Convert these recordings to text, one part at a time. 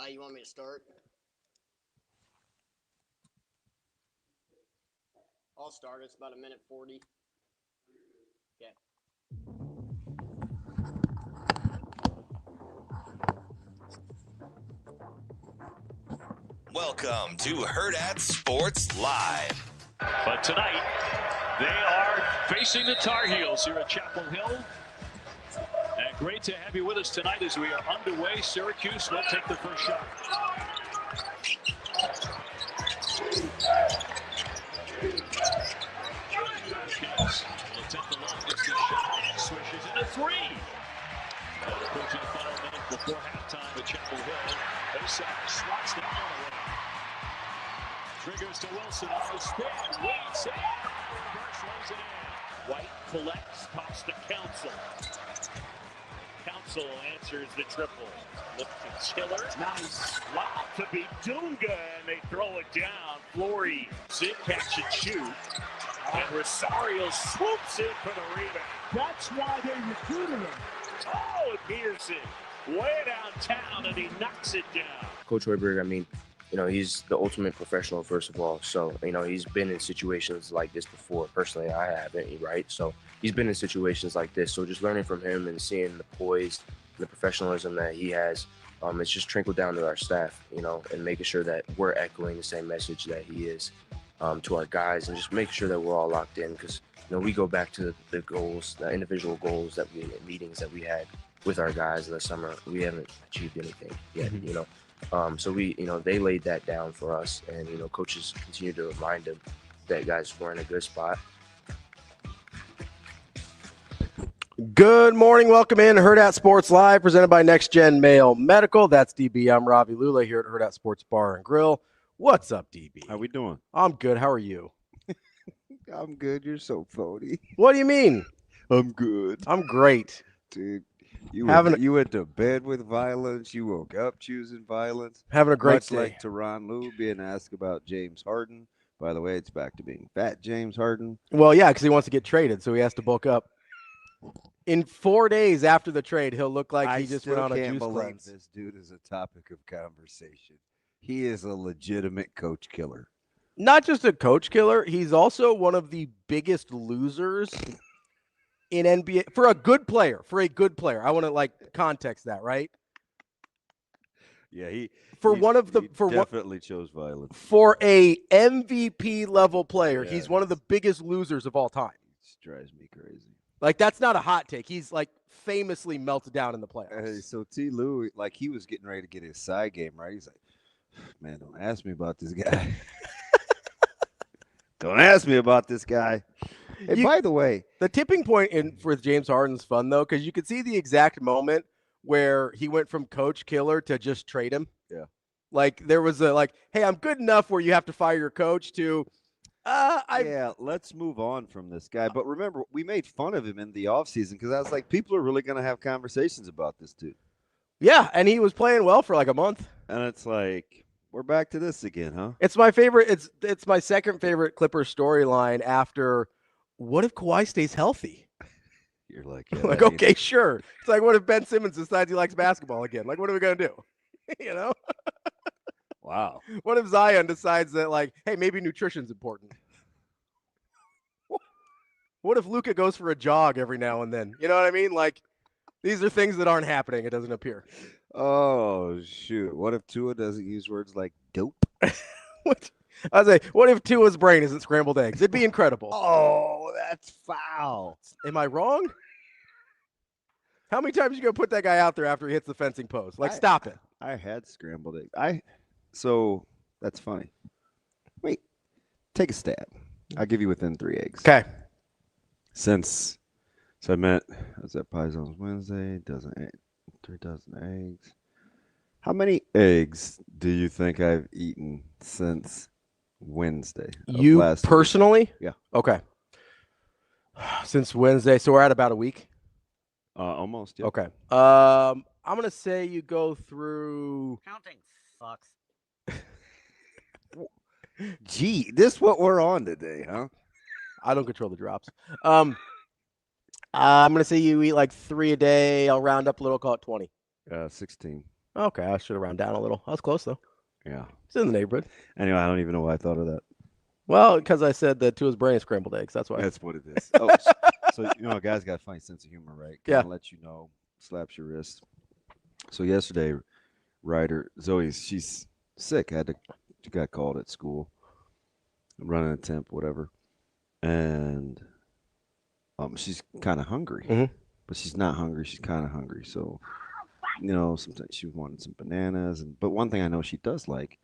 You want me to start? I'll start. It's about 1:40. Okay. Welcome to Hurrdat Sports Live. But tonight, they are facing the Tar Heels here at Chapel Hill. And great to have you with us tonight as we are underway. Syracuse will take the first shot. Will attempt the long distance shot. Swishes in a three. And approaching the final minute before halftime at Chapel Hill. Osai slots the ball away. Triggers to Wilson on the spin. Waits and reverse lays it in. White collects, toss to Council. Council answers the triple. Look to Killer. Nice. Lob to be Dunga, and they throw it down. Flory, sit, catch, and shoot. And Rosario swoops in for the rebound. That's why they recruited him. Oh, and Peterson way downtown, and he knocks it down. Coach Hoiberg, I mean, he's the ultimate professional, first of all. So, he's been in situations like this before. Personally, I haven't, right? So he's been in situations like this. So just learning from him and seeing the poise, the professionalism that he has, it's just trickled down to our staff, and making sure that we're echoing the same message that he is to our guys, and just making sure that we're all locked in, because, we go back to the goals, the individual goals meetings that we had with our guys in the summer. We haven't achieved anything yet, So they laid that down for us, and, coaches continue to remind them that, guys, we're in a good spot. Good morning. Welcome in Hurrdat Sports Live, presented by Next Gen Mail Medical. That's DB. I'm Ravi Lulla here at Hurrdat Sports Bar and Grill. What's up, DB? How we doing? I'm good. How are you? I'm good. You're so phony. What do you mean? I'm good. I'm great. Dude, you went to bed with violence. You woke up choosing violence. Having a great Much day. like Tyronn Lue being asked about James Harden. By the way, it's back to being fat James Harden. Well, yeah, because he wants to get traded, so he has to bulk up. In 4 days after the trade, he'll look like he just went on a juice cleanse. This dude is a topic of conversation. He is a legitimate coach killer. Not just a coach killer, he's also one of the biggest losers in NBA for a good player. I want to context that, right? Yeah, he definitely chose violence. For a MVP level player, he's one of the biggest losers of all time. It drives me crazy. That's not a hot take. He's famously melted down in the playoffs. Hey, so T. Lue, he was getting ready to get his side game, right? He's like, man, don't ask me about this guy. Don't ask me about this guy. Hey, by the way, the tipping point for James Harden's fun, though, because you could see the exact moment where he went from coach killer to just trade him. Yeah. There was hey, I'm good enough where you have to fire your coach to yeah, let's move on from this guy. But remember, we made fun of him in the offseason because I was like, people are really going to have conversations about this dude. Yeah, and he was playing well for a month. And it's like, we're back to this again, huh? It's my favorite. It's my second favorite Clippers storyline after what if Kawhi stays healthy? You're like, yeah, okay, sure. It's what if Ben Simmons decides he likes basketball again? What are we going to do? Wow. What if Zion decides that, hey, maybe nutrition's important? What if Luka goes for a jog every now and then? You know what I mean? These are things that aren't happening, it doesn't appear. Oh, shoot. What if Tua doesn't use words like dope? What if Tua's brain isn't scrambled eggs? It'd be incredible. Oh, that's foul. Am I wrong? How many times you going to put that guy out there after he hits the fencing post? Stop it. I had scrambled eggs. So that's funny. Wait, take a stab. I'll give you within 3 eggs. Okay. So I met, I was at Pie Zones Wednesday, 3 dozen eggs. How many eggs do you think I've eaten since Wednesday? You personally? Week? Yeah. Okay. Since Wednesday, so we're at about a week? Almost, yeah. Okay. I'm going to say you go through... Counting sucks. Gee, this is what we're on today, huh? I don't control the drops. I'm going to say you eat 3 a day. I'll round up a little, call it 20. 16. Okay, I should have rounded down a little. I was close though. Yeah. It's in the neighborhood. Anyway, I don't even know why I thought of that. Well, because I said that to his brain scrambled eggs. That's why. That's what it is. Oh, so a guy's got a funny sense of humor, right? Yeah. Let you know, slaps your wrist. So yesterday, Ryder she's sick. She got called at school, running a temp, whatever, and she's kind of hungry, but she's not hungry. She's kind of hungry. So, sometimes she wanted some bananas, but one thing I know she does like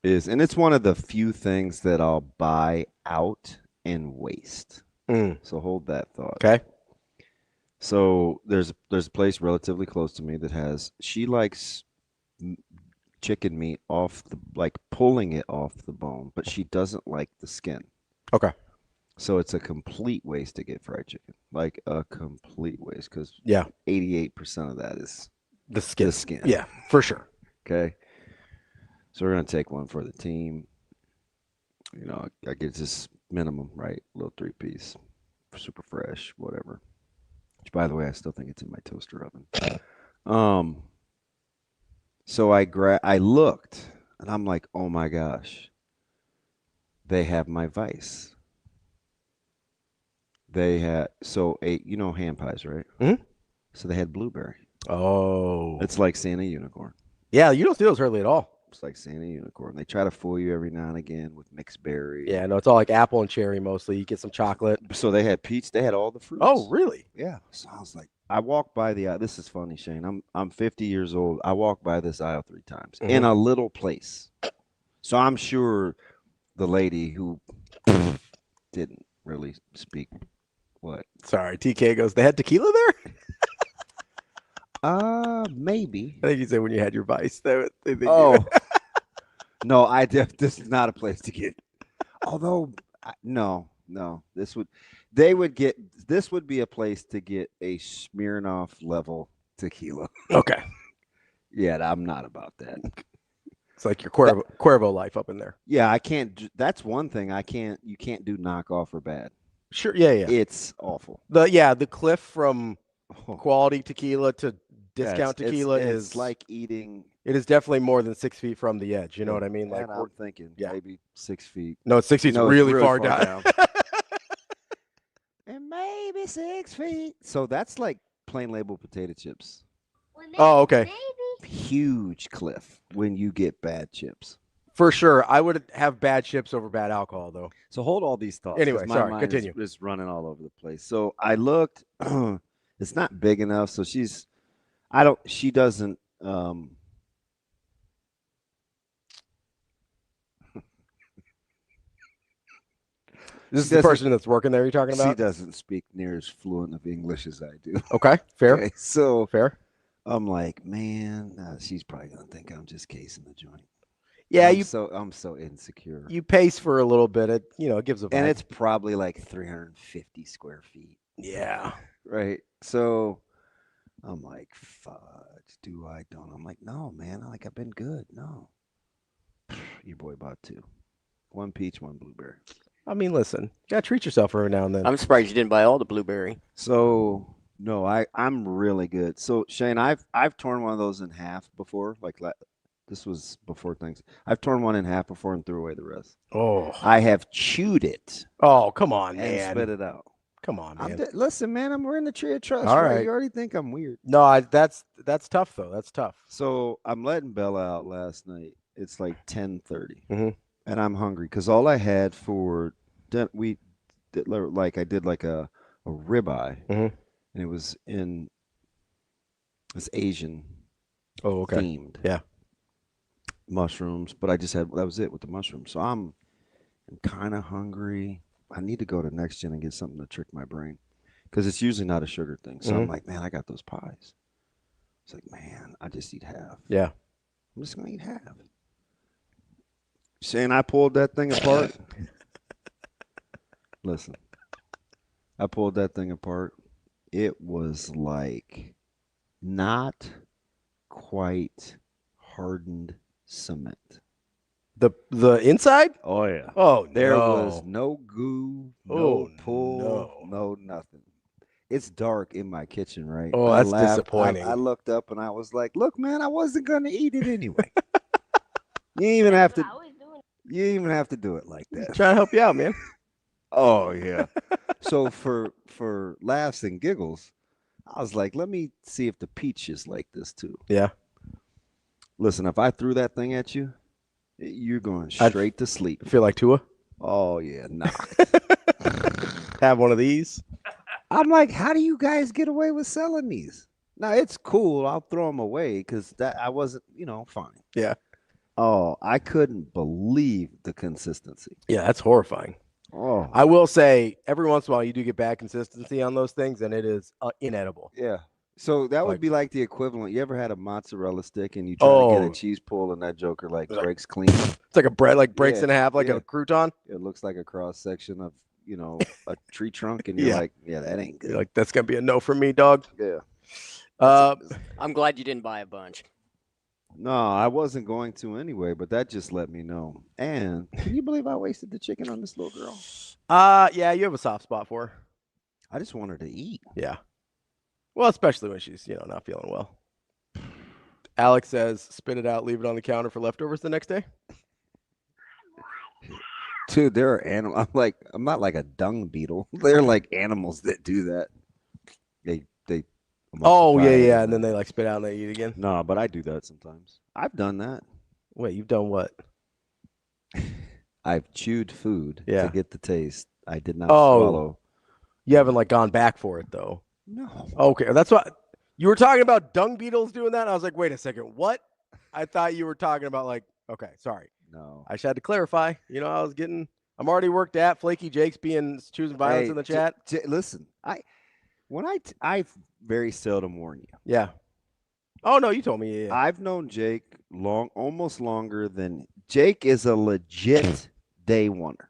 is, and it's one of the few things that I'll buy out and waste. So hold that thought. Okay. So there's a place relatively close to me that she likes chicken meat pulling it off the bone, but she doesn't like the skin. Okay. So it's a complete waste to get fried chicken, like a complete waste, because 88% of that is the skin. The skin. Yeah, for sure. Okay. So we're gonna take one for the team. I get this minimum, right? Little 3-piece, super fresh, whatever. Which, by the way, I still think it's in my toaster oven. So I looked, and I'm like, oh my gosh, they have my vice. They had ham pies, right? Mm-hmm. So they had blueberry. Oh, It's like seeing a unicorn. Yeah, you don't see those hardly at all. It's like seeing a unicorn. They try to fool you every now and again with mixed berry. Yeah, no, it's all like apple and cherry mostly. You get some chocolate. So they had peach. They had all the fruits. Oh, really? Yeah. So I was like, I walked by the aisle. This is funny, Shane. I'm 50 years old. I walked by this aisle 3 times in a little place. So I'm sure the lady who didn't really speak what? Sorry, TK goes, they had tequila there? Maybe. I think you said when you had your vice. No, this is not a place to get. Although, no, this would be a place to get a Smirnoff level tequila. Okay. Yeah, I'm not about that. It's like your Cuervo life up in there. Yeah, I can't. That's one thing you can't do knockoff or bad. Sure. Yeah. It's awful. The cliff from quality tequila to discount tequila is like eating. It is definitely more than 6 feet from the edge. You know what I mean? Like I'm thinking maybe 6 feet. No, 6 feet's really far down. And maybe 6 feet. So that's like plain label potato chips. Oh, okay. Huge cliff when you get bad chips. For sure. I would have bad chips over bad alcohol, though. So hold all these thoughts. Anyway, my sorry, mind continue. is running all over the place. So I looked. It's not big enough. So she doesn't. This is the person that's working there you're talking about? She doesn't speak near as fluent of English as I do. Okay, fair. Okay, so fair. I'm like, man, she's probably gonna think I'm just casing the joint. Yeah, I'm so insecure. You pace for a little bit. It gives a vibe. And it's probably like 350 square feet. Yeah. Right. So I'm like, fudge, do I don't? I'm like, no, man. I've been good. No. Your boy bought 2. 1 peach, 1 blueberry. I mean, listen, you gotta treat yourself every now and then. I'm surprised you didn't buy all the blueberry. So no, I'm really good. So Shane, I've torn one of those in half before. This was before things. I've torn one in half before and threw away the rest. Oh, I have chewed it. Oh, come on, and man. spit it out. Come on, man. Listen, man, we're in the tree of trust. All right? right. You already think I'm weird. No, that's tough though. That's tough. So I'm letting Bella out last night. It's like 10:30, and I'm hungry because all I had for dinner, I did like a ribeye, and it was in this Asian themed. Yeah. Mushrooms, but I just had that was it with the mushrooms. So I'm kind of hungry. I need to go to Next Gen and get something to trick my brain because it's usually not a sugar thing. So I'm like, man, I got those pies. It's like, man, I just eat half. Yeah, I'm just gonna eat half. Shane, I pulled that thing apart. Listen, I pulled that thing apart. It was like not quite hardened cement. The inside? Oh yeah. Oh, there was no goo, no pull, no no nothing. It's dark in my kitchen, right? Oh, I that's laughed. disappointing. I looked up and I was like, "Look, man, I wasn't gonna eat it anyway." You even have to. You even have to do it like that. Trying to help you out, man. Oh yeah. So for laughs and giggles, I was like, let me see if the peach is like this too. Yeah. Listen, if I threw that thing at you, you're going straight to sleep. I feel like Tua. Oh yeah, nah. Have one of these. I'm like, how do you guys get away with selling these? Now it's cool. I'll throw them away because that I wasn't, fine. Yeah. Oh, I couldn't believe the consistency. Yeah, that's horrifying. Oh, I will say every once in a while you do get bad consistency on those things, and it is inedible. yeah. So that would Like- be like the equivalent. You ever had a mozzarella stick and you try to get Oh. a cheese pull and that joker like breaks clean? It's like a bread, like breaks Yeah, in half, like yeah. a crouton. It looks like a cross section of, a tree trunk, and you're Yeah. like, yeah, that ain't good. You're like, that's gonna be a no from me, dog. Yeah. I'm glad you didn't buy a bunch. No, I wasn't going to anyway, but that just let me know. And can you believe I wasted the chicken on this little girl? Yeah, you have a soft spot for her. I just want her to eat. Yeah. Well, especially when she's, not feeling well. Alex says, spit it out, leave it on the counter for leftovers the next day. Dude, there are animals. I'm not like a dung beetle. They're like animals that do that. They. Oh, emulsify yeah. And then they like spit out and they eat again. No, but I do that sometimes. I've done that. Wait, you've done what? I've chewed food Yeah. to get the taste. I did not Oh. swallow. You haven't like gone back for it though. No. Okay, that's what you were talking about. Dung beetles doing that. I was like, wait a second, what? I thought you were talking about like. Okay, sorry. No. I just had to clarify. I'm already worked at Flaky Jake's choosing violence Hey, in the chat. Listen, I very seldom warn you. Yeah. Oh no, you told me. Yeah. I've known Jake almost longer than Jake is a legit day oneer.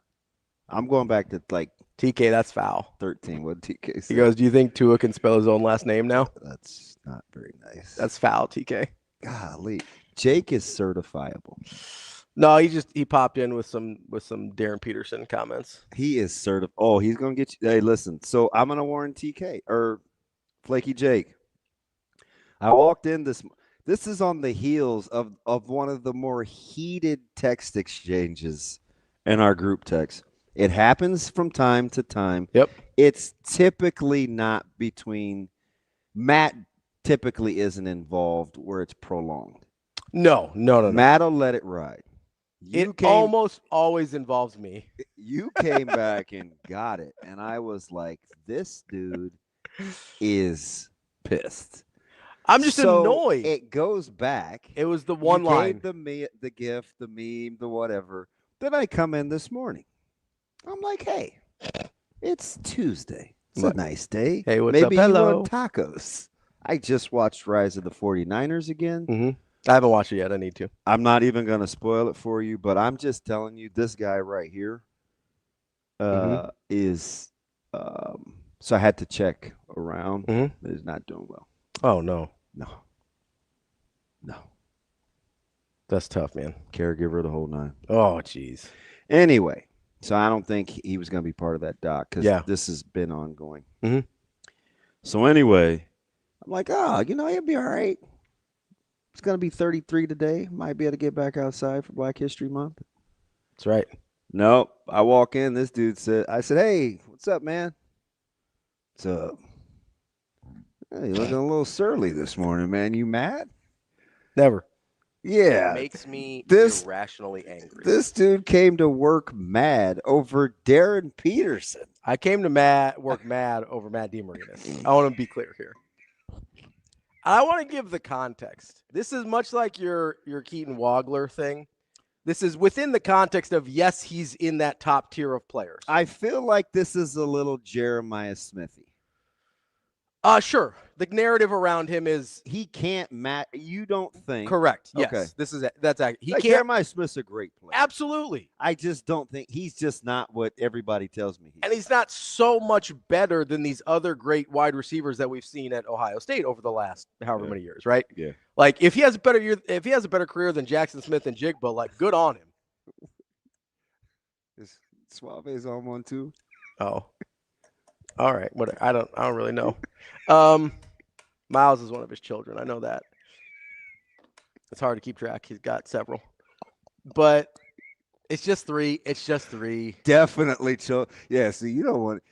I'm going back to like TK, that's foul. 13. What TK said. He goes, do you think Tua can spell his own last name now? That's not very nice. That's foul, TK. Golly. Jake is certifiable. No, he popped in with some Darryn Peterson comments. He is certified. Oh, he's gonna get you. Hey, listen. So I'm gonna warn TK or Flaky Jake. I walked in this is on the heels of one of the more heated text exchanges in our group text. It happens from time to time. Yep. It's typically not between Matt typically isn't involved where it's prolonged. No. Matt will let it ride. Almost always involves me. You came back and got it. And I was like, this dude is pissed. I'm just annoyed. It goes back. It was the one line. Gave the gift, the meme, the whatever. Then I come in this morning. I'm like, hey, it's Tuesday. It's a nice day. Hey, what's up? Maybe Hello. you want tacos. I just watched Rise of the 49ers again. Mm-hmm. I haven't watched it yet. I need to. I'm not even going to spoil it for you, but I'm just telling you, this guy right here is so I had to check around. Mm-hmm. He's not doing well. Oh, no. No. That's tough, man. Caregiver the whole nine. Oh, jeez. Anyway, so I don't think he was going to be part of that doc because this has been ongoing. Mm-hmm. So anyway, I'm like, he'll be all right. It's going to be 33 today. Might be able to get back outside for Black History Month. That's right. Nope. I walk in. This dude I said, hey, what's up, man? What's up? Hey, you're looking a little surly this morning, man. You mad? Never. Yeah. It makes me irrationally angry. This dude came to work mad over Darryn Peterson. I came to work mad over Matt DeMarinis. I want to be clear here. I want to give the context. This is much like your Keaton Wagler thing. This is within the context of, yes, he's in that top tier of players. I feel like this is a little Jeremiah Smithy. Sure. The narrative around him is he can't match. You don't think? Correct. Yes. Okay. That's accurate. He can't. Jeremiah Smith's a great player. Absolutely. I just don't think he's just not what everybody tells me. And he's not so much better than these other great wide receivers that we've seen at Ohio State over the last however many years, right? Yeah. Like if he has a better career than Jackson Smith and Jigba, like good on him. Is Suave's on one too? Oh. All right. What I don't really know. Miles is one of his children. I know that. It's hard to keep track. He's got several. But it's just 3. It's just 3. Definitely chill. Yeah, see, you don't want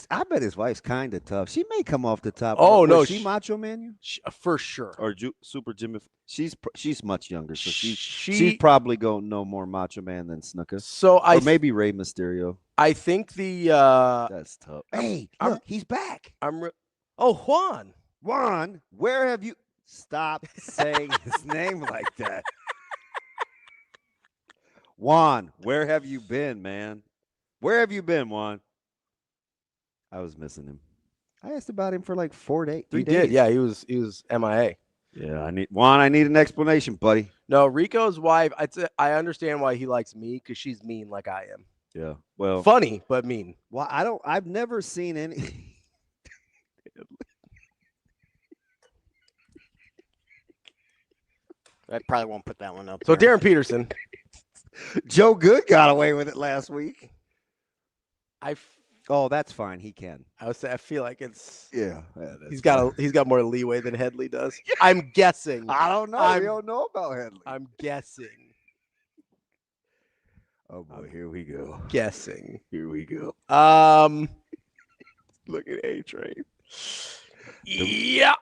I bet his wife's kind of tough. She may come off the top. Oh, Was no, she Macho Man? You? For sure. Or Super Jimmy? She's much younger, so she's She probably going to know more Macho Man than Snuka. So or maybe Rey Mysterio. I think the That's tough. Hey, look, he's back. Juan. Juan, where have you? Stop saying his name like that. Juan, where have you been, man? Where have you been, Juan? I was missing him. I asked about him for like 4 days. 3 days. Did, yeah. He was MIA. Yeah, I need an explanation, buddy. No, Rico's wife. I understand why he likes me because she's mean like I am. Yeah, well, funny but mean. Well, I've never seen any. I probably won't put that one up. So Darryn Peterson. Joe Good got away with it last week. Oh, that's fine. He can. I feel like it's he's got more leeway than Headley does. I'm guessing. I don't know. We don't know about Headley. I'm guessing. Oh boy, here we go. Guessing. Here we go. Look at A-Train. Yeah.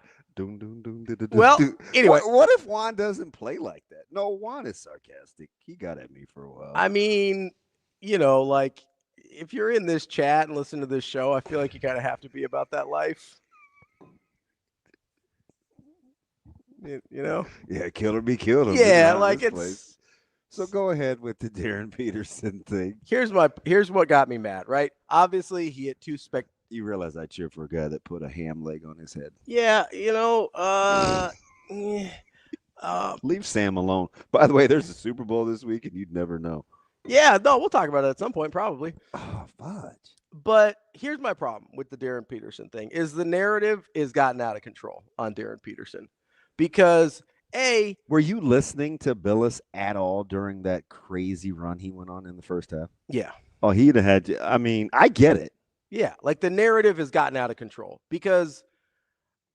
Well, anyway. What if Juan doesn't play like that? No, Juan is sarcastic. He got at me for a while. I mean, like if you're in this chat and listen to this show, I feel like you kind of have to be about that life. Yeah, kill or be killed. Yeah, like it's. Place. So go ahead with the Darryn Peterson thing. Here's what got me mad, right? Obviously, he hit 2 You realize I cheer for a guy that put a ham leg on his head. Yeah, leave Sam alone. By the way, there's a Super Bowl this week, and you'd never know. Yeah, no, we'll talk about it at some point, probably. Oh, fudge. But here's my problem with the Darryn Peterson thing: is the narrative is gotten out of control on Darryn Peterson because. Were you listening to Billis at all during that crazy run he went on in the first half? Yeah. Oh, he'd have had. I mean, I get it. Yeah, like the narrative has gotten out of control because,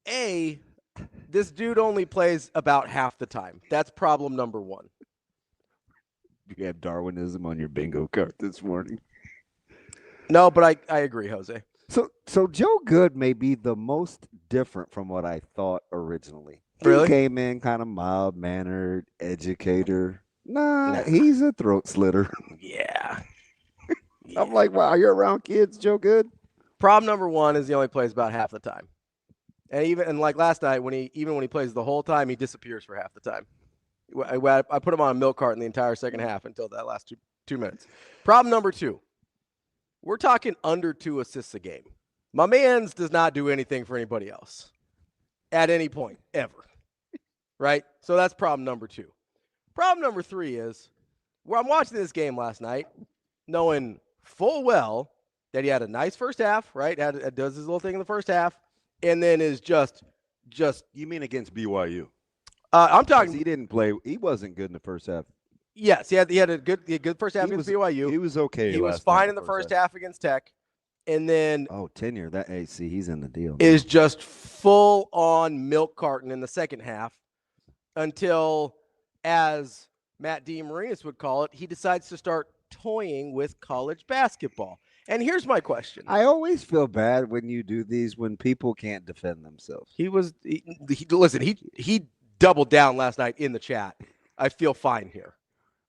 this dude only plays about half the time. That's problem number 1. You have Darwinism on your bingo card this morning. No, but I agree, Jose. So Joe Good may be the most different from what I thought originally. Really? He came in kind of mild-mannered, educator. Nah, he's a throat slitter. Yeah. I'm like, wow, you're around kids, Joe Good? Problem number 1 is he only plays about half the time. And like last night, when he plays the whole time, he disappears for half the time. I put him on a milk carton the entire second half until that last 2 minutes. Problem number 2. We're talking under 2 assists a game. My man's does not do anything for anybody else at any point, ever. Right? So that's problem number 2. Problem number 3 is where I'm watching this game last night, knowing full well that he had a nice first half, right? Does his little thing in the first half, and then is just. You mean against BYU? I'm talking. He didn't play. He wasn't good in the first half. Yes, he had a good first half against BYU. He was okay. He was fine in the first half against Tech, and then tenure. He's in the deal. Is just full on milk carton in the second half until, as Matt DeMarinis would call it, he decides to start toying with college basketball. And here's my question. I always feel bad when you do these when people can't defend themselves. He doubled down last night in the chat. I feel fine here.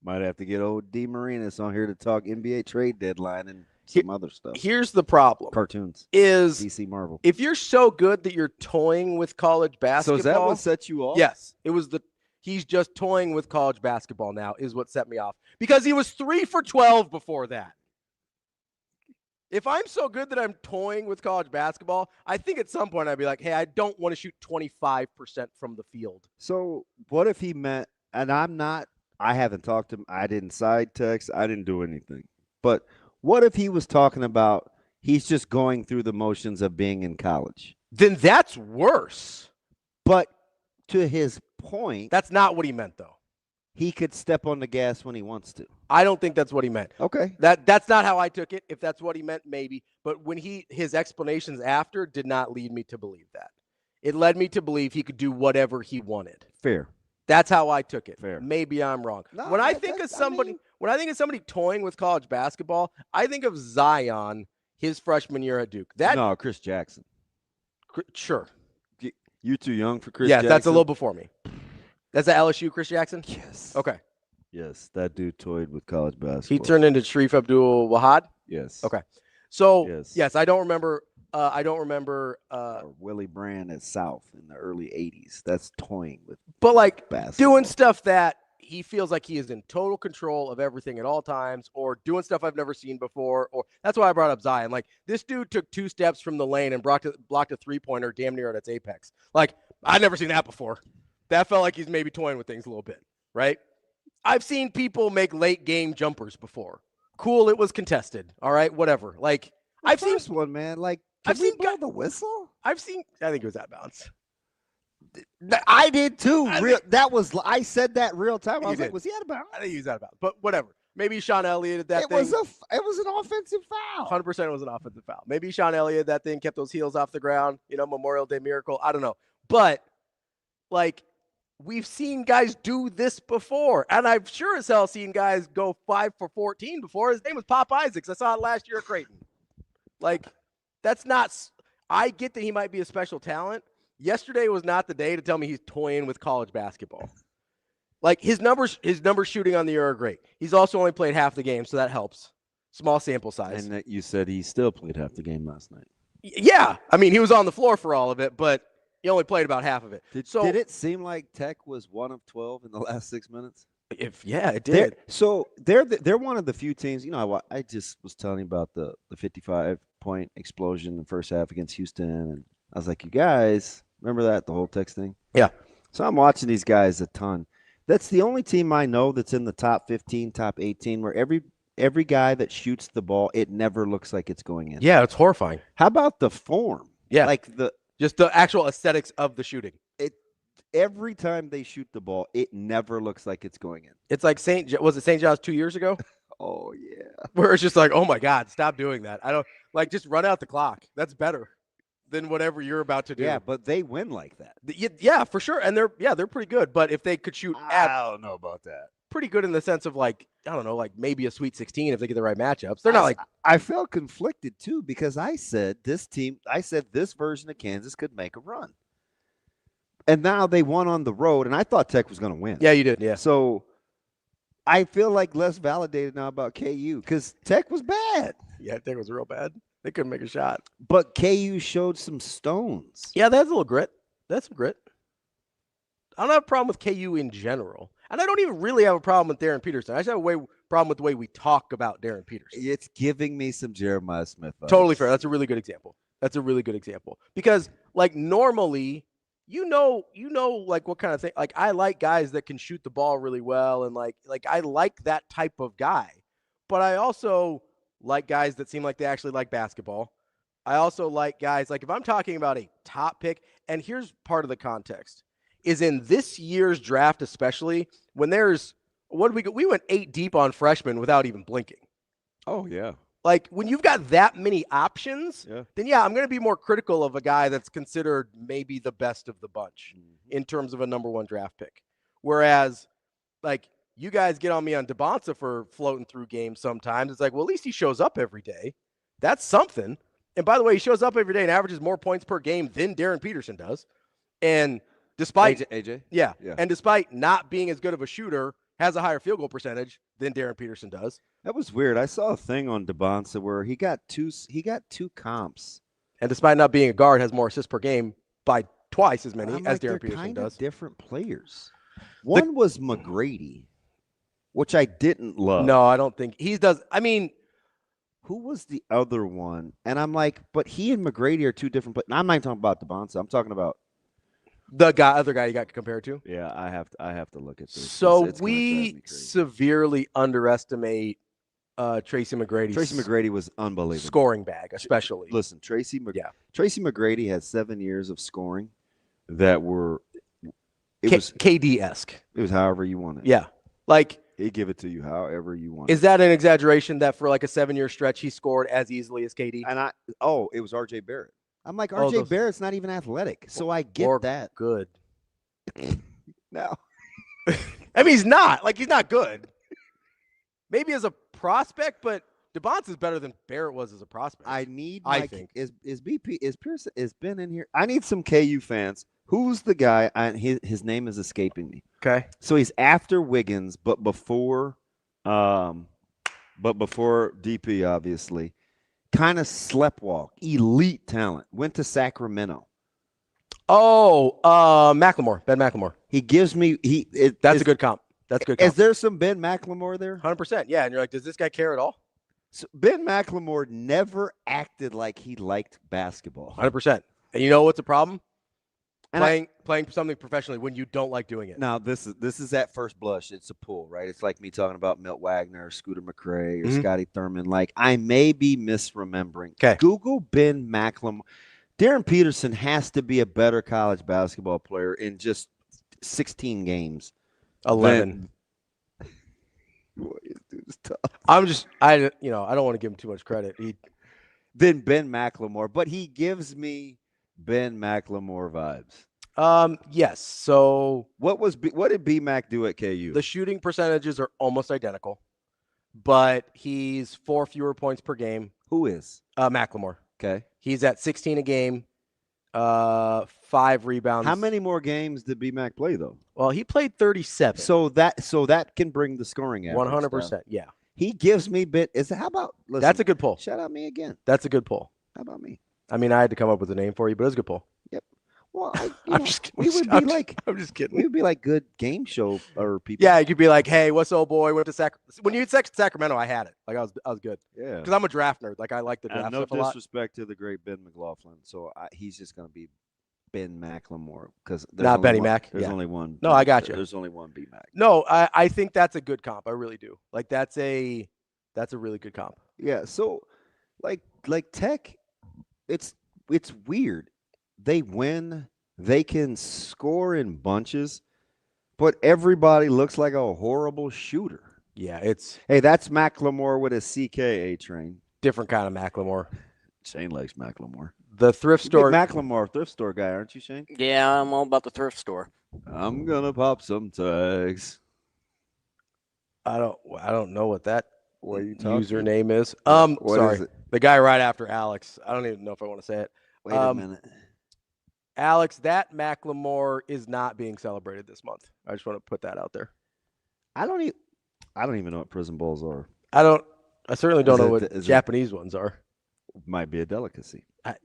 Might have to get old DeMarinis on here to talk NBA trade deadline and some other stuff. Here's the problem. Cartoons. Is DC Marvel. If you're so good that you're toying with college basketball. So is that what set you off? Yes. It was he's just toying with college basketball now is what set me off. Because he was 3 for 12 before that. If I'm so good that I'm toying with college basketball, I think at some point I'd be like, hey, I don't want to shoot 25% from the field. So what if he meant, and I haven't talked to him. I didn't side text. I didn't do anything. But what if he was talking about he's just going through the motions of being in college? Then that's worse. But to his point. That's not what he meant, though. he could step on the gas when he wants to. I don't think that's what he meant. Okay. That's not how I took it. If that's what he meant, maybe. But when his explanations after did not lead me to believe that. It led me to believe he could do whatever he wanted. Fair. That's how I took it. Fair. Maybe I'm wrong. No, when I think of somebody toying with college basketball, I think of Zion his freshman year at Duke. No, Chris Jackson. Sure. You're too young for Chris Yeah, Jackson? that's a little before me. That's the LSU Chris Jackson? Yes. Okay. Yes, that dude toyed with college basketball. He turned into Sharif Abdul-Wahad? Yes. Okay. So, Yes. yes, I don't remember Or Willie Brand at South in the early 80s. That's toying with but like basketball. doing stuff that he feels like he is in total control of everything at all times, or doing stuff I've never seen before. Or that's why I brought up Zion. Like, this dude took 2 steps from the lane and blocked a 3-pointer damn near at its apex. Like, I've never seen that before. That felt like he's maybe toying with things a little bit, right? I've seen people make late game jumpers before. Cool, it was contested. All right, whatever. Like, I've seen one, man. Like, I've seen blow the whistle. I think it was out of bounds. I did too. I said that real time. I was You like, did. was he out of bounds? I think he was out of bounds. But whatever. Maybe Sean Elliott did that It thing. was an offensive foul. 100% was an offensive foul. Maybe Sean Elliott, that thing, kept those heels off the ground, Memorial Day miracle. I don't know. But, like, we've seen guys do this before. And I've sure as hell seen guys go 5 for 14 before. His name was Pop Isaacs. I saw it last year at Creighton. Like, that's not – I get that he might be a special talent. Yesterday was not the day to tell me he's toying with college basketball. Like, his numbers shooting on the year are great. He's also only played half the game, so that helps. Small sample size. And you said he still played half the game last night. Yeah. I mean, he was on the floor for all of it, but he only played about half of it. Did it seem like Tech was 1 of 12 in the last 6 minutes? It did. They're one of the few teams. I just was telling you about the 55-point explosion in the first half against Houston, and I was like, you guys remember that, the whole Tech thing? Yeah. So I'm watching these guys a ton. That's the only team I know that's in the top 15, top 18, where every guy that shoots the ball, it never looks like it's going in. Yeah, it's horrifying. How about the form? Yeah. Like just the actual aesthetics of the shooting. Every time they shoot the ball, it never looks like it's going in. It's like St. John's 2 years ago? Oh, yeah. Where it's just like, oh, my God, stop doing that. I don't – like, just run out the clock. That's better than whatever you're about to do. Yeah, but they win like that. Yeah, for sure. And they're pretty good. But if they could shoot I don't know about that. Pretty good in the sense of, like, I don't know, like maybe a Sweet 16 if they get the right matchups. They're not like – I felt conflicted, too, because I said this version of Kansas could make a run. And now they won on the road, and I thought Tech was going to win. Yeah, you did, yeah. So I feel like less validated now about KU because Tech was bad. Yeah, Tech was real bad. They couldn't make a shot. But KU showed some stones. Yeah, that's a little grit. That's some grit. I don't have a problem with KU in general. And I don't even really have a problem with Darryn Peterson. I just have a problem with the way we talk about Darryn Peterson. It's giving me some Jeremiah Smith vibes. Totally fair. That's a really good example. Because, like, normally – you know, like what kind of thing. Like, I like guys that can shoot the ball really well, and like I like that type of guy. But I also like guys that seem like they actually like basketball. I also like guys like if I'm talking about a top pick, and here's part of the context is in this year's draft, especially when there's we went 8 deep on freshmen without even blinking. Oh yeah. Like, when you've got that many options, then, yeah, I'm going to be more critical of a guy that's considered maybe the best of the bunch in terms of a number 1 draft pick. Whereas, like, you guys get on me on DeBonsa for floating through games sometimes. It's like, well, at least he shows up every day. That's something. And, by the way, he shows up every day and averages more points per game than Darryn Peterson does. And despite AJ? Yeah. And despite not being as good of a shooter, has a higher field goal percentage than Darryn Peterson does. That was weird. I saw a thing on DeBonsa where he got two comps. And despite not being a guard, has more assists per game by twice as many as Darryn Peterson does. Different players. One was McGrady, which I didn't love. No, I don't think he does. I mean, who was the other one? And I'm like, but he and McGrady are two different players. I'm not even talking about DeBonsa. I'm talking about the other guy you got compared to. Yeah, I have to look at this. So we severely underestimate Tracy McGrady. Tracy McGrady was unbelievable. Scoring bag, especially. Listen, Tracy McGrady has 7 years of scoring that were – it was KD-esque. It was however you want it. Yeah. Like, He'd give it to you however you want. is that an exaggeration that for like a 7-year stretch he scored as easily as KD? And it was RJ Barrett. I'm like, Oh, RJ Barrett's not even athletic, so I get that. Good. No. I mean, he's not good. Maybe as a prospect, but DeBonce is better than Barrett was as a prospect. I think is Pearson is Ben in here? I need some KU fans. Who's the guy? His name is escaping me. Okay. So he's after Wiggins, but before DP, obviously. Kind of sleptwalk, elite talent. Went to Sacramento. Oh, McLemore, Ben McLemore. He gives me That's a good comp. That's a good comp. Is there some Ben McLemore there? 100%. Yeah, and you're like, does this guy care at all? So Ben McLemore never acted like he liked basketball. 100%. And you know what's a problem? And Playing something professionally when you don't like doing it. Now this is at first blush. It's a pull, right? It's like me talking about Milt Wagner, or Scooter McRae, or Scotty Thurman. Like, I may be misremembering. Okay. Google Ben McLemore. Darryn Peterson has to be a better college basketball player in just 16 games. 11. Boy, this dude is tough. I don't want to give him too much credit. Then Ben McLemore, but he gives me Ben McLemore vibes. Yes. So what did B-Mac do at KU? the shooting percentages are almost identical, but he's 4 fewer points per game. Who is? McLemore. Okay. He's at 16 a game, 5 rebounds. How many more games did B-Mac play though? Well, he played 37. So that can bring the scoring average 100%. down. Yeah. He gives me how about listen, That's a good pull. shout out me again. That's a good pull. How about me? I mean, I had to come up with a name for you, but it was a good pull. Yep. Well, I'm just kidding. we would be like I'm just kidding. we would be like good game show or people. Yeah, you could be like, hey, what's old boy? Went to when you said Sacramento, I had it. Like I was good. Yeah. Because I'm a draft nerd. Like I like the draft And no stuff a lot. disrespect to the great Ben McLaughlin. So he's just going to be Ben McLemore because Not Benny Mac. There's Yeah. only one. No, I got you. There's only one B Mac. No, I think that's a good comp. I really do. Like that's a really good comp. Yeah. So like Tech, it's weird. They win. They can score in bunches, but everybody looks like a horrible shooter. Yeah, it's Hey, that's McLemore with a CK train. different kind of McLemore. Shane likes McLemore. The thrift store. McLemore, thrift store guy, aren't you, Shane? Yeah, I'm all about the thrift store. I'm gonna pop some tags. I don't know what that What are you talking? username is. What Sorry, is it? the guy right after Alex. I don't even know if I want to say it. Wait a minute. Alex, that Macklemore is not being celebrated this month. I just want to put that out there. I don't even know what prison balls are. I certainly don't Is know it- what is it- Japanese ones are. Might be a delicacy. I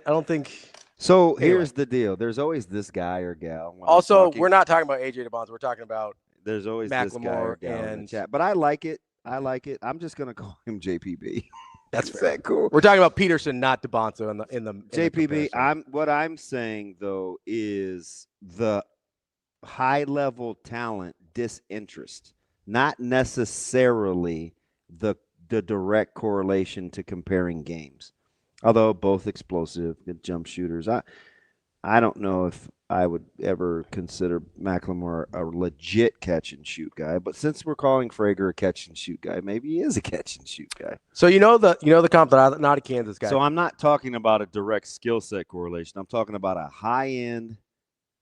don't think. So Anyway. here's the deal. There's always this guy or gal. when I'm Also, talking- we're not talking about AJ DeBonds. We're talking about There's always this guy or Macklemore gal in the and- chat. But I like it. I'm just gonna call him JPB. that's Is fair. that cool? We're talking about Peterson, not DeBonzo in the JPB. comparison. What I'm saying though is the high level talent disinterest, not necessarily the direct correlation to comparing games. Although both explosive, good jump shooters. I don't know if I would ever consider McLemore a legit catch and shoot guy, but since we're calling Frager a catch and shoot guy, maybe he is a catch and shoot guy. So you know the comp that I'm not a Kansas guy. So I'm not talking about a direct skill set correlation. I'm talking about a high end,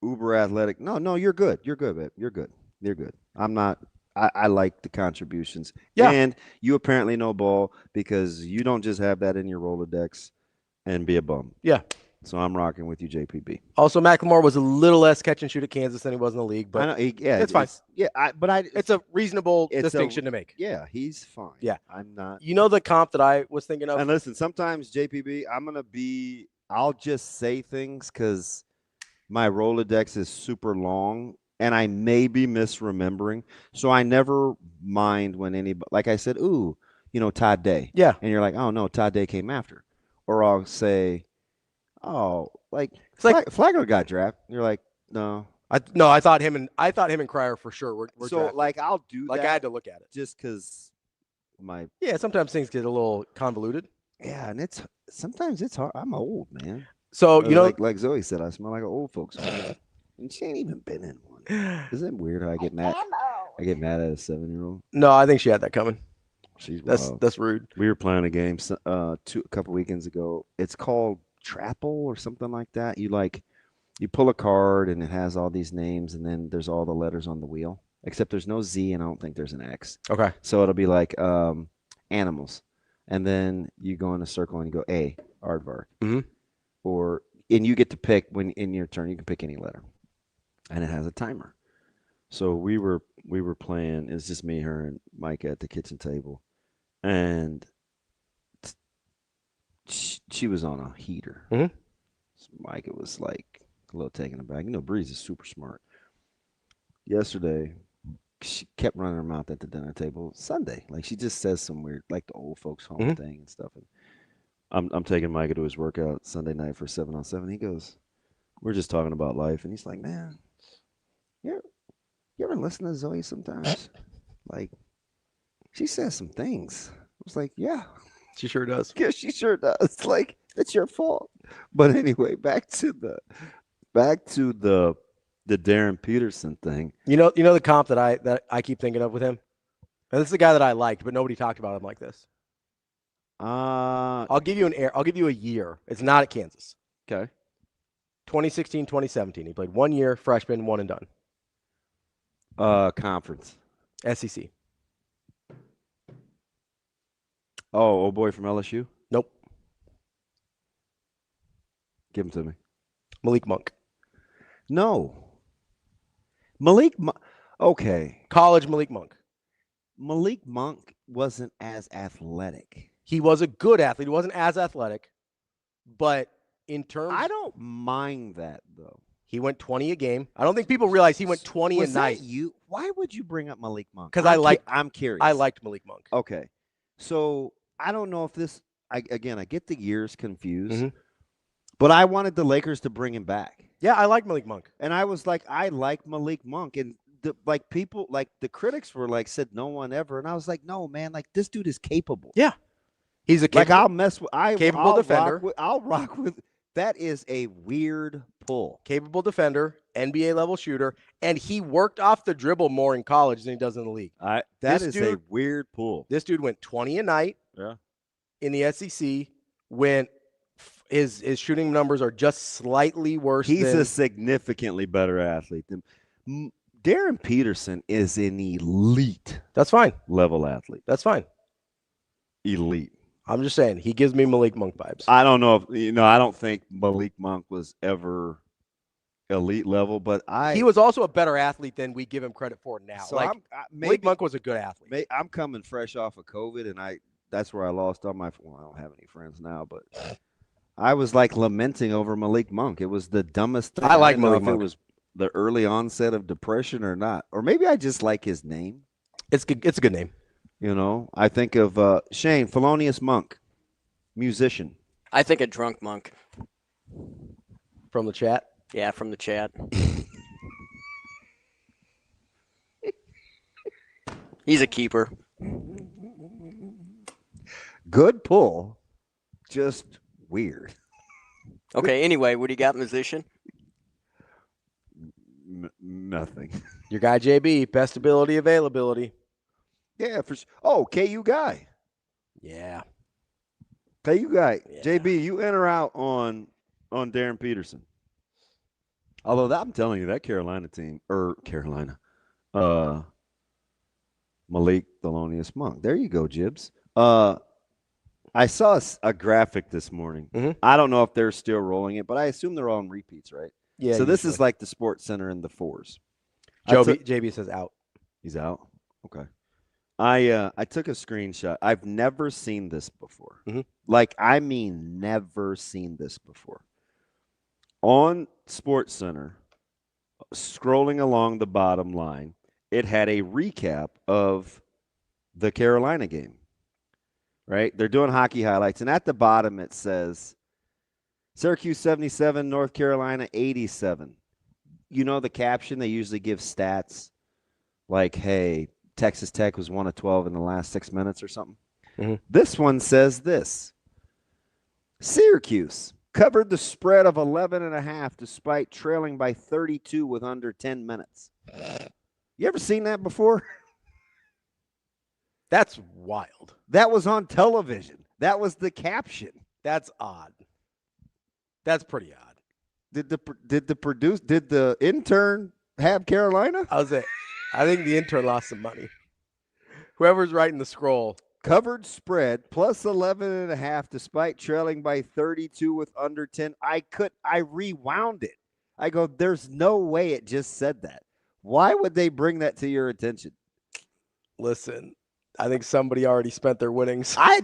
uber athletic. No, you're good. You're good, babe. You're good. I'm not. I like the contributions. Yeah. And you apparently know ball because you don't just have that in your Rolodex and be a bum. Yeah. So I'm rocking with you, JPB. Also, McLemore was a little less catch and shoot at Kansas than he was in the league, I but know, yeah, it's fine. It's a reasonable it's distinction to make. Yeah, he's fine. Yeah. I'm not. You know the comp that I was thinking of? And listen, sometimes JPB, I'll just say things because my Rolodex is super long and I may be misremembering. So I never mind when anybody, like I said, Todd Day. Yeah. And you're like, oh no, Todd Day came after. Or I'll say, oh, like, It's like- Flagler got drafted. You're like, no. I thought him and Cryer for sure. We're So drafted. like, I'll do Like that I had to look at it. just because my. Yeah, sometimes things get a little convoluted. Yeah, and sometimes it's hard. I'm old, man. So like Zoe said, I smell like an old folks. And she ain't even been in one. Is it weird how I get mad? I get mad at a 7-year-old. No, I think she had that coming. She's That's wild. that's rude. We were playing a game a couple weekends ago. It's called Trapple or something like that. You pull a card and it has all these names, and then there's all the letters on the wheel. Except there's no Z, and I don't think there's an X. Okay. So it'll be like animals, and then you go in a circle and you go A, aardvark, and you get to pick when in your turn. You can pick any letter, and it has a timer. So we were playing. It's just me, her, and Mike at the kitchen table, and she was on a heater. So Mike, it was like a little taken aback. Breeze is super smart. Yesterday, she kept running her mouth at the dinner table. Sunday, like she just says some weird, like the old folks home thing and stuff. And I'm taking Micah to his workout Sunday night for 7-on-7. He goes, we're just talking about life, and he's like, man, you ever listen to Zoe sometimes? Like, she says some things. I was like, yeah, she sure does. Yeah, she sure does. Like, it's your fault. But anyway, back to the Darryn Peterson thing. You know the comp that I keep thinking of with him? And this is a guy that I liked, but nobody talked about him like this. I'll give you a year. It's not at Kansas. Okay. 2016, 2017. He played 1 year, freshman, one and done. Conference. SEC. Oh, old boy from LSU? Nope. Give him to me. Malik Monk. No. Malik Monk. Okay. College Malik Monk. Malik Monk wasn't as athletic. He was a good athlete. He wasn't as athletic, but in terms, I don't mind that though. He went 20 a game. I don't think people realize he went 20 a night. Why would you bring up Malik Monk? Because I'm curious. I liked Malik Monk. Okay, so I don't know if this. I get the years confused, but I wanted the Lakers to bring him back. Yeah, I like Malik Monk, and I was like, I like Malik Monk, and the critics were like, said no one ever, and I was like, no man, like this dude is capable. Yeah, he's a capable defender. I'll rock with. That is a weird pull. Capable defender, NBA level shooter, and he worked off the dribble more in college than he does in the league. That is a weird pull. This dude went 20 a night. Yeah. In the SEC, his shooting numbers are just slightly worse. He's a significantly better athlete than Darryn Peterson is an elite. That's fine. Level athlete. That's fine. Elite. I'm just saying, he gives me Malik Monk vibes. I don't know if I don't think Malik Monk was ever elite level, but he was also a better athlete than we give him credit for now. So Malik Monk was a good athlete. I'm coming fresh off of COVID, and that's where I lost all my. Well, I don't have any friends now, but I was like lamenting over Malik Monk. It was the dumbest thing. I like Malik Monk. It was the early onset of depression or not, or maybe I just like his name. It's good. It's a good name. I think of Shane, Felonious Monk, musician. I think a drunk monk. From the chat? Yeah, from the chat. He's a keeper. Good pull, just weird. Okay, anyway, what do you got, musician? Nothing. Your guy, JB, best ability, availability. Yeah, KU guy. Yeah. KU guy. Yeah. JB, you in or out on Darryn Peterson? Although I'm telling you, that Carolina team, Malik Thelonious Monk. There you go, Jibs. I saw a graphic this morning. I don't know if they're still rolling it, but I assume they're all on repeats, right? Yeah. So this is like the Sports Center in the 4s. JB says out. He's out? Okay. I took a screenshot. I've never seen this before. I mean, never seen this before. On Sports Center, scrolling along the bottom line, it had a recap of the Carolina game. Right? They're doing hockey highlights, and at the bottom it says Syracuse 77, North Carolina 87. You know the caption, they usually give stats like, hey, Texas Tech was 1 of 12 in the last 6 minutes or something. This one says this. Syracuse covered the spread of 11.5 despite trailing by 32 with under 10 minutes. You ever seen that before? That's wild. That was on television. That was the caption. That's odd. That's pretty odd. Did the intern have Carolina? I think the intern lost some money. Whoever's writing the scroll. Covered spread plus 11.5 despite trailing by 32 with under 10. I rewound it. I go, there's no way it just said that. Why would they bring that to your attention? Listen, I think somebody already spent their winnings. I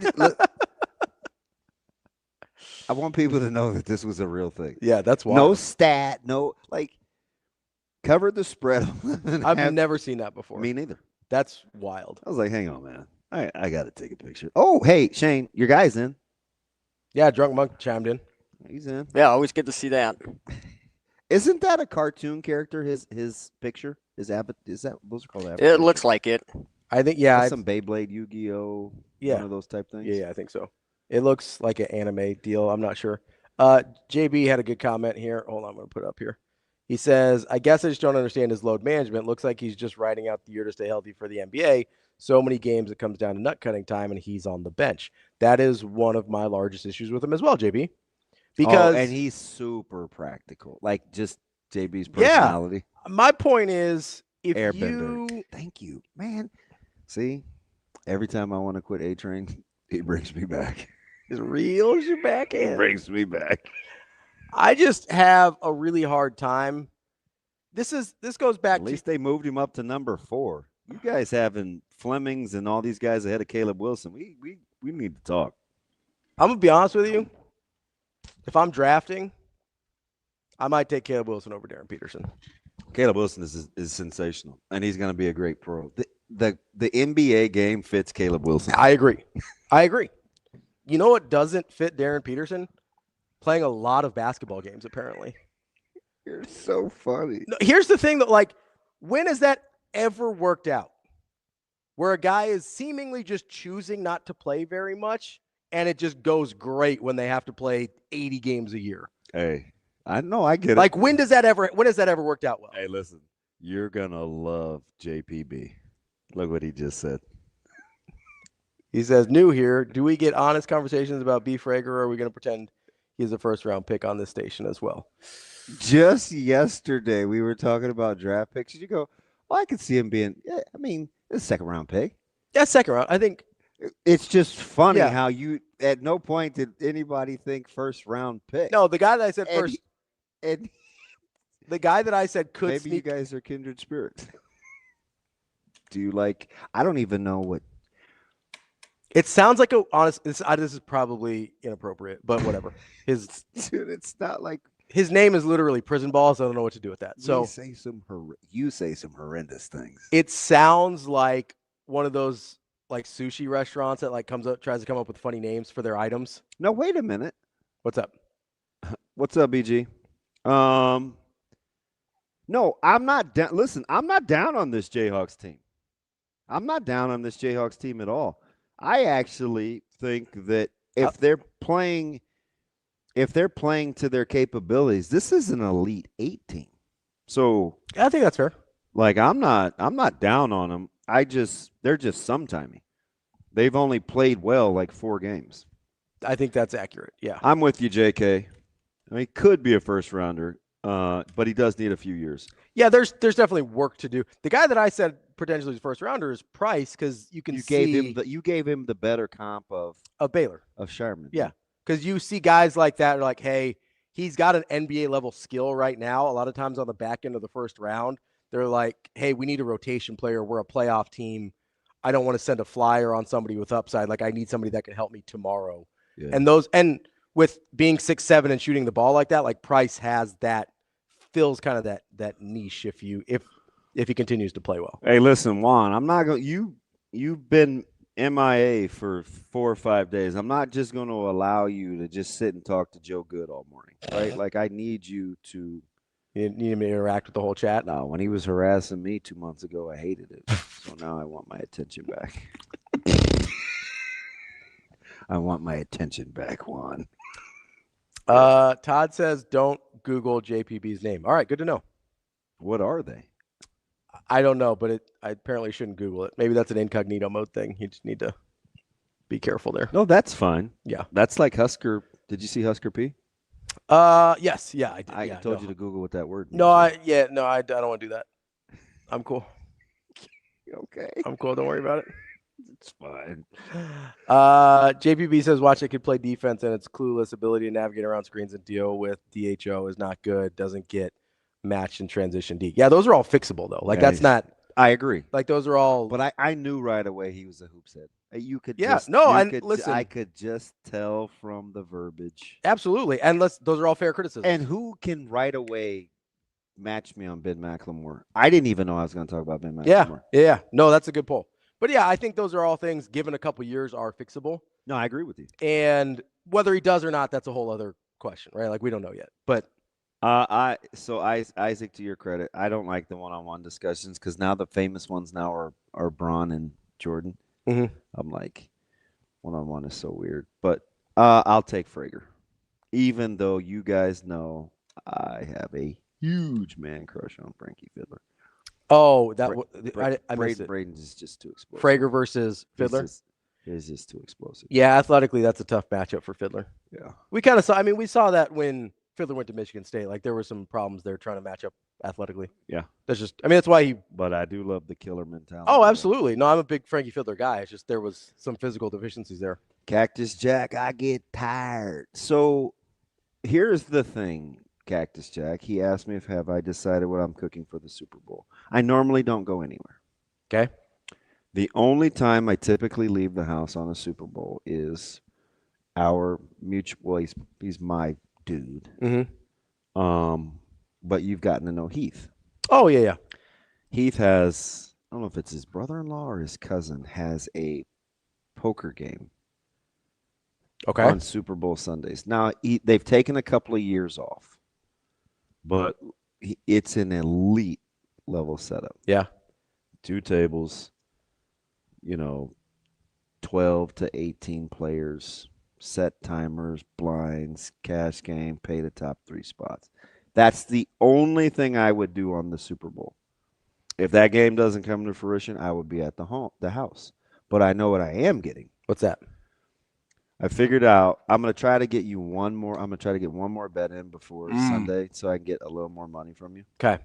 want people to know that this was a real thing. Yeah, that's wild. No stat, no, covered the spread. I've never seen that before. Me neither. That's wild. I was like, hang on, man. I got to take a picture. Oh, hey, Shane, your guy's in. Yeah, Drunk Monk chimed in. He's in. Yeah, always good to see that. Isn't that a cartoon character? His picture, his avatar. Is that those are called avatars? It looks like it. I think some Beyblade, Yu-Gi-Oh. One of those type things. Yeah, I think so. It looks like an anime deal. I'm not sure. JB had a good comment here. Hold on, I'm going to put it up here. He says, I guess I just don't understand his load management. Looks like he's just riding out the year to stay healthy for the NBA. So many games it comes down to nut cutting time, and he's on the bench. That is one of my largest issues with him as well, JB. Because and he's super practical. Like just JB's personality. Yeah. My point is, if Airbender. Thank you, man. See, every time I want to quit A-Train, he brings me back. It reels you back in. He brings me back. I just have a really hard time. This goes back At least they moved him up to number 4. You guys having Flemings and all these guys ahead of Caleb Wilson. We need to talk. I'm going to be honest with you. If I'm drafting, I might take Caleb Wilson over Darryn Peterson. Caleb Wilson is sensational, and he's going to be a great pro. The NBA game fits Caleb Wilson. I agree. You know what doesn't fit Darryn Peterson? Playing a lot of basketball games, apparently. You're so funny. No, here's the thing, that when has that ever worked out? Where a guy is seemingly just choosing not to play very much, and it just goes great when they have to play 80 games a year. Hey, I know, I get it. When has that ever worked out well? Hey, listen, you're gonna love JPB. Look what he just said. He says, new here. Do we get honest conversations about B. Frager, or are we going to pretend he's a first-round pick on this station as well? Just yesterday, we were talking about draft picks. You go, well, I could see him being, it's a second-round pick. Yeah, second round. I think it's just funny how you, at no point did anybody think first-round pick. No, the guy that I said first. And the guy that I said could maybe sneak. You guys are kindred spirits. Do you I don't even know what. It sounds like this is probably inappropriate, but whatever. Dude, it's not like his name is literally Prison Balls. I don't know what to do with that. So you say some horrendous things. It sounds like one of those sushi restaurants that tries to come up with funny names for their items. No, wait a minute. What's up? What's up, BG? No, I'm not down. Listen, I'm not down on this Jayhawks team. I'm not down on this Jayhawks team at all. I actually think that if they're playing to their capabilities, this is an Elite 8 team. So I think that's fair. I'm not down on them. They're just sometimey. They've only played well 4 games. I think that's accurate. Yeah. I'm with you, JK. He could be a first rounder, but he does need a few years. Yeah, there's definitely work to do. The guy that I said potentially first rounder is Price, because you gave him the better comp of Baylor, of Sharman. Yeah, because you see guys like that are hey, he's got an NBA level skill right now. A lot of times on the back end of the first round, they're hey, we need a rotation player. We're a playoff team. I don't want to send a flyer on somebody with upside. I need somebody that can help me tomorrow. Yeah. And with being 6'7" and shooting the ball like that, Price has that, fills kind of that niche if he continues to play well. Hey, listen, Juan, I'm not going. You've been MIA for 4 or 5 days. I'm not just going to allow you to just sit and talk to Joe Good all morning, right? I need you to. You need him to interact with the whole chat. No, when he was harassing me 2 months ago, I hated it. So now I want my attention back. I want my attention back, Juan. Todd says, don't Google JPB's name. All right, good to know. What are they? I don't know, but I apparently shouldn't Google it. Maybe that's an incognito mode thing. You just need to be careful there. No, that's fine. Yeah. That's like Husker. Did you see Husker P? Yes. Yeah, I did. I told you to Google what that word means. No, I don't want to do that. I'm cool. Okay. I'm cool. Don't worry about it. It's fine. JPB says WASHUT could play defense and its clueless ability to navigate around screens and deal with DHO is not good. Doesn't get matched in transition D. Yeah, those are all fixable though. Like that's not. I agree. Like those are all. But I knew right away he was a hoops head. You could. Yeah. Just, no. you And could, listen, I could just tell from the verbiage. Absolutely. And those are all fair criticisms. And who can right away match me on Ben McLemore? I didn't even know I was going to talk about Ben McLemore. Yeah. No, that's a good poll. But yeah, I think those are all things given a couple years are fixable. No, I agree with you. And whether he does or not, that's a whole other question, right? Like we don't know yet. But Isaac, to your credit, I don't like the one-on-one discussions because now the famous ones now are Braun and Jordan. Mm-hmm. I'm like, one-on-one is so weird. But I'll take Frager, even though you guys know I have a huge man crush on Frankie Fiddler. Oh, I missed it. Braden's is just too explosive. Frager versus Fiddler. He's just too explosive. Yeah, athletically, that's a tough matchup for Fiddler. Yeah. We kind of saw. I mean, we saw that when Fiddler went to Michigan State. Like there were some problems there trying to match up athletically. Yeah. That's just. I mean, that's why he. But I do love the killer mentality. Oh, absolutely. No, I'm a big Frankie Fiddler guy. It's just there was some physical deficiencies there. Cactus Jack, I get tired. So here's the thing. Cactus Jack. He asked me have I decided what I'm cooking for the Super Bowl. I normally don't go anywhere. Okay. The only time I typically leave the house on a Super Bowl is our mutual. Well, he's my dude. Mm-hmm. But you've gotten to know Heath. Oh yeah. Heath has. I don't know if it's his brother-in-law or his cousin has a poker game. Okay. On Super Bowl Sundays. Now they've taken a couple of years off. But it's an elite level setup. Yeah. 2 tables, 12 to 18 players, set timers, blinds, cash game, pay the top 3 spots. That's the only thing I would do on the Super Bowl. If that game doesn't come to fruition, I would be at the house. But I know what I am getting. What's that? I figured out I'm going to try to get you one more. I'm going to try to get one more bet in before Sunday so I can get a little more money from you. Okay.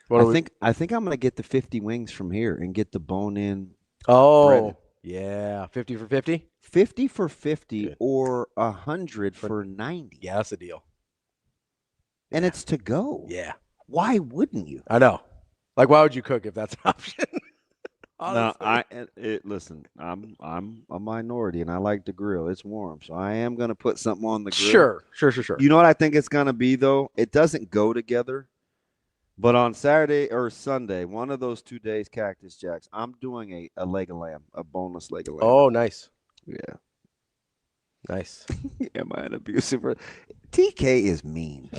I think I'm going to get the 50 wings from here and get the bone-in. Oh, breaded. Yeah. 50 for 50? 50 for 50 Good. or 100 for 90. Yeah, that's a deal. And it's to go. Yeah. Why wouldn't you? I know. Like, why would you cook if that's an option? No, listen. I'm a minority and I like to grill. It's warm, so I am going to put something on the grill. Sure. You know what I think it's going to be though? It doesn't go together. But on Saturday or Sunday, one of those 2 days, Cactus Jacks, I'm doing a leg of lamb, a boneless leg of lamb. Oh, nice. Yeah. Nice. Am I an abusive? TK is mean.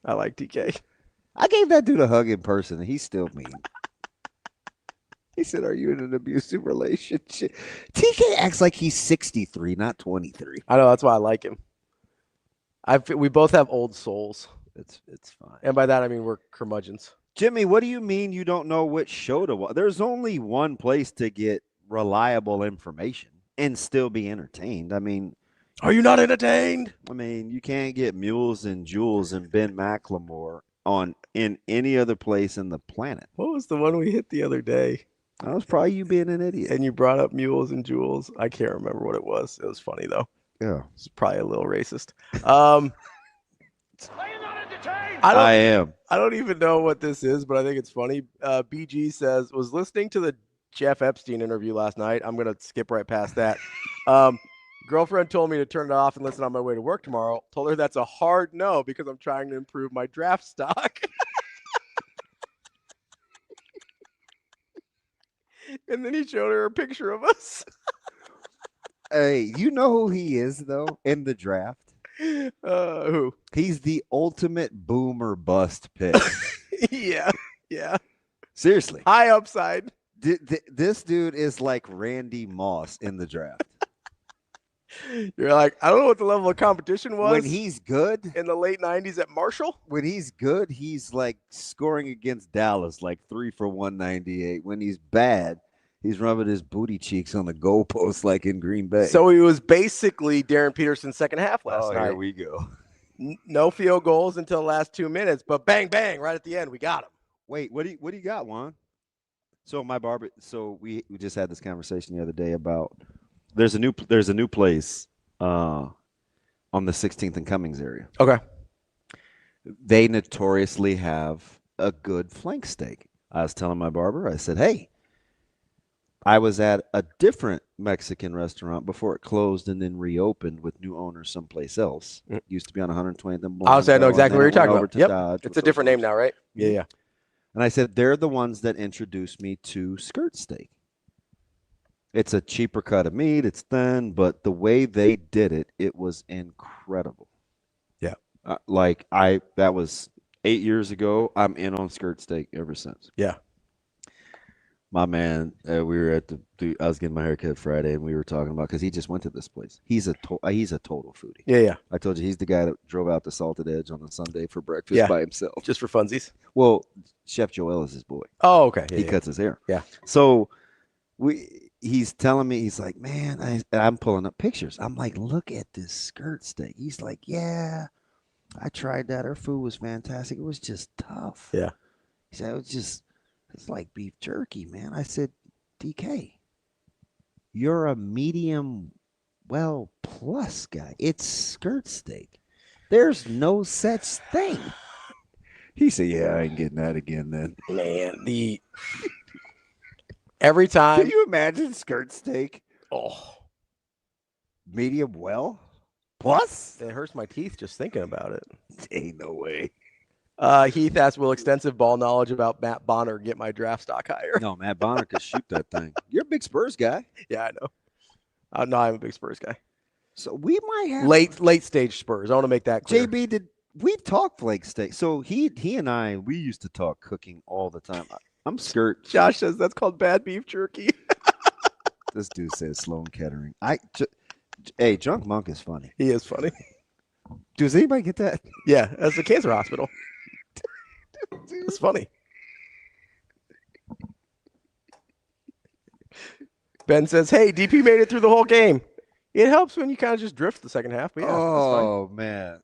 I like TK. I gave that dude a hug in person, and he's still mean. He said, "Are you in an abusive relationship?" TK acts like he's 63, not 23. I know. That's why I like him. We both have old souls. It's fine. And by that, I mean we're curmudgeons. Jimmy, what do you mean you don't know which show to watch? There's only one place to get reliable information and still be entertained. I mean, are you not entertained? I mean, you can't get Mules and Jules and Ben McLemore in any other place in the planet. What was the one we hit the other day? That was probably you being an idiot. And you brought up Mules and Jules. I can't remember what it was. It was funny though. Yeah, it's probably a little racist. I am. I don't even know what this is, but I think it's funny. BG says, was listening to the Jeff Epstein interview last night. I'm going to skip right past that. Girlfriend told me to turn it off and listen on my way to work tomorrow. Told her that's a hard no because I'm trying to improve my draft stock. And then he showed her a picture of us. Hey, you know who he is, though, in the draft? Who? He's the ultimate boomer bust pick. Yeah. Seriously. High upside. This dude is like Randy Moss in the draft. You're like, I don't know what the level of competition was When he's good, in the late 90s at Marshall. when he's good, he's like scoring against Dallas, like 3 for 198. When he's bad, he's rubbing his booty cheeks on the goalpost like in Green Bay. So he was basically Darryn Peterson's second half last night. Here we go. No field goals until the last 2 minutes, but bang, bang, right at the end, we got him. Wait, what do you got, Juan? So we just had this conversation the other day about there's a new place on the 16th and Cummings area. Okay. They notoriously have a good flank steak. I was telling my barber, I said, hey, I was at a different Mexican restaurant before it closed and then reopened with new owners someplace else. It used to be on 120th and I was saying, I know exactly what you're talking about. Yep. Dodge, It's a different name now, right? Yeah. And I said, they're the ones that introduced me to skirt steak. It's a cheaper cut of meat. It's thin, but the way they did it, it was incredible. Yeah. That was 8 years ago. I'm in on skirt steak ever since. Yeah. My man, we were at I was getting my haircut Friday, and we were talking about, because he just went to this place. He's a total foodie. Yeah. I told you, he's the guy that drove out to Salted Edge on a Sunday for breakfast by himself. Just for funsies? Well, Chef Joel is his boy. Oh, okay. He cuts his hair. Yeah. So he's telling me, he's like, man, I'm pulling up pictures. I'm like, look at this skirt steak. He's like, yeah, I tried that. Her food was fantastic. It was just tough. Yeah. He said, it's like beef jerky, man. I said, DK, you're a medium well plus guy. It's skirt steak. There's no such thing. He said, yeah, I ain't getting that again then. Man, every time. Can you imagine skirt steak? Oh, medium well plus? it hurts my teeth just thinking about it. Ain't no way. Heath asked, will extensive ball knowledge about Matt Bonner get my draft stock higher? No, Matt Bonner could shoot that thing. You're a big Spurs guy. Yeah, I know. No, I'm a big Spurs guy. So we might have late stage Spurs. I want to make that clear. JB, we talked flake steak? So he and I, we used to talk cooking all the time. I'm skirt. Josh says that's called bad beef jerky. This dude says Sloan Kettering. Hey, Drunk Monk is funny. He is funny. Does anybody get that? Yeah, that's the cancer hospital. It's funny. Ben says, hey, DP made it through the whole game. It helps when you kind of just drift the second half. But yeah, oh, man.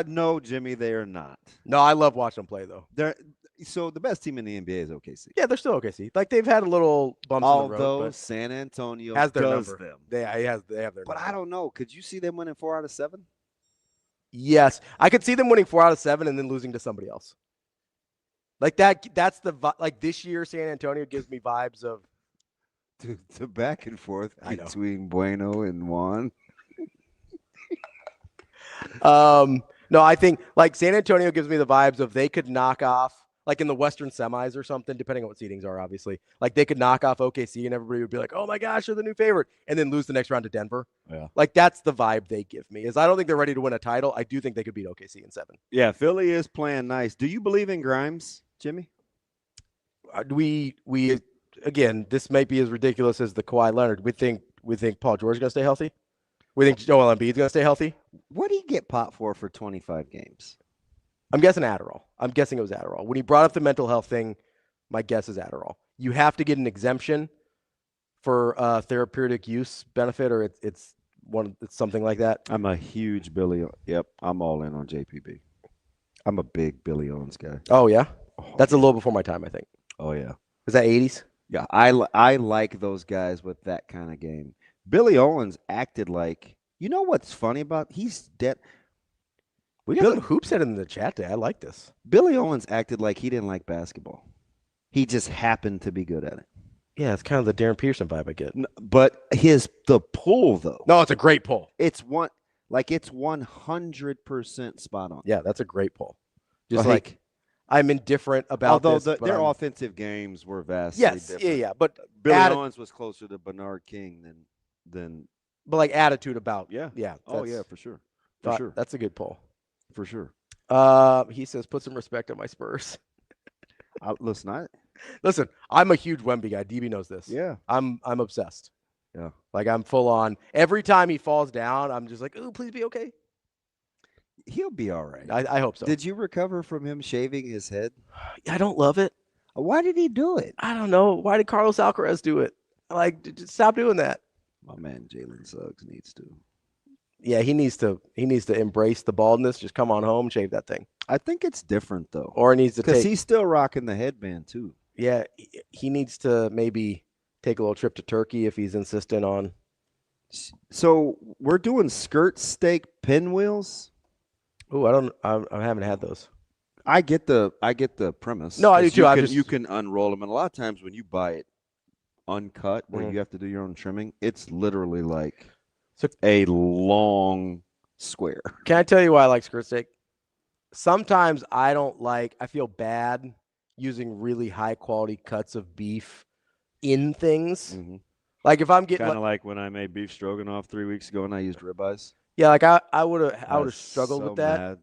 No, Jimmy, they are not. No, I love watching them play, though. So the best team in the NBA is OKC. Yeah, they're still OKC. Like, they've had a little bumps in the road. Although San Antonio has their does number. them. They have their But number. I don't know. Could you see them winning 4 out of 7? Yes. I could see them winning 4 out of 7 and then losing to somebody else. Like, that's like this year, San Antonio gives me vibes of the back and forth between Bueno and Juan. No, I think like San Antonio gives me the vibes of they could knock off like in the Western semis or something, depending on what seedings are, obviously. Like they could knock off OKC and everybody would be like, oh my gosh, they're the new favorite, and then lose the next round to Denver. Yeah. Like that's the vibe they give me. Is I don't think they're ready to win a title. I do think they could beat OKC in 7. Yeah, Philly is playing nice. Do you believe in Grimes, Jimmy? We again, this might be as ridiculous as the Kawhi Leonard. We think Paul George is going to stay healthy. We think Joel Embiid is going to stay healthy. What did he get popped for 25 games? I'm guessing Adderall. I'm guessing it was Adderall. When he brought up the mental health thing, my guess is Adderall. You have to get an exemption for therapeutic use benefit, or it's something like that. I'm a huge Billy. Yep, I'm all in on JPB. I'm a big Billy Owens guy. Oh yeah, that's a little before my time, I think. Oh yeah, is that 80s? Yeah, I like those guys with that kind of game. Billy Owens acted like, you know what's funny about he's dead. We got some hoops head in the chat today. I like this. Billy Owens acted like he didn't like basketball. He just happened to be good at it. Yeah, it's kind of the Darryn Peterson vibe I get. But the pull though. No, it's a great pull. It's 100% spot on. Yeah, that's a great pull. Just like I'm indifferent about although this. Their offensive games were vastly different. Yeah. But Billy Owens was closer to Bernard King than. But like attitude about yeah. Oh yeah, for sure. That's a good pull. For sure. He says, put some respect on my Spurs. Listen, I'm a huge Wemby guy. DB knows this. Yeah. I'm obsessed. Yeah. Like I'm full on. Every time he falls down, I'm just like, "Ooh, please be okay." He'll be all right. I hope so. Did you recover from him shaving his head? I don't love it. Why did he do it? I don't know. Why did Carlos Alcaraz do it? Like, just stop doing that. My man Jalen Suggs needs to. Yeah, he needs to embrace the baldness. Just come on home, shave that thing. I think it's different though. Or he needs to because take. he's still rocking the headband too. Yeah, he needs to maybe take a little trip to Turkey if he's insistent on. So we're doing skirt steak pinwheels. Oh, I haven't had those. I get the premise. No, I do too. You can unroll them, and a lot of times when you buy it uncut, where you have to do your own trimming, it's literally like a long square. Can I tell you why I like skirt steak? Sometimes I feel bad using really high quality cuts of beef in things. Mm-hmm. Like if I'm getting kind of like when I made beef stroganoff 3 weeks ago and I used ribeyes. Yeah, like I would have struggled with that.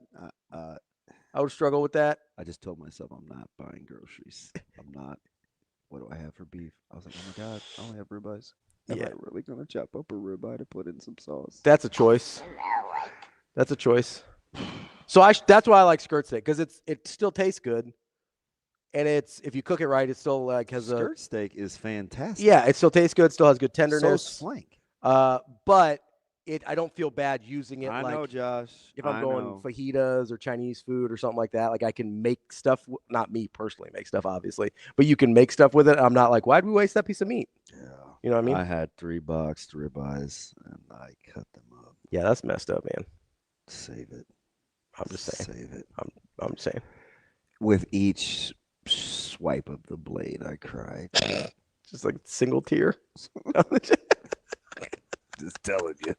I would struggle with that. I just told myself I'm not buying groceries. I'm not. What do I have for beef? I was like, oh my God, I only have ribeyes. Am I really going to chop up a ribeye to put in some sauce? That's a choice. That's a choice. So that's why I like skirt steak, because it still tastes good. And if you cook it right, it still has skirt steak is fantastic. Yeah, it still tastes good, still has good tenderness. So flank. But I don't feel bad using it. I know, Josh. If I'm going fajitas or Chinese food or something like that, like I can make stuff. Not me personally make stuff, obviously, but you can make stuff with it. I'm not like, why'd we waste that piece of meat? Yeah, you know what I mean. I had 3 boxed ribeyes and I cut them up. Yeah, that's messed up, man. Save it. I'm just saying. Save it. I'm just saying. With each swipe of the blade, I cried. Just like single tear. Just telling you.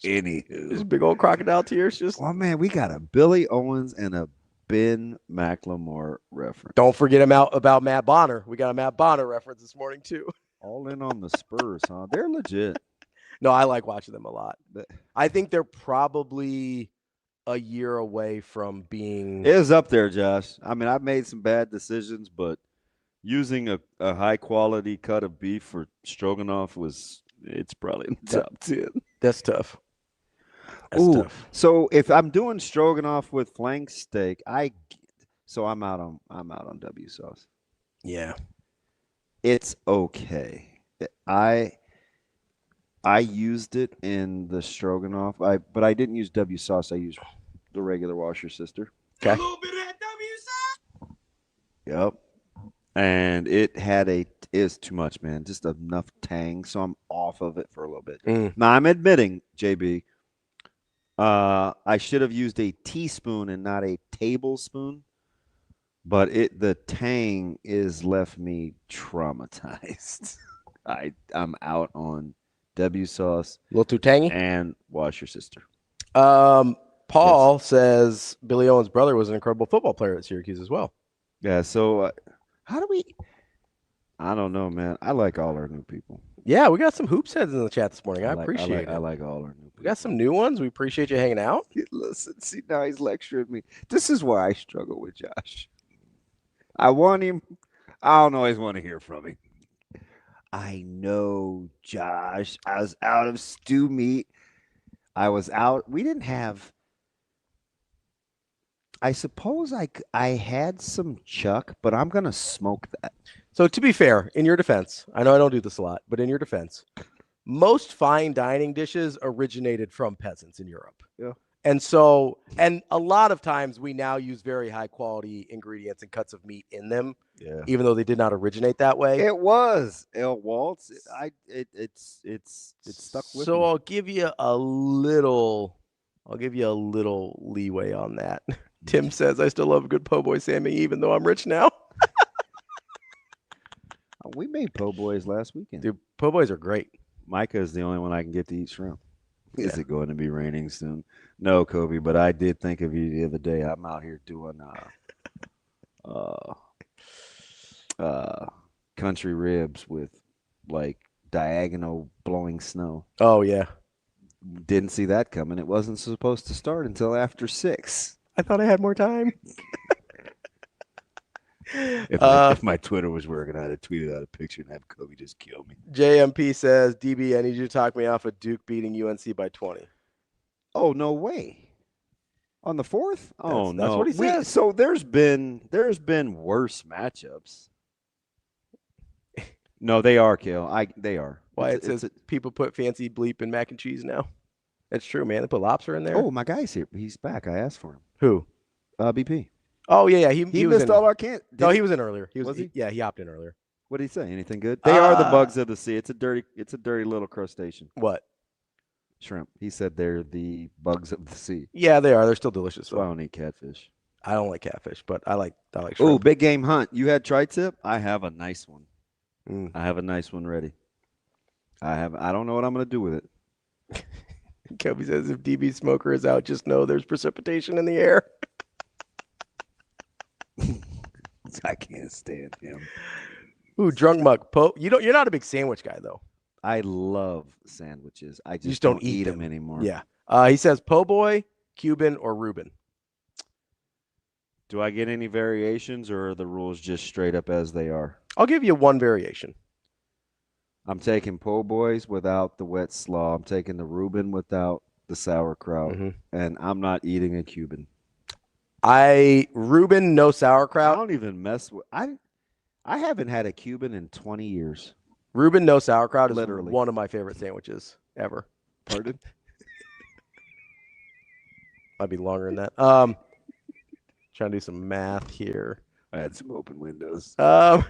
Anywho, just big old crocodile tears. Just man, we got a Billy Owens and a Ben McLemore reference. Don't forget about Matt Bonner. We got a Matt Bonner reference this morning too. All in on the Spurs, huh? They're legit. No, I like watching them a lot. I think they're probably a year away from being. It is up there, Josh. I mean, I've made some bad decisions, but using a high quality cut of beef for stroganoff it's probably in the top 10. That's tough. Tough. So if I'm doing stroganoff with flank steak, I'm out on W sauce. Yeah. It's okay. I used it in the stroganoff. But I didn't use W sauce. I used the regular washer sister. Okay. A little bit of that W sauce. Yep. And is too much, man. Just enough tang, so I'm off of it for a little bit. Now I'm admitting, JB, I should have used a teaspoon and not a tablespoon, but the tang is left me traumatized. I'm out on W sauce. A little too tangy. And wash your sister. Paul says Billy Owens' brother was an incredible football player at Syracuse as well. Yeah, so how do we – I don't know, man. I like all our new people. Yeah, we got some hoops heads in the chat this morning. I appreciate it. I like all our new people. We got some new ones. We appreciate you hanging out. Listen, see, now he's lecturing me. This is why I struggle with Josh. I want him – I don't always want to hear from him. I know, Josh. I was out of stew meat. I was out. We didn't have – I suppose I had some chuck, but I'm going to smoke that. So to be fair, in your defense, I know I don't do this a lot, but in your defense, most fine dining dishes originated from peasants in Europe. Yeah. And a lot of times we now use very high quality ingredients and cuts of meat in them, even though they did not originate that way. It was El Waltz. It's stuck with me. So I'll give you a little leeway on that. Tim says, I still love a good po' boy Sammy, even though I'm rich now. We made po' boys last weekend. Dude, po' boys are great. Micah is the only one I can get to eat shrimp. Is it going to be raining soon? No, Kobe, but I did think of you the other day. I'm out here doing country ribs with like diagonal blowing snow. Oh, yeah. Didn't see that coming. It wasn't supposed to start until after 6. I thought I had more time. If my Twitter was working, I'd have tweeted out a picture and have Kobe just kill me. JMP says, DB, I need you to talk me off of Duke beating UNC by 20. Oh, no way. On the 4th? Oh, That's what he says. So there's been worse matchups. No, they are, Kale. They are. Why it says people put fancy bleep in mac and cheese now. It's true, man. They put lobster in there. Oh, my guy's here. He's back. I asked for him. Who? BP. Oh, yeah. He was missed in. all our can't. No, he was in earlier. Was he? Yeah, he opted in earlier. What did he say? Anything good? They are the bugs of the sea. It's a dirty little crustacean. What? Shrimp. He said they're the bugs of the sea. Yeah, they are. They're still delicious. So I don't eat catfish. I don't like catfish, but I like shrimp. Oh, big game hunt. You had tri-tip? I have a nice one. Mm. I have a nice one ready. I don't know what I'm going to do with it. Kobe says if DB Smoker is out, just know there's precipitation in the air. I can't stand him. Ooh, drunk mug. You're not a big sandwich guy though. I love sandwiches. I just don't eat them them anymore. Yeah. He says po' boy, Cuban, or Reuben. Do I get any variations, or are the rules just straight up as they are? I'll give you one variation. I'm taking po' boys without the wet slaw. I'm taking the Reuben without the sauerkraut, and I'm not eating a Cuban. Reuben, no I sauerkraut. don't even mess with. I haven't had a Cuban in 20 years. Reuben, no sauerkraut is Literally one of my favorite sandwiches ever. Pardon? Might be longer than that. Trying to do some math here. I had some open windows. Come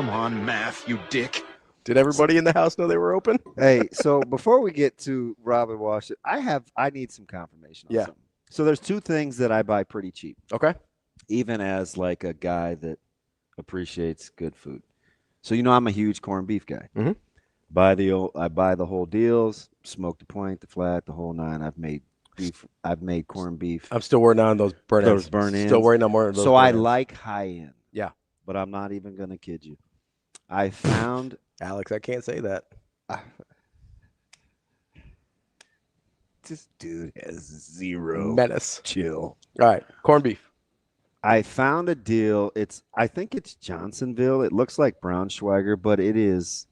on, math, you dick. Did everybody in the house know they were open? Hey, so before we get to Rob and WASHUT, I need some confirmation on something. So there's two things that I buy pretty cheap. Okay. Even as like a guy that appreciates good food. So I'm a huge corned beef guy. Mm-hmm. I buy the whole deals, smoke the point, the flat, the whole nine. I've made corned beef. I'm still working on those burn ends. Still working on more of those. So I like high end. Yeah. But I'm not even gonna kid you. I found Alex, I can't say that. This dude has zero menace. Chill. All right, corned beef. I found a deal. I think it's Johnsonville. It looks like Braunschweiger, but it's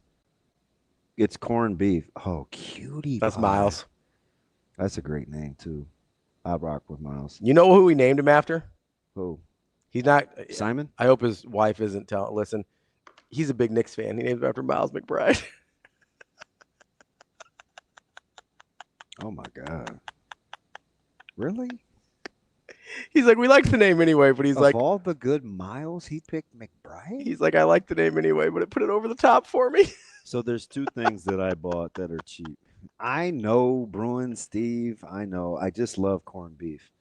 corned beef. Oh, cutie. That's Miles. That's a great name too. I rock with Miles. You know who we named him after? Who? He's not Simon. I hope his wife isn't telling. Listen, he's a big Knicks fan. He named him after Miles McBride. Oh my God. Really? He's like, we like the name anyway, but he's of like, all the good Miles, he picked McBride. He's like, I like the name anyway, but it put it over the top for me. So there's two things that I bought that are cheap. I know Bruin, Steve. I know. I just love corned beef.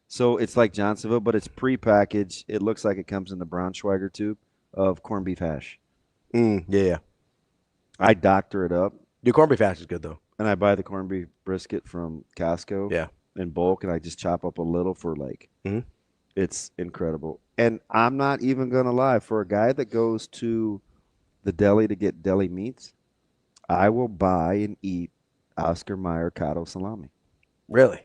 So it's like Johnsonville, but it's prepackaged. It looks like it comes in the Braunschweiger tube of corned beef hash. Yeah. I doctor it up. Your corned beef hash is good though. And I buy the corned beef brisket from Costco. Yeah. In bulk, and I just chop up a little for it's incredible. And I'm not even gonna lie, for a guy that goes to the deli to get deli meats, I will buy and eat Oscar Mayer Cotto salami. Really?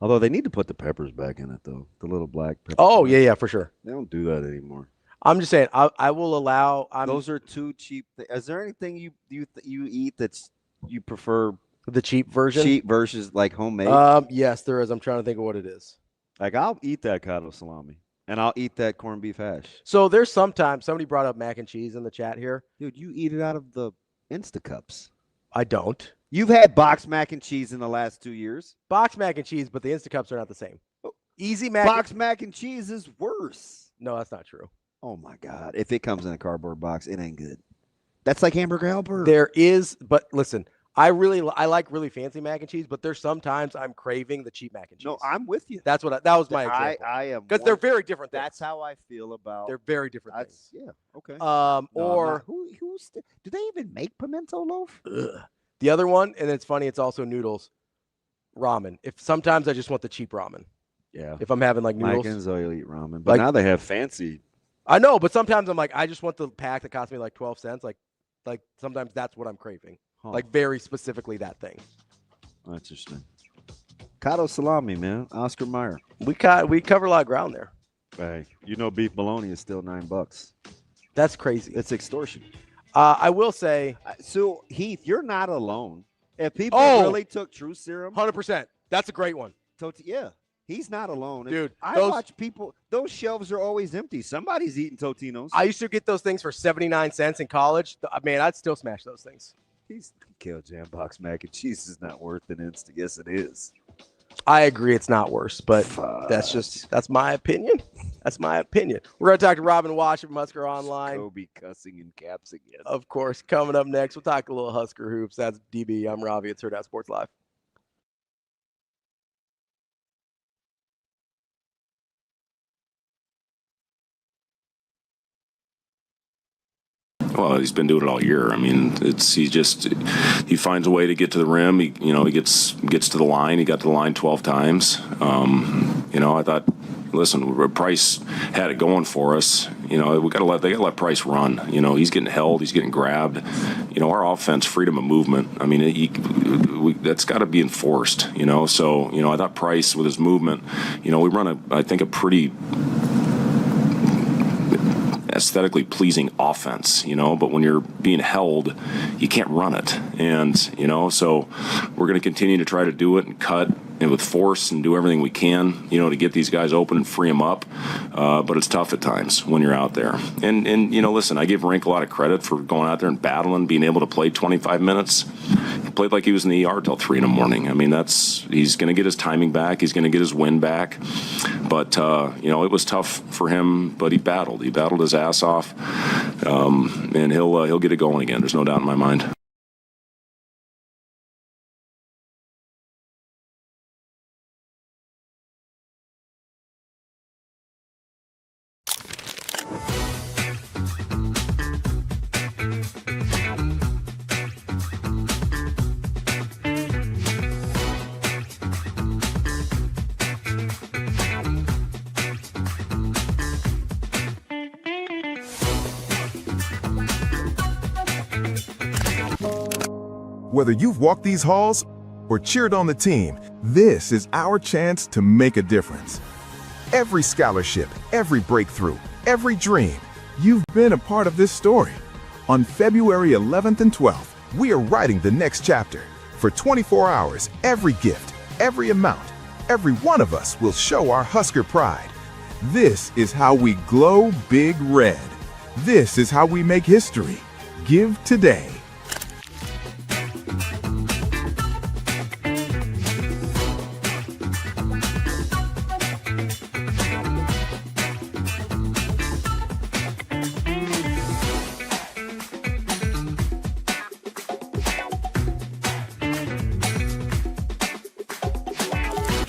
Although they need to put the peppers back in it though, the little black peppers. Oh yeah, for sure. They don't do that anymore. I'm just saying, I will allow. Those are too cheap. Is there anything you eat that's you prefer? The cheap version? Cheap versus like homemade? Yes, there is. I'm trying to think of what it is. Like I'll eat that Cotto salami and I'll eat that corned beef hash. So there's sometimes somebody brought up mac and cheese in the chat here. Dude, you eat it out of the Instacups. I don't. You've had boxed mac and cheese in the last 2 years. Boxed mac and cheese, but the Instacups are not the same. Easy mac. Boxed mac and cheese is worse. No, that's not true. Oh my God. If it comes in a cardboard box, it ain't good. That's like Hamburger Helper. There is, but listen, I like really fancy mac and cheese, but there's sometimes I'm craving the cheap mac and cheese. No, I'm with you. That's what that was my example. I am because they're very different. That's how I feel about. They're very different things. Yeah. Okay. Or who's do they even make pimento loaf? The other one, and it's funny, it's also noodles, ramen. If sometimes I just want the cheap ramen. Yeah. If I'm having like noodles. Mike and Zoe eat ramen, but now they have fancy. I know, but sometimes I'm like, I just want the pack that cost me like 12 cents. Like sometimes that's what I'm craving. Huh. Like very specifically that thing. That's interesting. Cotto salami, man. Oscar Mayer. We cover a lot of ground there. Hey, beef bologna is still $9. That's crazy. It's extortion. I will say, So Heath, you're not alone. If people really took True Serum, 100%. That's a great one. yeah, he's not alone. Dude, I watch people. Those shelves are always empty. Somebody's eating Totino's. I used to get those things for 79 cents in college. Man, I'd still smash those things. He's kale jam box mac and cheese is not worth an instant. Yes, it is. I agree it's not worse, but that's my opinion. That's my opinion. We're going to talk to Robin WASHUT from Husker Online. Kobe cussing in caps again. Of course, coming up next, we'll talk a little Husker hoops. That's DB. I'm Ravi. It's Hurrdat Sports Live. Well, he's been doing it all year. I mean, he finds a way to get to the rim. He gets to the line. He got to the line 12 times. I thought, listen, Price had it going for us. They gotta let Price run. He's getting held. He's getting grabbed. Our offense, freedom of movement. I mean, that's got to be enforced. So I thought Price with his movement. We run I think a pretty aesthetically pleasing offense, but when you're being held, you can't run it. And, so we're going to continue to try to do it and cut and with force and do everything we can, to get these guys open and free them up. But it's tough at times when you're out there. And listen, I give Rink a lot of credit for going out there and battling, being able to play 25 minutes. He played like he was in the ER till 3 a.m. I mean, he's going to get his timing back. He's going to get his win back. But, it was tough for him, but he battled. He battled his ass off. And he'll get it going again. There's no doubt in my mind. Whether you've walked these halls or cheered on the team, this is our chance to make a difference. Every scholarship, every breakthrough, every dream, you've been a part of this story. On February 11th and 12th, we are writing the next chapter. For 24 hours, every gift, every amount, every one of us will show our Husker pride. This is how we glow big red. This is how we make history. Give today.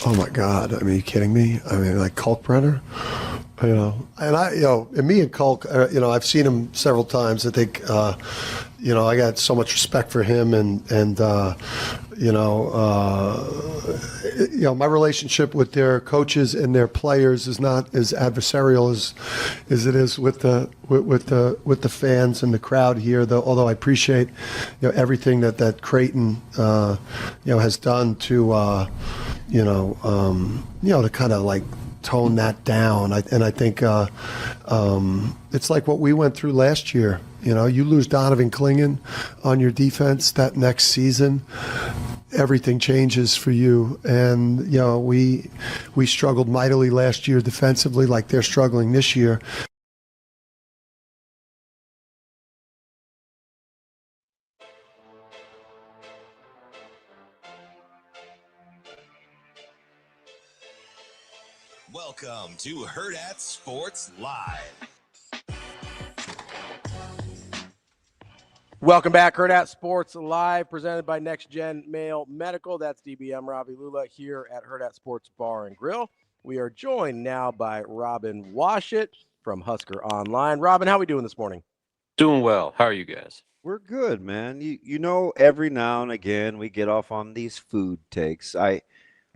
Oh my God! I mean, are you kidding me? I mean, like Kalkbrenner, and me and Kalk, I've seen him several times. I think, I got so much respect for him, and my relationship with their coaches and their players is not as adversarial as it is with the fans and the crowd here. Although I appreciate, everything that Creighton, has done to. To kind of like tone that down. I think it's like what we went through last year. You lose Donovan Clingan on your defense that next season, everything changes for you. And, we struggled mightily last year defensively like they're struggling this year. Welcome to Hurrdat Sports Live. Welcome back, Hurrdat Sports Live, presented by Next Gen Male Medical. That's DBM Ravi Lulla here at Hurrdat Sports Bar and Grill. We are joined now by Robin WASHUT from Husker Online. Robin, how are we doing this morning? Doing well. How are you guys? We're good, man. Every now and again we get off on these food takes.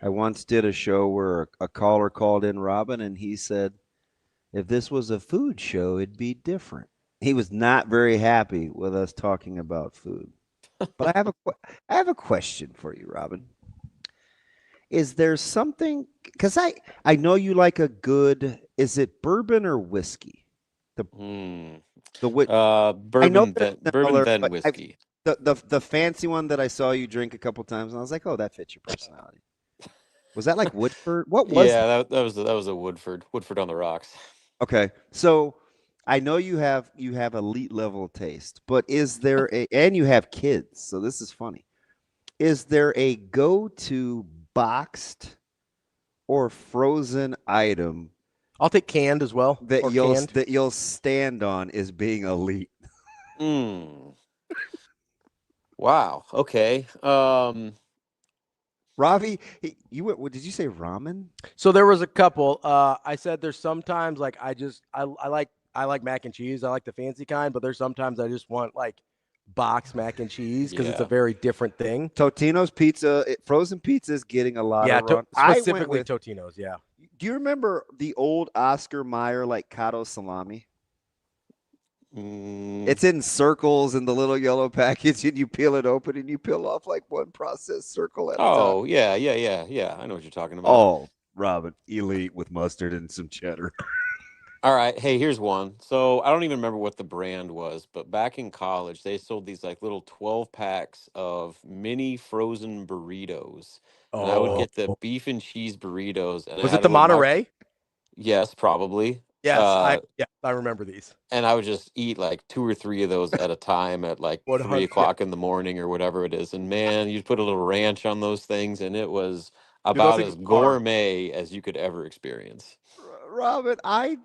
I once did a show where a caller called in, Robin, and he said, if this was a food show, it'd be different. He was not very happy with us talking about food. But I have a question for you, Robin. Is there something, because I know you like a good Is it bourbon or whiskey? The Bourbon, I know then they're bourbon, similar, then but whiskey. the fancy one that I saw you drink a couple times, and I was like, oh, that fits your personality. Was that like Woodford? What was Yeah, that was a Woodford on the rocks. Okay, so I know you have elite level taste, but is there and you have kids, so this is funny. Is there a go-to boxed or frozen item I'll take canned as well. that or you'll canned. stand on as being elite? Wow. Okay. Ravi, you went. What did you say? Ramen? So there was a couple. I said there's sometimes like I like mac and cheese. I like the fancy kind, but there's sometimes I just want like box mac and cheese because it's a very different thing. Totino's pizza, frozen pizza is getting a lot of run. Specifically Totino's. Yeah. Do you remember the old Oscar Mayer like Cotto salami? It's in circles in the little yellow package, and you peel it open, and you peel off like one processed circle at a time. Oh, yeah. I know what you're talking about. Oh, Robin, elite with mustard and some cheddar. All right. Hey, here's one. So I don't even remember what the brand was, but back in college, they sold these like little 12 packs of mini frozen burritos. And I would get the beef and cheese burritos. And Was it the Monterey? Yes, probably. Yes, I remember these. And I would just eat like 2 or 3 of those at a time at like 3 o'clock in the morning or whatever it is. And man, you'd put a little ranch on those things, and it was about as gourmet as you could ever experience. Robin, I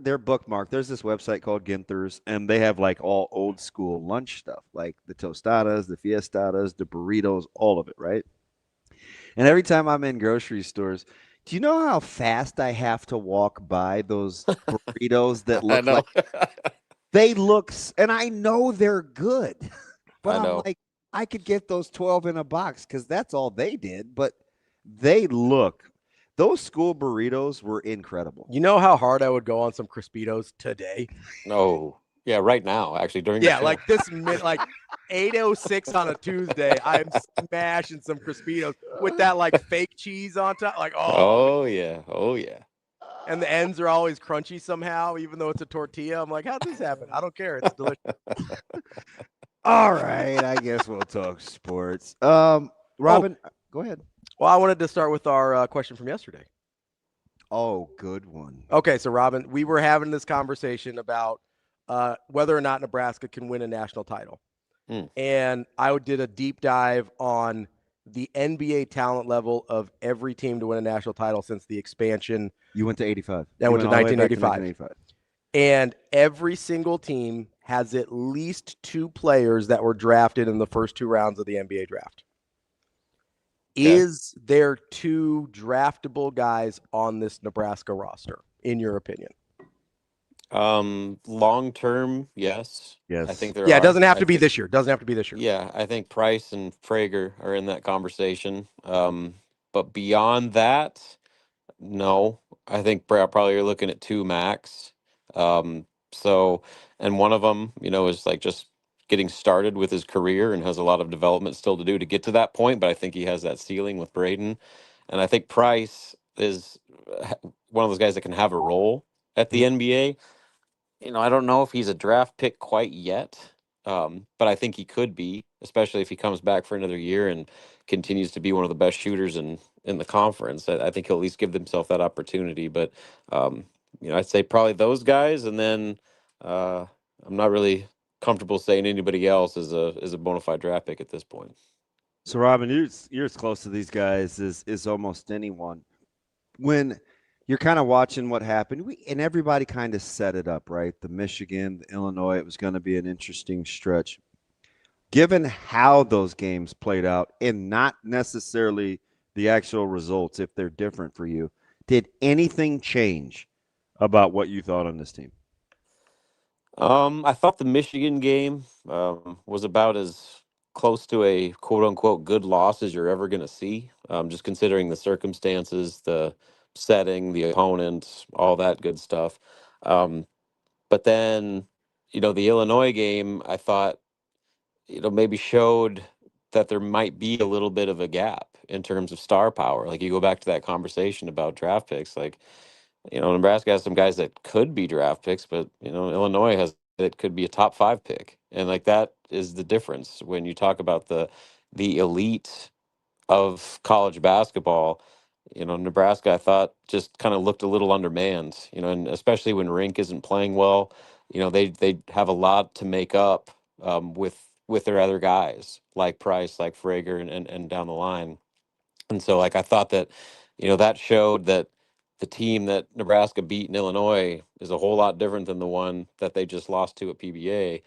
they're bookmarked. There's this website called Ginther's, and they have like all old school lunch stuff, like the tostadas, the fiestadas, the burritos, all of it, right? And every time I'm in grocery stores, do you know how fast I have to walk by those burritos that look like they look, and I know they're good, but I'm like, I could get those 12 in a box because that's all they did, but they look. Those school burritos were incredible. You know how hard I would go on some Crispitos today? No. Yeah, right now, actually, during the show. like this like 8:06 on a Tuesday, I'm smashing some Crispitos with that like fake cheese on top. Like, oh yeah. And the ends are always crunchy somehow, even though it's a tortilla. I'm like, how'd this happen? I don't care. It's delicious. All right, I guess we'll talk sports. Robin, go ahead. Well, I wanted to start with our question from yesterday. Oh, good one. Okay, so Robin, we were having this conversation about whether or not Nebraska can win a national title. And I did a deep dive on the NBA talent level of every team to win a national title since the expansion. You went to 85. I went to 1985. And every single team has at least 2 players that were drafted in the first 2 rounds of the NBA draft. Okay. Is there 2 draftable guys on this Nebraska roster, in your opinion? Long term, yes. Yes. I think there it doesn't have to be this year. Yeah, I think Price and Prager are in that conversation. But beyond that, no. I think probably you're looking at 2 max. So, and one of them, is like just getting started with his career and has a lot of development still to do to get to that point. But I think he has that ceiling with Braden. And I think Price is one of those guys that can have a role at the NBA. I don't know if he's a draft pick quite yet, but I think he could be, especially if he comes back for another year and continues to be one of the best shooters in the conference. I think he'll at least give himself that opportunity. But, I'd say probably those guys. And then I'm not really comfortable saying anybody else is a bona fide draft pick at this point. So, Robin, you're as close to these guys as almost anyone. When you're kind of watching what happened, and everybody kind of set it up, right? The Michigan, the Illinois, it was going to be an interesting stretch. Given how those games played out, and not necessarily the actual results, if they're different for you, did anything change about what you thought on this team? I thought the Michigan game was about as close to a quote-unquote good loss as you're ever going to see, just considering the circumstances, the setting, the opponent, all that good stuff. But then, the Illinois game, I thought, maybe showed that there might be a little bit of a gap. in terms of star power. Like, you go back to that conversation about draft picks, like, Nebraska has some guys that could be draft picks, but Illinois has that could be a top 5 pick, and like that is the difference when you talk about the elite of college basketball. Nebraska, I thought, just kind of looked a little undermanned. And especially when Rink isn't playing well, they have a lot to make up with their other guys like Price, like Frager, and down the line. And so, like, I thought that, that showed that the team that Nebraska beat in Illinois is a whole lot different than the one that they just lost to at PBA.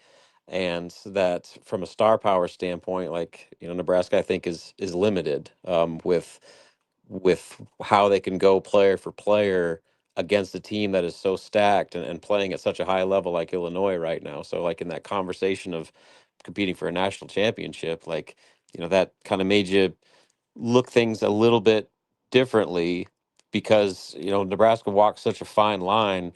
And that from a star power standpoint, like, Nebraska, I think, is limited with how they can go player for player against a team that is so stacked and playing at such a high level like Illinois right now. So, like, in that conversation of competing for a national championship, like, that kind of made you look things a little bit differently, because Nebraska walks such a fine line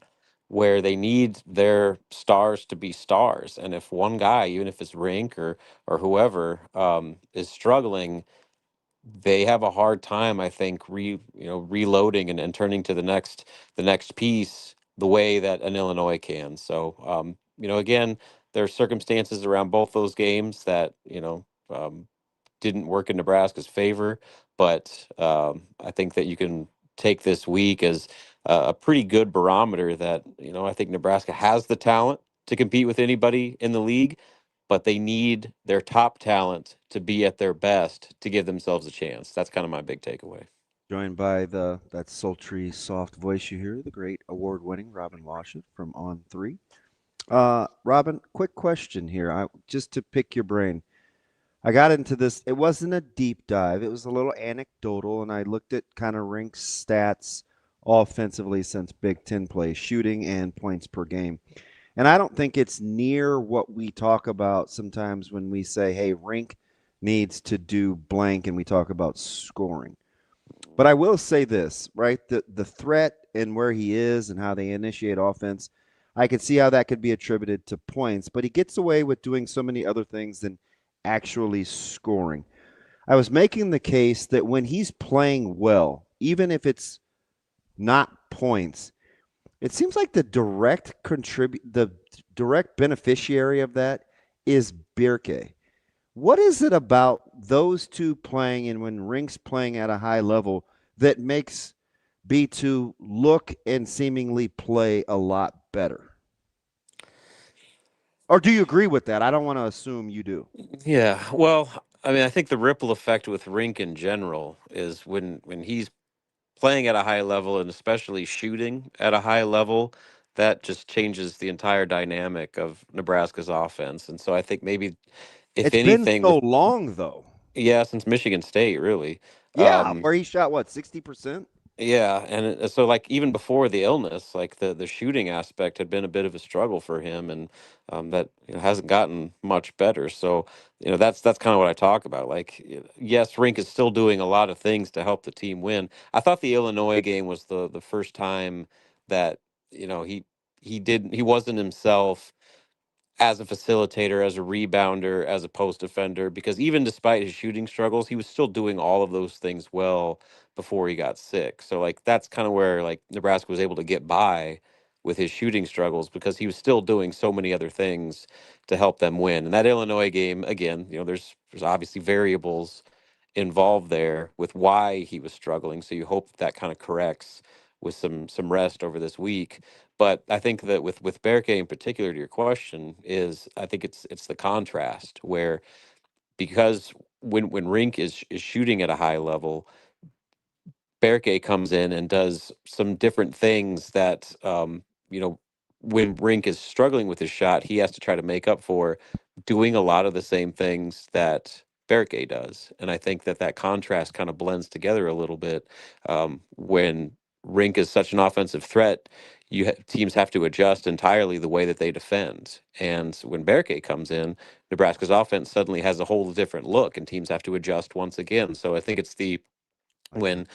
where they need their stars to be stars, and if one guy, even if it's Rink or whoever, is struggling, they have a hard time, I think, reloading and turning to the next piece the way that an Illinois can. So, again, there are circumstances around both those games that didn't work in Nebraska's favor, but I think that you can take this week as a pretty good barometer that, I think Nebraska has the talent to compete with anybody in the league, but they need their top talent to be at their best to give themselves a chance. That's kind of my big takeaway. Joined by that sultry, soft voice you hear, the great award-winning Robin WASHUT from On 3. Robin, quick question here, just to pick your brain. I got into this. It wasn't a deep dive. It was a little anecdotal, and I looked at kind of Rink's stats offensively since Big Ten play, shooting and points per game. And I don't think it's near what we talk about sometimes when we say, hey, Rink needs to do blank, and we talk about scoring. But I will say this, right? The threat and where he is and how they initiate offense, I could see how that could be attributed to points, but he gets away with doing so many other things than actually scoring. I was making the case that when he's playing well, even if it's not points, it seems like the direct beneficiary of that is Birke. What is it about those two playing and when Rink's playing at a high level that makes B2 look and seemingly play a lot better? Or do you agree with that? I don't want to assume you do. Yeah, well, I mean, I think the ripple effect with Rink in general is when he's playing at a high level and especially shooting at a high level, that just changes the entire dynamic of Nebraska's offense. And so I think maybe, if It's been anything, so long, though. yeah, since Michigan State, really. Yeah, where he shot, 60%? Yeah, and so, like, even before the illness, like, the shooting aspect had been a bit of a struggle for him, and that hasn't gotten much better. So, that's kind of what I talk about. Like, yes, Rink is still doing a lot of things to help the team win. I thought the Illinois game was the first time that he wasn't himself as a facilitator, as a rebounder, as a post defender, because even despite his shooting struggles, he was still doing all of those things well before he got sick. So, like, that's kind of where, like, Nebraska was able to get by with his shooting struggles, because he was still doing so many other things to help them win. And that Illinois game, again, there's obviously variables involved there with why he was struggling. So you hope that kind of corrects with some rest over this week. But I think that with Berke in particular, to your question, is I think it's the contrast where, because when Rink is shooting at a high level, Berke comes in and does some different things that when Rink is struggling with his shot, he has to try to make up for doing a lot of the same things that Berke does. And I think that contrast kind of blends together a little bit when Rink is such an offensive threat. Teams have to adjust entirely the way that they defend. And when Berke comes in, Nebraska's offense suddenly has a whole different look, and teams have to adjust once again. So I think it's when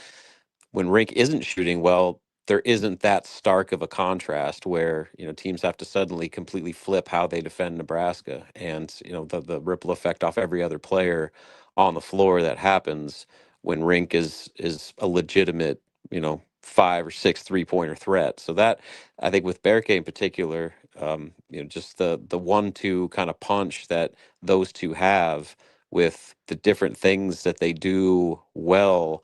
Rink isn't shooting well, there isn't that stark of a contrast where teams have to suddenly completely flip how they defend Nebraska, and the ripple effect off every other player on the floor that happens when Rink is a legitimate, 5 or 6 3-pointer threat. So that, I think with Berke in particular, just the 1-2 kind of punch that those two have with the different things that they do well,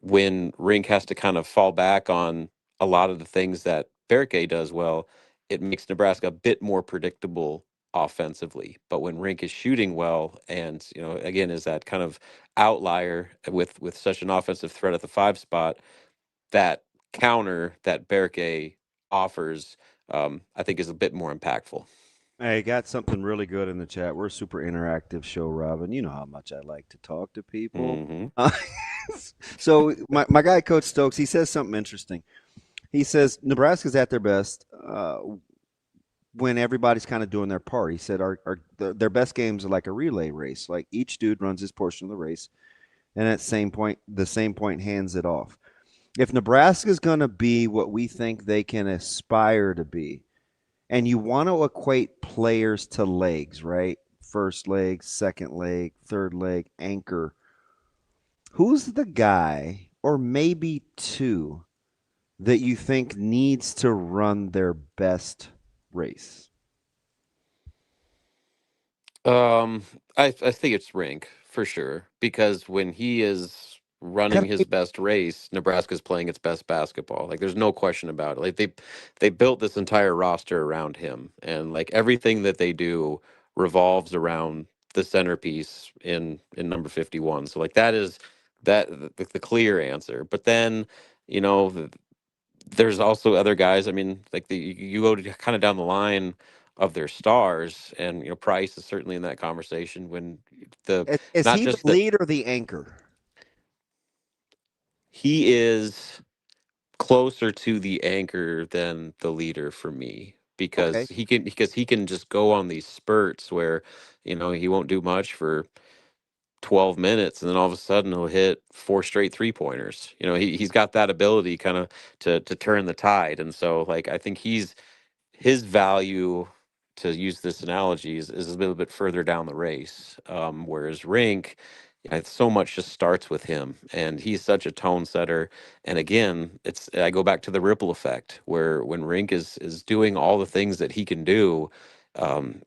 when Rink has to kind of fall back on a lot of the things that Berke does well, it makes Nebraska a bit more predictable offensively. But when Rink is shooting well and, again, is that kind of outlier with such an offensive threat at the 5 spot, that counter that Berke offers, I think is a bit more impactful. Hey, got something really good in the chat. We're a super interactive show, Robin. You know how much I like to talk to people. Mm-hmm. So my guy, Coach Stokes, he says something interesting. He says Nebraska's at their best when everybody's kind of doing their part. He said their best games are like a relay race. Like each dude runs his portion of the race, and at the same point hands it off. If Nebraska's going to be what we think they can aspire to be, and you want to equate players to legs, right? First leg, second leg, third leg, anchor. Who's the guy, or maybe two, that you think needs to run their best race? I think it's Rink for sure, because when he is running his best race, Nebraska's playing its best basketball. Like there's no question about it. Like they built this entire roster around him, and like everything that they do revolves around the centerpiece in number 51. So like that is the clear answer. But then, there's also other guys. I mean, like you go to kind of down the line of their stars, and Price is certainly in that conversation. When Is not he the just that lead or the anchor? he is closer to the anchor than the leader for me, because Okay. he can just go on these spurts where he won't do much for 12 minutes, and then all of a sudden he'll hit 4 straight 3-pointers. He's got that ability kind of to turn the tide. And so like I think his value, to use this analogy, is a little bit further down the race. Whereas Rink, so much just starts with him, and he's such a tone setter. And again, I go back to the ripple effect, where when Rink is doing all the things that he can do,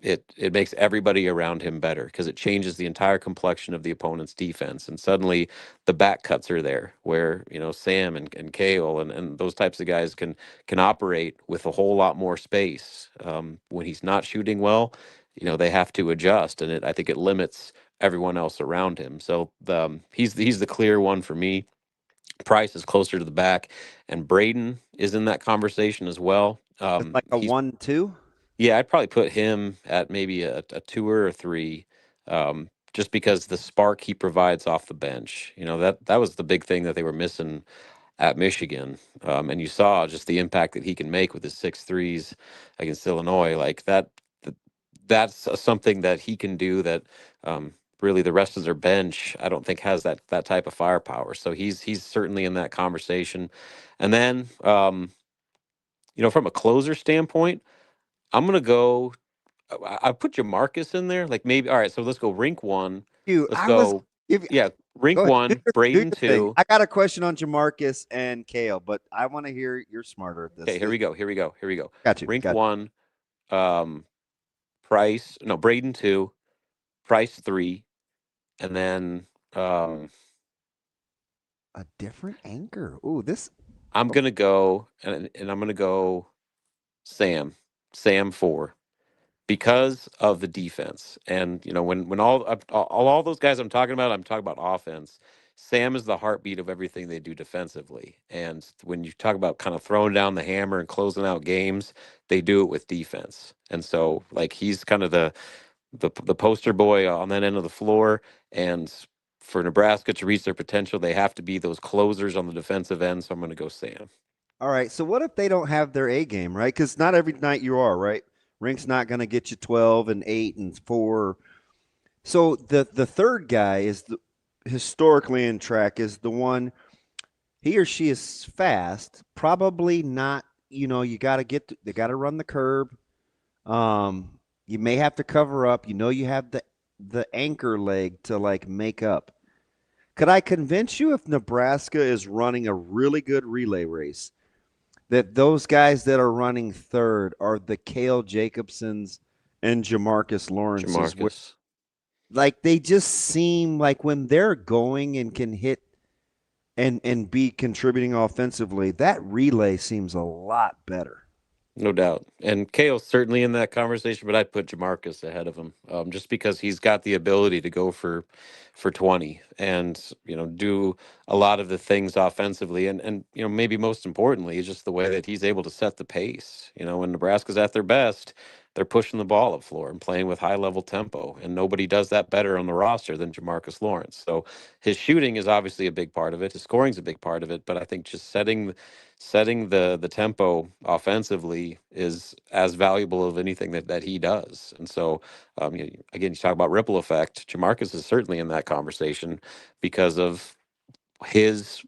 it makes everybody around him better, because it changes the entire complexion of the opponent's defense. And suddenly the back cuts are there, where Sam and Kale and those types of guys can operate with a whole lot more space. When he's not shooting well, they have to adjust, and I think it limits everyone else around him. So he's the clear one for me. Price is closer to the back, and Braden is in that conversation as well. It's like a 1-2. Yeah, I'd probably put him at maybe a 2 or a 3, just because the spark he provides off the bench. That was the big thing that they were missing at Michigan. And you saw just the impact that he can make with his 6 threes against Illinois. Like that's something that he can do that really the rest of their bench, I don't think, has that type of firepower. So he's certainly in that conversation. And then from a closer standpoint, I'm gonna go. I put Jamarcus in there. Like maybe. All right. So let's go Rink 1. Let's go. Rink Go ahead. 1, Do Braden your thing. 2. I got a question on Jamarcus and Kale, but I want to hear you're smarter at this. Okay, here we go. Got you. Rink 1, Price. No, Braden 2, Price 3, and then a different anchor. Ooh, this. I'm gonna go and I'm gonna go Sam 4. Because of the defense. And when all those guys I'm talking about offense. Sam is the heartbeat of everything they do defensively. And when you talk about kind of throwing down the hammer and closing out games, they do it with defense. And so like he's kind of the poster boy on that end of the floor. And for Nebraska to reach their potential, they have to be those closers on the defensive end. So I'm going to go Sam. All right. So what if they don't have their A game, right? Because not every night you are, right? Rink's not going to get you 12 and 8 and 4. So the third guy is historically in track is the one, he or she is fast, probably not, you got to they got to run the curb. You may have to cover up, you have the anchor leg to like make up. Could I convince you if Nebraska is running a really good relay race that those guys that are running third are the Cale Jacobsons and Jamarcus Lawrences? Jamarcus. Like they just seem like when they're going and can hit and be contributing offensively, that relay seems a lot better. No doubt. And Kale's certainly in that conversation, but I'd put Jamarcus ahead of him, just because he's got the ability to go for 20 and, do a lot of the things offensively. And maybe most importantly, is just the way that he's able to set the pace. When Nebraska's at their best, they're pushing the ball up floor and playing with high level tempo. And nobody does that better on the roster than Jamarcus Lawrence. So his shooting is obviously a big part of it. His scoring's a big part of it. But I think just setting the tempo offensively is as valuable of anything that he does. And so, again, you talk about ripple effect. Jamarcus is certainly in that conversation because of his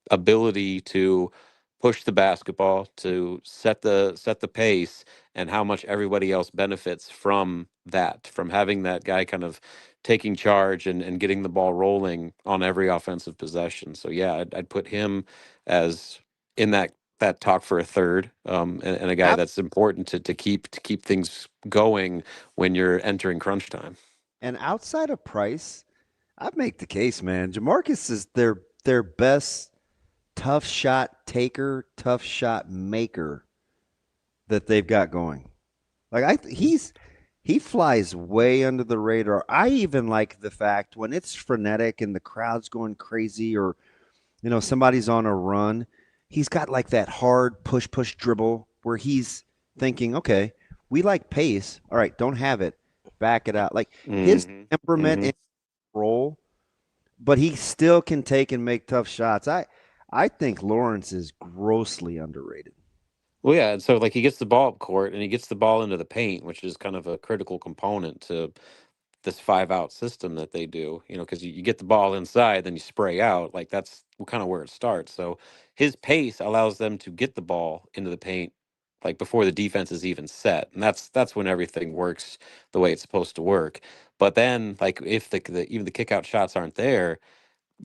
ability to push the basketball, to set the pace, and how much everybody else benefits from that, from having that guy kind of taking charge and getting the ball rolling on every offensive possession. So yeah, I'd put him as in that talk for a third, and a guy that's important to keep things going when you're entering crunch time. And outside of Price, I'd make the case, man. Jamarcus is their best tough shot taker, tough shot maker that they've got going. Like he flies way under the radar. I even like the fact when it's frenetic and the crowd's going crazy, or somebody's on a run, he's got like that hard push dribble where he's thinking, okay, we like pace. All right, don't have it. Back it out. Like his temperament and role, but he still can take and make tough shots. I think Lawrence is grossly underrated. Well, yeah, and so like he gets the ball up court and he gets the ball into the paint, which is kind of a critical component to this 5-out system that they do, because you get the ball inside, then you spray out. Like that's kind of where it starts. So his pace allows them to get the ball into the paint like before the defense is even set. And that's when everything works the way it's supposed to work. But then like if even the kick out shots aren't there,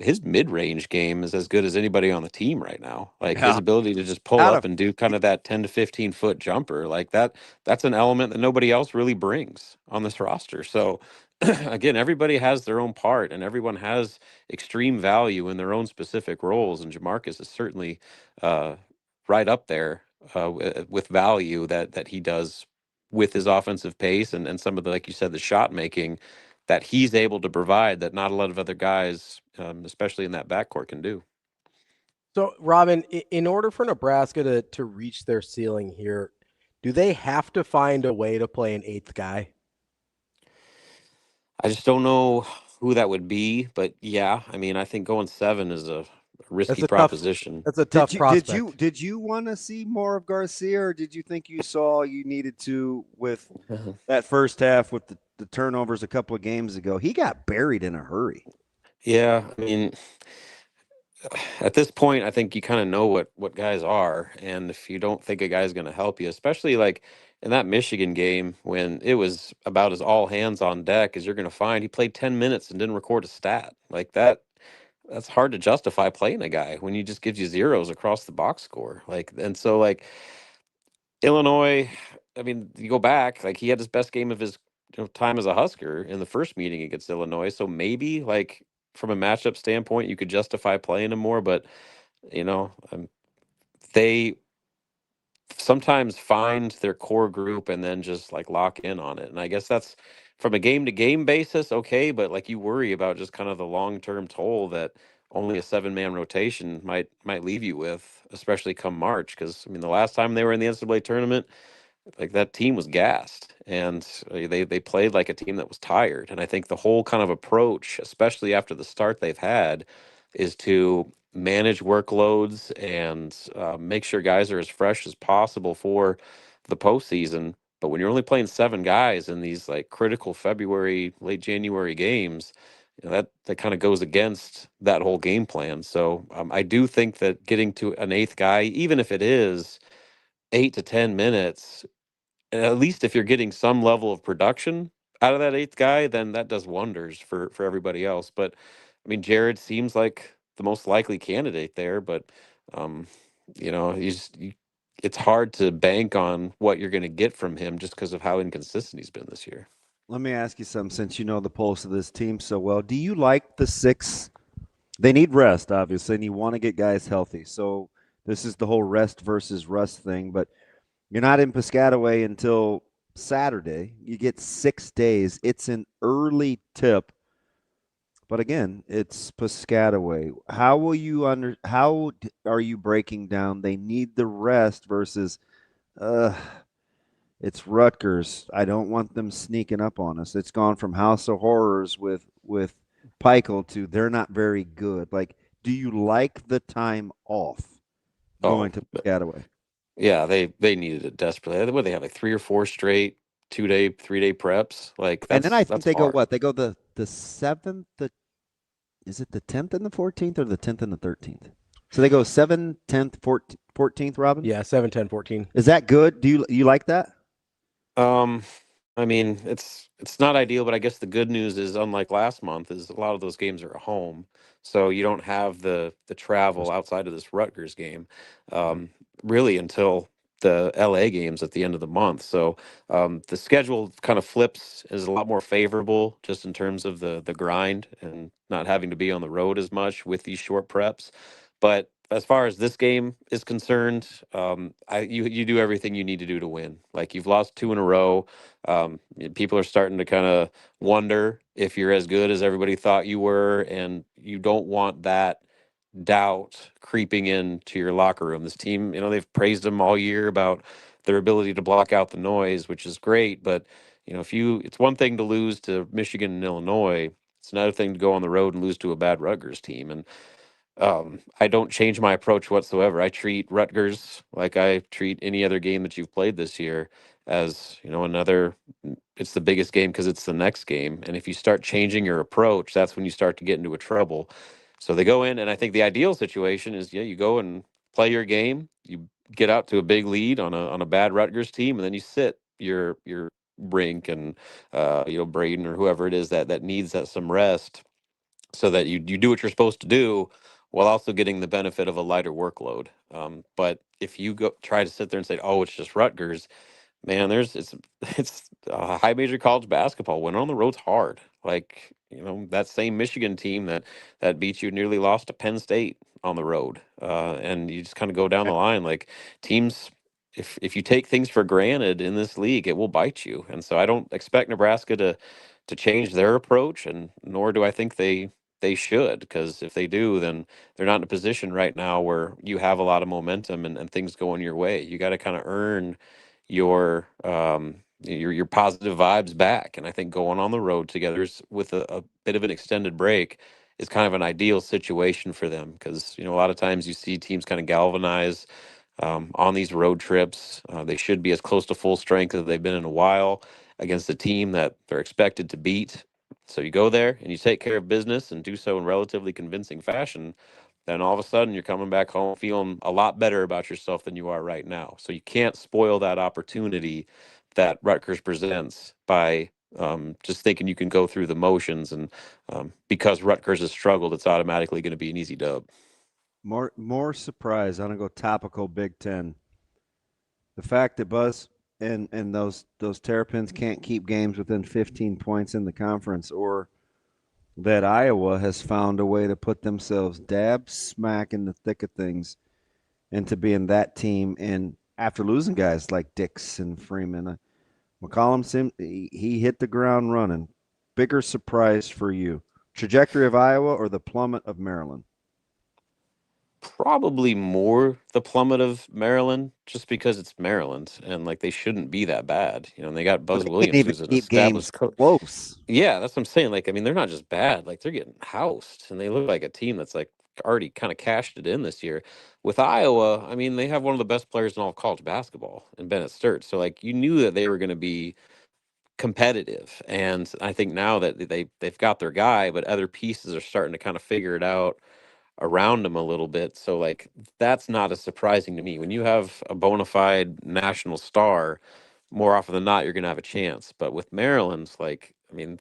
his mid-range game is as good as anybody on the team right now. Like his ability to just pull up and do kind of that 10 to 15 foot jumper, like that's an element that nobody else really brings on this roster. So again, everybody has their own part and everyone has extreme value in their own specific roles. And Jamarcus is certainly right up there with value that he does with his offensive pace and some of the, like you said, the shot making that he's able to provide that not a lot of other guys, especially in that backcourt, can do. So, Robin, in order for Nebraska to reach their ceiling here, do they have to find a way to play an eighth guy? I just don't know who that would be, but yeah, I mean, I think going 7 is a risky proposition. That's a tough prospect. Did you want to see more of Garcia, or did you think you saw you needed to with that first half with the turnovers a couple of games ago? He got buried in a hurry. Yeah, I mean, at this point, I think you kind of know what guys are, and if you don't think a guy's going to help you, especially like in that Michigan game when it was about as all hands on deck as you're going to find, he played 10 minutes and didn't record a stat like that. That's hard to justify playing a guy when he just gives you zeros across the box score. And so Illinois, I mean, you go back, like he had his best game of his time as a Husker in the first meeting against Illinois. So maybe like from a matchup standpoint, you could justify playing him more, but they sometimes find their core group and then just like lock in on it. And I guess that's from a game to game basis, okay, but like you worry about just kind of the long-term toll that only a 7-man rotation might leave you with, especially come March. Because I mean, the last time they were in the NCAA tournament, like that team was gassed and they played like a team that was tired. And I think the whole kind of approach, especially after the start they've had, is to manage workloads and make sure guys are as fresh as possible for the postseason. But when you're only playing 7 guys in these like critical February, late January games, that kind of goes against that whole game plan. So I do think that getting to an 8th guy, even if it is 8 to 10 minutes, at least if you're getting some level of production out of that 8th guy, then that does wonders for everybody else. But I mean, Jared seems like the most likely candidate there, but um, it's hard to bank on what you're going to get from him just because of how inconsistent he's been this year. Let me ask you something, since you know the pulse of this team so well. Do you like the 6? They need rest, obviously, and you want to get guys healthy. So this is the whole rest versus rust thing, but you're not in Piscataway until Saturday. You get 6 days. It's an early tip. But again, it's Piscataway. How are you breaking down they need the rest versus it's Rutgers. I don't want them sneaking up on us. It's gone from House of Horrors with Peichel to they're not very good. Like, do you like the time off going to Piscataway? Yeah, they needed it desperately. What, they have like 3 or 4 straight 2-day, 3-day preps. Like And then I think that's they go hard. what? They go the 7th, is it the 10th and the 14th or the 10th and the 13th? So they go 7th, 10th, 14th, Robin? Yeah, 7, 10, 14. Is that good? Do you like that? I mean, it's not ideal, but I guess the good news is, unlike last month, is a lot of those games are at home, so you don't have the travel outside of this Rutgers game, really until the LA games at the end of the month. So the schedule kind of flips, is a lot more favorable just in terms of the grind and not having to be on the road as much with these short preps. But as far as this game is concerned, you do everything you need to do to win. Like, you've lost 2 in a row. People are starting to kind of wonder if you're as good as everybody thought you were, and you don't want that doubt creeping into your locker room. This team, they've praised them all year about their ability to block out the noise, which is great. But it's one thing to lose to Michigan and Illinois. It's another thing to go on the road and lose to a bad Rutgers team. And I don't change my approach whatsoever. I treat Rutgers like I treat any other game that you've played this year, as another. It's the biggest game because it's the next game, and if you start changing your approach, that's when you start to get into a trouble. So they go in, and I think the ideal situation is, you go and play your game, you get out to a big lead on a bad Rutgers team, and then you sit your Brink and Braden or whoever it is that needs some rest, so that you do what you're supposed to do while also getting the benefit of a lighter workload. But if you go try to sit there and say, "Oh, it's just Rutgers," man, it's high major college basketball. Winning on the road's hard. Like, that same Michigan team that beat you nearly lost to Penn State on the road, and you just kind of go down the line. Like, teams, if you take things for granted in this league, it will bite you. And so I don't expect Nebraska to change their approach, and nor do I think they should, because if they do, then they're not in a position right now where you have a lot of momentum and things going your way. You got to kind of earn your positive vibes back. And I think going on the road together with a bit of an extended break is kind of an ideal situation for them, because a lot of times you see teams kind of galvanize on these road trips. They should be as close to full strength as they've been in a while against a team that they're expected to beat. So you go there and you take care of business and do so in relatively convincing fashion. Then all of a sudden you're coming back home feeling a lot better about yourself than you are right now. So you can't spoil that opportunity that Rutgers presents by just thinking you can go through the motions, and because Rutgers has struggled, it's automatically going to be an easy dub. More surprise. I'm gonna go topical Big Ten. The fact that Buzz and those Terrapins can't keep games within 15 points in the conference, or that Iowa has found a way to put themselves dab smack in the thick of things into being that team. And after losing guys like Dix and Freeman, McCollum, he hit the ground running. Bigger surprise for you, trajectory of Iowa or the plummet of Maryland? Probably more the plummet of Maryland, just because it's Maryland, and like, they shouldn't be that bad. And they got Buzz They can't Williams, even who's an keep games established coach. close. Yeah, that's what I'm saying. Like, I mean, they're not just bad; like, they're getting housed, and they look like a team that's like already kind of cashed it in this year. With Iowa, I mean, they have one of the best players in all of college basketball in Bennett Sturt. So, like, you knew that they were going to be competitive, and I think now that they've got their guy, but other pieces are starting to kind of figure it out around them a little bit. So, like, that's not as surprising to me. When you have a bona fide national star, more often than not, you're going to have a chance. But with Maryland, like, I mean,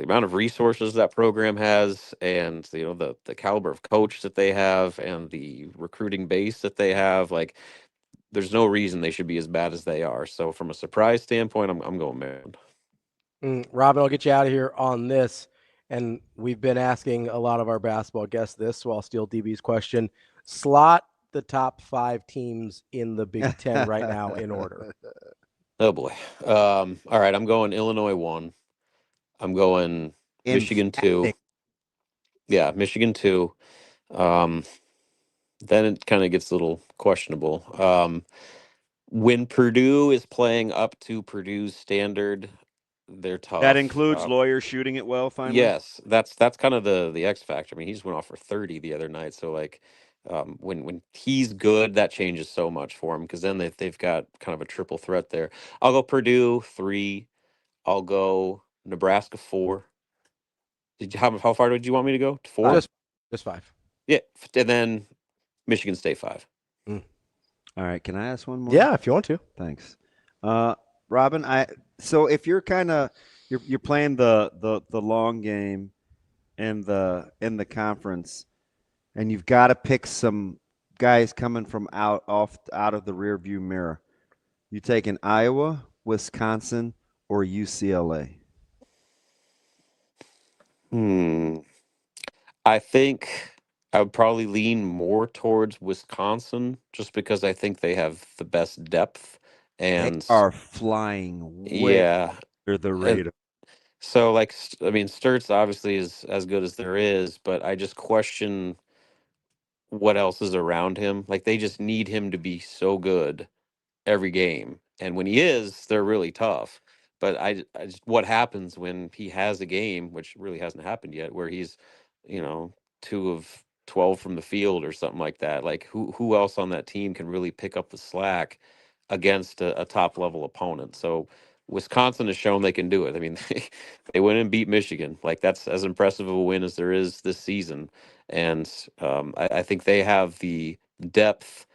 the amount of resources that program has, and the caliber of coach that they have, and the recruiting base that they have, like there's no reason they should be as bad as they are. So from a surprise standpoint, I'm going Maryland. Robin, I'll get you out of here on this. And we've been asking a lot of our basketball guests this, so I'll steal DB's question. Slot the top 5 teams in the Big Ten right now in order. Oh boy. All right, I'm going Illinois 1. I'm going Michigan 2. Yeah, Michigan 2. Then it kind of gets a little questionable. When Purdue is playing up to Purdue's standard, they're tough. That includes Lawyer shooting it well, finally? Yes, that's kind of the X factor. I mean, he just went off for 30 the other night. So, like, when he's good, that changes so much for him, because then they've got kind of a triple threat there. I'll go Purdue 3. I'll go Nebraska 4. How far did you want me to go? 4? Just 5. Yeah, and then Michigan State 5. All right, can I ask one more? Yeah, if you want to. Thanks. Robin, so if you're kind of you're playing the long game in the conference, and you've got to pick some guys coming from out of the rear view mirror, you taking Iowa, Wisconsin, or UCLA? I think I would probably lean more towards Wisconsin, just because I think they have the best depth, and They are flying way under the radar. So, like, I mean, Sturt's obviously is as good as there is, but I just question what else is around him. Like, they just need him to be so good every game, and when he is, they're really tough. But I just, what happens when he has a game, which really hasn't happened yet, where he's, 2 of 12 from the field or something like that? Like, who else on that team can really pick up the slack against a top level opponent? So Wisconsin has shown they can do it. I mean, they went and beat Michigan. Like, that's as impressive of a win as there is this season. And I think they have the depth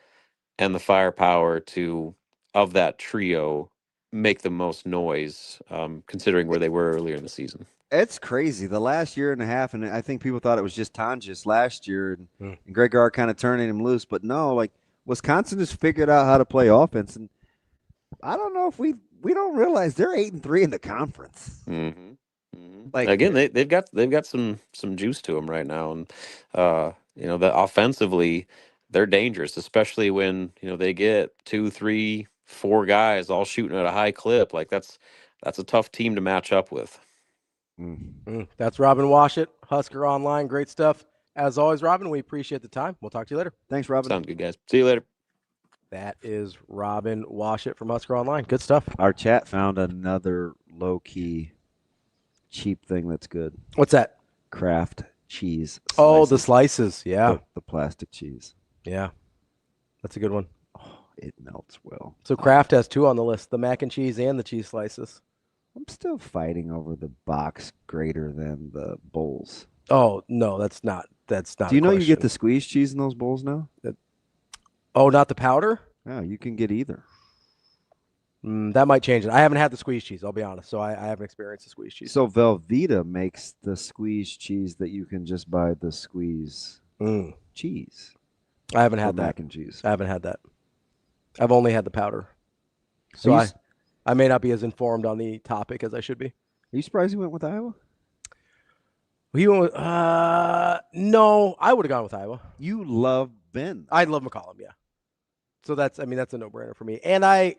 and the firepower to, of that trio, make the most noise, considering where they were earlier in the season. It's crazy. The last year and a half, and I think people thought it was just Tonjes last year, and Greg Gard kind of turning him loose. But no, like, Wisconsin has figured out how to play offense, and I don't know if we don't realize they're 8-3 in the conference. Like, Again, they've got some juice to them right now, and that offensively they're dangerous, especially when they get 2, 3, 4 guys all shooting at a high clip. Like, that's a tough team to match up with. That's Robin WASHUT, Husker Online. Great stuff. As always, Robin, we appreciate the time. We'll talk to you later. Thanks, Robin. Sounds good, guys. See you later. That is Robin WASHUT from Husker Online. Good stuff. Our chat found another low-key cheap thing that's good. What's that? Kraft cheese slices. Oh, the slices. Yeah. The plastic cheese. Yeah. That's a good one. Oh, it melts well. So Kraft has 2 on the list, the mac and cheese and the cheese slices. I'm still fighting over the box greater than the bowls. Oh, no, that's not. Do you know you get the squeezed cheese in those bowls now? Oh, not the powder? No, you can get either. That might change it. I haven't had the squeezed cheese, I'll be honest. So I haven't experienced the squeezed cheese. So Velveeta makes the squeezed cheese that you can just buy the squeeze cheese. I haven't had that. Mac and cheese. I haven't had that. I've only had the powder. So I may not be as informed on the topic as I should be. Are you surprised he went with Iowa? He went with, no, I would have gone with Iowa. You love Ben. I love McCollum, yeah. So that's a no-brainer for me. And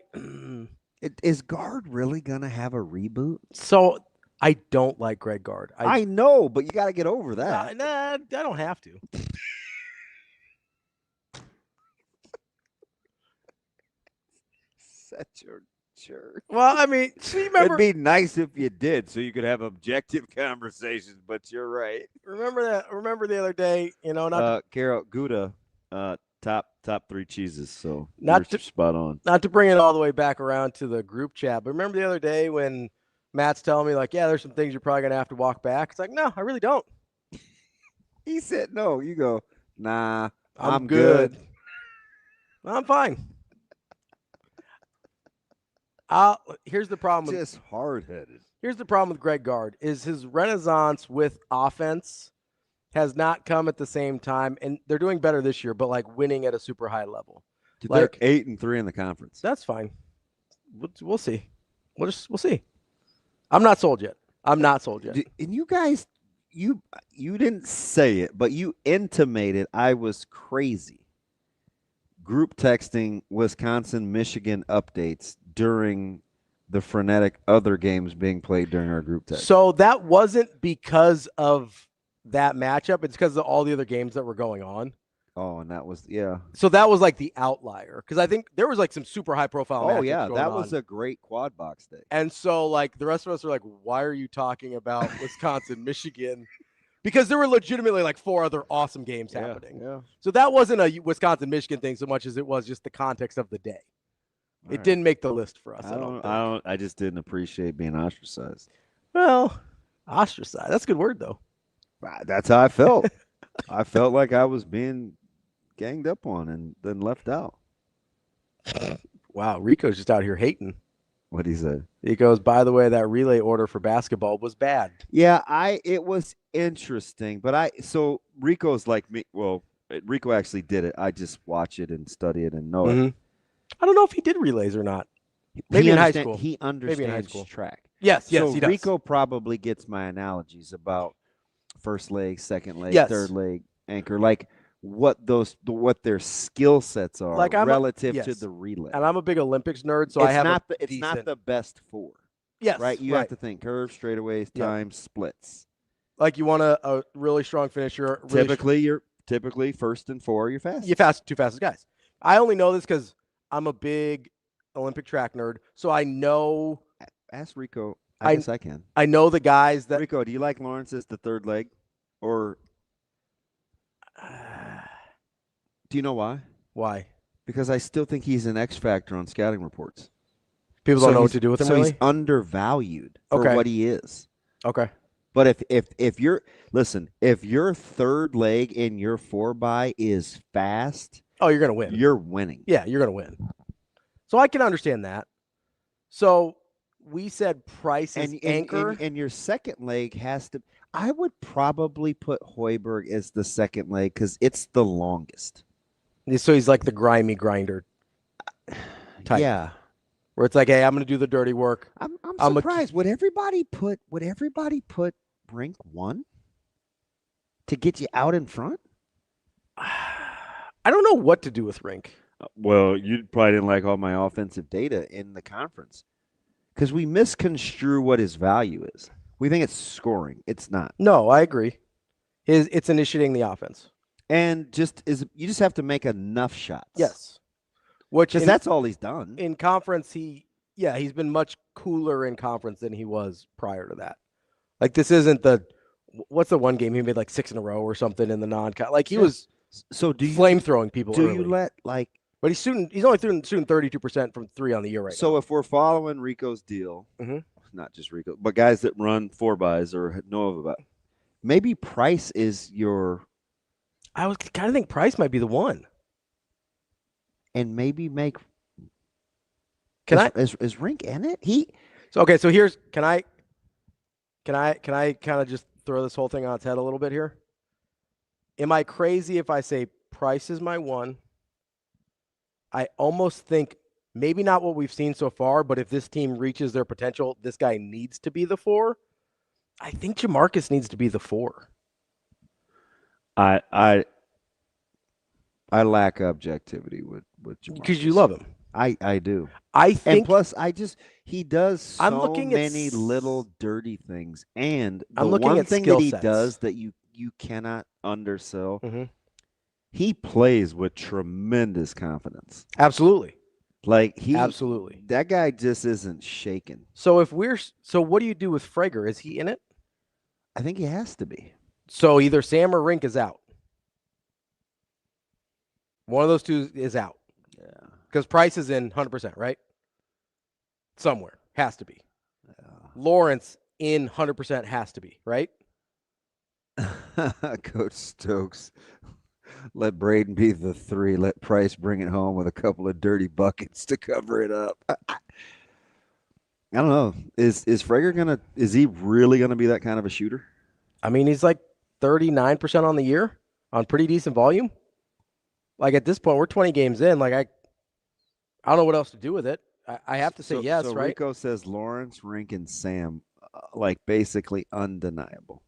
is Gard really gonna have a reboot? So I don't like Greg Gard. I know, but you got to get over that. Nah, I don't have to. Such a jerk. Well, I mean, remember, it'd be nice if you did, so you could have objective conversations. But you're right. Remember the other day, not Carol Gouda, top 3 cheeses. So not you're spot on. Not to bring it all the way back around to the group chat, but remember the other day when Matt's telling me, like, yeah, there's some things you're probably gonna have to walk back. It's like, no, I really don't. He said no. You go, nah, I'm good. I'm fine. Here's the problem. Just hard-headed. Here's the problem with Greg Gard is his renaissance with offense has not come at the same time, and they're doing better this year, but like winning at a super high level. Dude, Like they're 8-3 in the conference. that's fine. We'll see. We'll see. I'm not sold yet. I'm not sold yet. And you guys, you didn't say it, but you intimated I was crazy. Group texting Wisconsin, Michigan updates during the frenetic other games being played during our group text. So that wasn't because of that matchup. It's because of all the other games that were going on. Oh, and that was, yeah. So that was like the outlier because I think there was like some super high profile. Oh, yeah. That was was a great quad box day. And so like the rest of us are like, why are you talking about Wisconsin, Michigan? Because there were legitimately like 4 other awesome games happening. Yeah. So that wasn't a Wisconsin, Michigan thing so much as it was just the context of the day. It didn't make the list for us. I just didn't appreciate being ostracized. Well, ostracized. That's a good word though. That's how I felt. I felt like I was being ganged up on and then left out. Wow, Rico's just out here hating. What'd he say? He goes, by the way, that relay order for basketball was bad. Yeah, it was interesting, but so Rico's like me. Well, Rico actually did it. I just watch it and study it and know it. I don't know if he did relays or not. Maybe in high school. He understands Maybe in high school. track. Yes, so he does. Rico probably gets my analogies about first leg, second leg, Yes. third leg, anchor, like what their skill sets are Like relative to the relay. And I'm a big Olympics nerd, so it's I have it's not the best 4. Yes, right. You have to think curves, straightaways, time, splits. Like you want a really strong finisher. You're typically first and 4. You're fast. You're two fastest guys. I only know this because I'm a big Olympic track nerd, so I know. Ask Rico. I guess I can. I know the guys that. Rico, do you like Lawrence as the third leg, or do you know why? Why? Because I still think he's an X factor on scouting reports. People don't know what to do with him. So really? He's undervalued for what he is. Okay. But if your third leg in your 4x is fast, oh, you're gonna win. You're winning. Yeah, you're gonna win. So I can understand that. So we said Price is anchor, and your second leg has to. I would probably put Hoiberg as the second leg because it's the longest. So he's like the grimy grinder type. Yeah. Where it's like, hey, I'm going to do the dirty work. I'm surprised. Would everybody put Brink 1 to get you out in front? I don't know what to do with Rink. Well, you probably didn't like all my offensive data in the conference because we misconstrue what his value is. We think it's scoring. It's not. No, I agree. It's initiating the offense. And you just have to make enough shots. Yes. Because that's all he's done. In conference, he's been much cooler in conference than he was prior to that. Like this isn't what's the one game he made like 6 in a row or something in the non-con. Like he was flame throwing people. Do early. you let like? But he's only shooting 32% from 3 on the year right now. So if we're following Rico's deal, not just Rico, but guys that run 4xs or know about, maybe Price is your. I was kind of think Price might be the one. And maybe make. Is Rink in it? So here's can I kind of just throw this whole thing on its head a little bit here? Am I crazy if I say Price is my 1? I almost think maybe not what we've seen so far, but if this team reaches their potential, this guy needs to be the 4. I think Jamarcus needs to be the 4. I lack objectivity with Jamarcus. Because you love him. I do. I think, and plus he does so many at little dirty things, and the I'm looking one at thing skill that he sets. does that you cannot undersell. He plays with tremendous confidence. Absolutely. Like absolutely. That guy just isn't shaken. So what do you do with Frager? Is he in it? I think he has to be. So either Sam or Rink is out. One of those two is out. Yeah. Because Price is in 100%, right? Somewhere. Has to be. Yeah. Lawrence in 100% has to be, right? Coach Stokes. Let Braden be the 3. Let Price bring it home with a couple of dirty buckets to cover it up. I don't know. Is Frager is he really gonna be that kind of a shooter? I mean, he's like 39% on the year on pretty decent volume. Like at this point, we're 20 games in. Like I don't know what else to do with it. I have to say yes, so right? Rico says Lawrence, Rink, and Sam, like basically undeniable.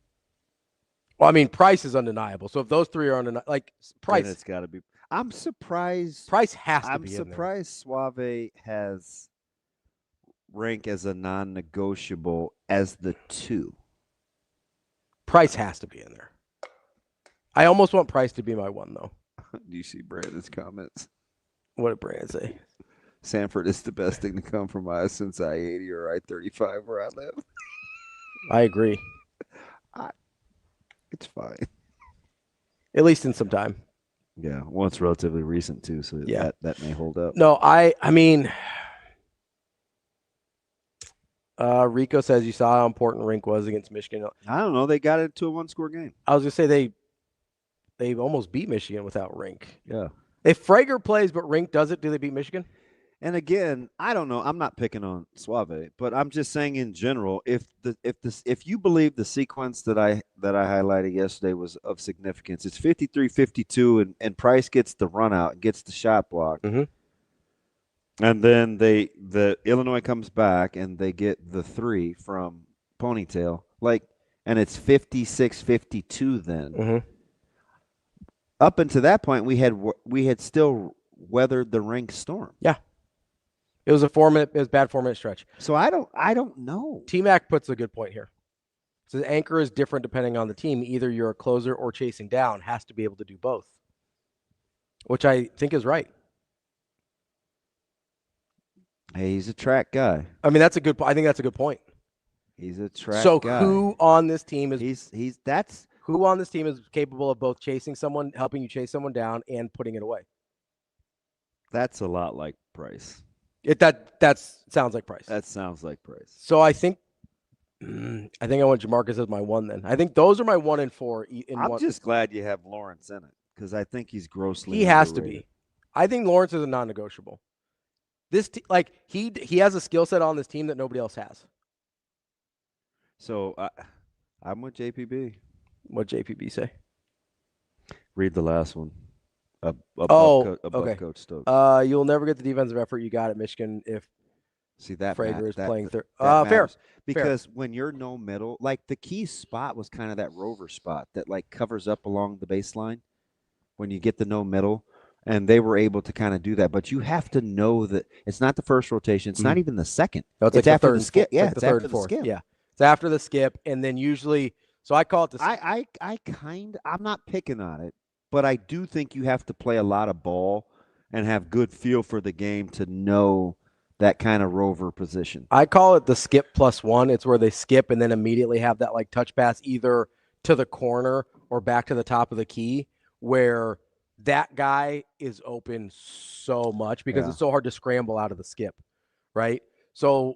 Well, I mean, Price is undeniable. So if those three are undeniable, like Price, then it's got to be. I'm surprised. Price has to I'm be in there. surprised Suave has Rink as a non-negotiable as the 2. Price has to be in there. I almost want Price to be my 1, though. Do you see Brandon's comments? What did Brandon say? Sanford is the best thing to come from us since I-80 or I-35 where I live. I agree. It's fine. At least in some time. Yeah, well, it's relatively recent too, so yeah. that may hold up. No, I mean, Rico says you saw how important Rink was against Michigan. I don't know. They got into a 1-score game. I was gonna say they almost beat Michigan without Rink. Yeah. If Frager plays but Rink does it, do they beat Michigan? And again, I don't know. I'm not picking on Suave, but I'm just saying in general, if you believe the sequence that I highlighted yesterday was of significance, it's 53-52, and Price gets the run out, gets the shot block, mm-hmm. and then the Illinois comes back and they get the 3 from Ponytail, and it's 56-52 then. Mm-hmm. Up until that point, we had still weathered the Rink storm. Yeah. It was a 4-minute. It was a bad 4-minute stretch. So I don't know. T-Mac puts a good point here. So the anchor is different depending on the team. Either you're a closer or chasing down. Has to be able to do both, which I think is right. Hey, he's a track guy. I mean, I think that's a good point. He's a track guy. So who on this team is who on this team is capable of both chasing someone, helping you chase someone down, and putting it away? That's a lot like Price. That sounds like Price. That sounds like Price. So I think I want Jamarcus as my 1 then. I think those are my 1 and 4. I'm just glad you have Lawrence in it because I think he's grossly He has underrated. to be. I think Lawrence is a non-negotiable. This he has a skill set on this team that nobody else has. So I'm with JPB. What JPB say? Read the last one. Okay. Coach Stokes. You'll never get the defensive effort you got at Michigan if Frager is playing third. Fair. Because when you're no middle, like the key spot was kind of that rover spot that like covers up along the baseline when you get the no middle, and they were able to kind of do that. But you have to know that it's not the first rotation. It's not even the second. No, it's like after the the skip. Yeah, it's after the skip. Yeah, it's after the skip, and then usually. So I call it the. I'm not picking on it. But I do think you have to play a lot of ball and have good feel for the game to know that kind of rover position. I call it the skip +1. It's where they skip and then immediately have that like touch pass either to the corner or back to the top of the key where that guy is open so much because it's so hard to scramble out of the skip, right? So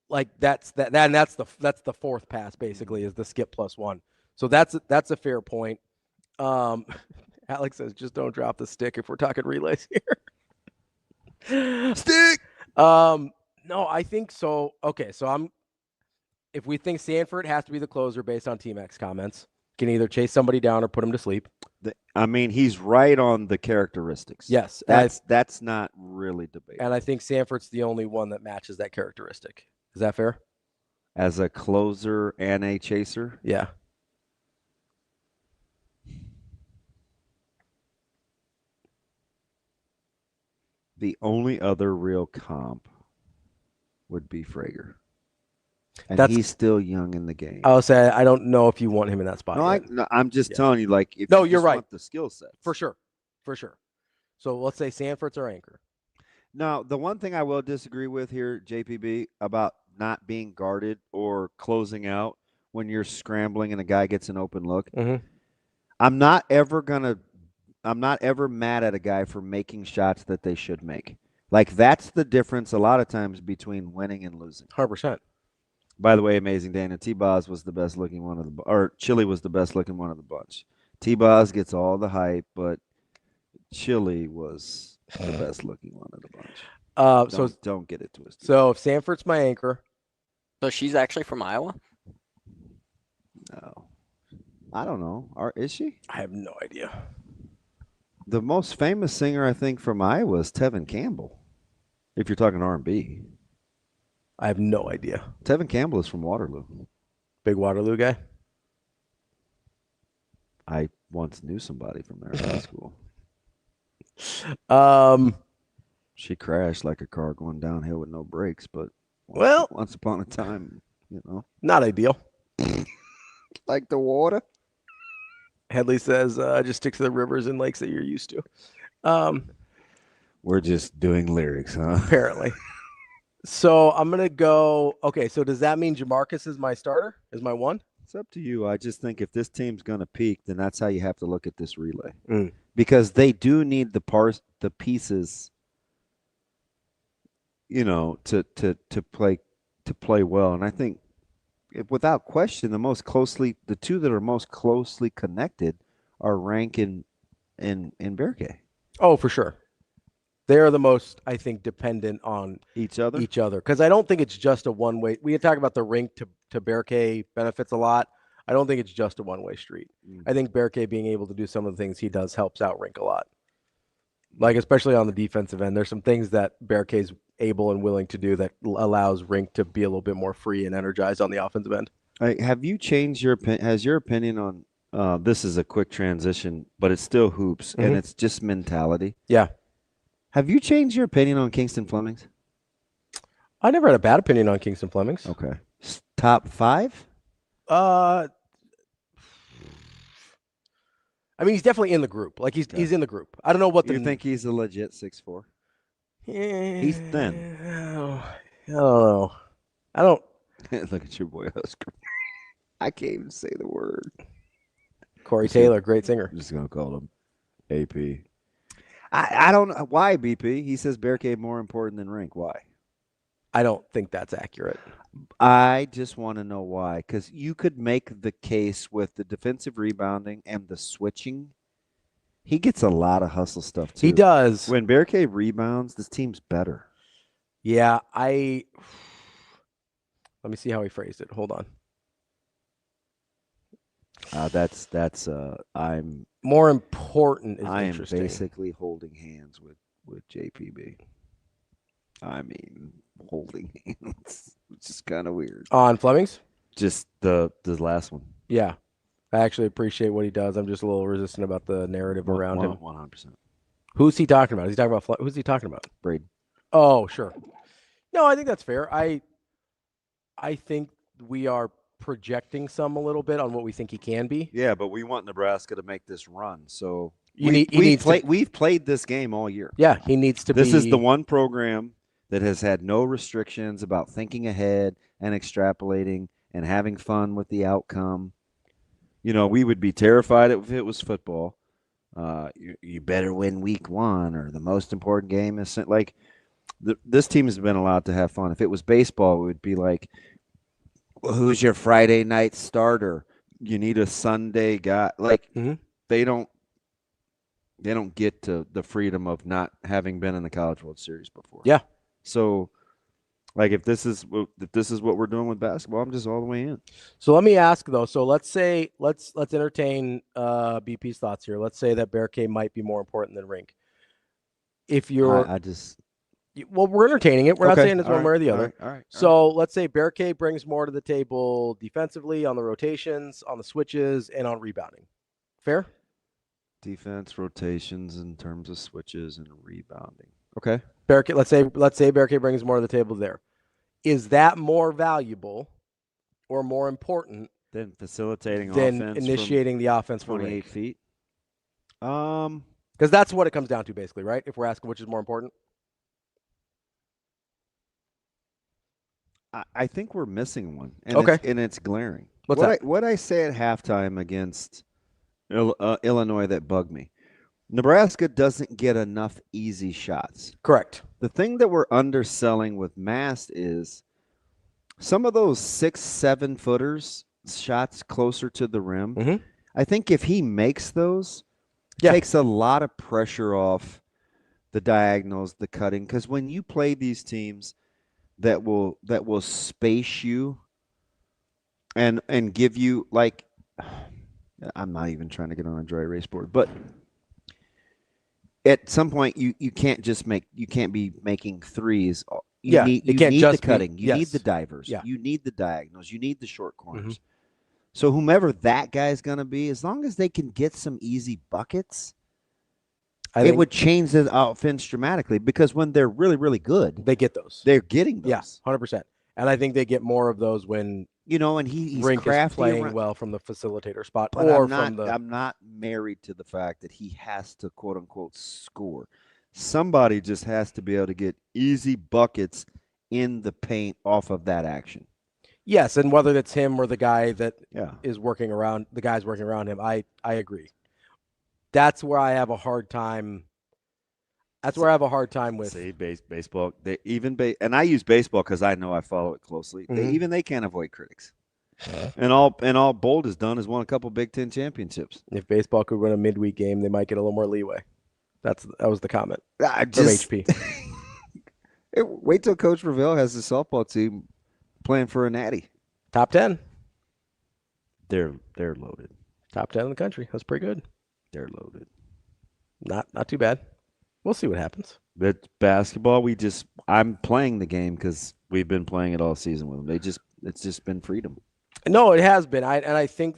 like that's the 4th pass basically is the skip +1. So that's a fair point. Alex says, just don't drop the stick if we're talking relays here. Stick! No, I think so. Okay, so if we think Sanford has to be the closer based on T-Mac's comments, can either chase somebody down or put him to sleep. I mean, he's right on the characteristics. Yes. That's not really debatable. And I think Sanford's the only one that matches that characteristic. Is that fair? As a closer and a chaser? Yeah. The only other real comp would be Frager. And he's still young in the game. I would say I don't know if you want him in that spot. No, I'm just telling you, like, if you're just right. want the skill set. For sure. So let's say Sanford's our anchor. Now, the one thing I will disagree with here, JPB, about not being guarded or closing out when you're scrambling and a guy gets an open look. Mm-hmm. I'm not ever mad at a guy for making shots that they should make. Like, that's the difference a lot of times between winning and losing. 100%. By the way, amazing Dana, T-Boz was the best looking one of the, or Chili was the best looking one of the bunch. T-Boz gets all the hype, but Chili was the best looking one of the bunch. So don't get it twisted. So if Sanford's my anchor, So she's actually from Iowa? No. I don't know. Is she? I have no idea. The most famous singer, I think, from Iowa is Tevin Campbell, if you're talking R&B. I have no idea. Tevin Campbell is from Waterloo. Big Waterloo guy? I once knew somebody from there in high school. She crashed like a car going downhill with no brakes, but once upon a time, not ideal. Like the water. Headley says, just stick to the rivers and lakes that you're used to. We're just doing lyrics, huh? Apparently. So I'm going to go. Okay, so does that mean Jamarcus is my starter? Is my one? It's up to you. I just think if this team's going to peak, then that's how you have to look at this relay. Because they do need the pieces, to play well. And I think without question, the two that are most closely connected are Rank and Berke. Oh, for sure. They are the most, I think, dependent on each other. Because I don't think it's just a one-way. We had talked about the Rink to Berke benefits a lot. I don't think it's just a one-way street. I think Berke being able to do some of the things he does helps out Rink a lot. Like, especially on the defensive end, there's some things that Berke's able and willing to do that allows Rink to be a little bit more free and energized on the offensive end. Have you changed has your opinion on this is a quick transition, but it's still hoops, and it's just mentality? Yeah. Have you changed your opinion on Kingston Flemings? I never had a bad opinion on Kingston Flemings. Okay. Top 5? I mean, he's definitely in the group. Like, he's in the group. I don't know what you think he's a legit 6'4"? He's thin. I don't know. I don't. Look at your boy Husker. I can't even say the word. Corey Taylor, great singer. I'm just going to call him AP. I don't know. Why, BP? He says Berke more important than Rink. Why? I don't think that's accurate. I just want to know why. Because you could make the case with the defensive rebounding and the switching. He gets a lot of hustle stuff, too. He does. When Berke rebounds, this team's better. Yeah, let me see how he phrased it. Hold on. I'm more important is I am interesting. basically holding hands with JPB. I mean, holding hands, which is kind of weird. On Flemings? Just the last one. Yeah. I actually appreciate what he does. I'm just a little resistant about the narrative around him. 100%. Who's he talking about? Who's he talking about? Braden. Oh, sure. No, I think that's fair. I think we are projecting some a little bit on what we think he can be. Yeah, but we want Nebraska to make this run. So we've played this game all year. Yeah, he needs to This is the one program that has had no restrictions about thinking ahead and extrapolating and having fun with the outcome. We would be terrified if it was football. You better win week 1 or the most important game is like this team has been allowed to have fun. If it was baseball, it would be like, well, who's your Friday night starter? You need a Sunday guy. Like they don't get to the freedom of not having been in the College World Series before. Yeah. So, like, if this is what we're doing with basketball, I'm just all the way in. So let me ask though. So let's entertain BP's thoughts here. Let's say that Berke might be more important than Rink. If you're, well, we're entertaining it. We're not saying it's one way or the other. All right. So let's say Berke brings more to the table defensively, on the rotations, on the switches, and on rebounding. Fair? Defense, rotations in terms of switches and rebounding. Okay. Berke, let's say Berke brings more to the table there. Is that more valuable or more important than facilitating than offense initiating the offense from 28 feet? Because that's what it comes down to, basically, right? If we're asking which is more important. I think we're missing one, and it's glaring. What I say at halftime against Illinois that bugged me. Nebraska doesn't get enough easy shots. Correct. The thing that we're underselling with Mast is some of those 6-7 footers shots closer to the rim. I think if he makes those, takes a lot of pressure off the diagonals, the cutting. Because when you play these teams, that will space you and give you, like, I'm not even trying to get on a dry erase board, but at some point you can't be making threes. You need the cutting. You need the divers. Yeah. You need the diagonals. You need the short corners. So whomever that guy is going to be, as long as they can get some easy buckets, it would change the offense dramatically, because when they're really, really good, they get those. They're getting those. Yeah, 100%. And I think they get more of those when and he's Rink crafty is playing around. well from the facilitator spot, But or I'm not married to the fact that he has to, quote unquote, score. Somebody just has to be able to get easy buckets in the paint off of that action. Yes, and whether it's him or the guy that is working around, the guys working around him, I agree. That's where I have a hard time. That's where I have a hard time with. See, baseball. And I use baseball because I know I follow it closely. Mhm. They can't avoid critics. And all Bold has done is won a couple Big Ten championships. If baseball could win a midweek game, they might get a little more leeway. That was the comment from HP. Wait till Coach Ravel has the softball team playing for a natty. Top 10. They're loaded. Top 10 in the country. That's pretty good. They're loaded. Not too bad. We'll see what happens. But basketball, I'm playing the game because we've been playing it all season with them. It's just been freedom. No, it has been. I think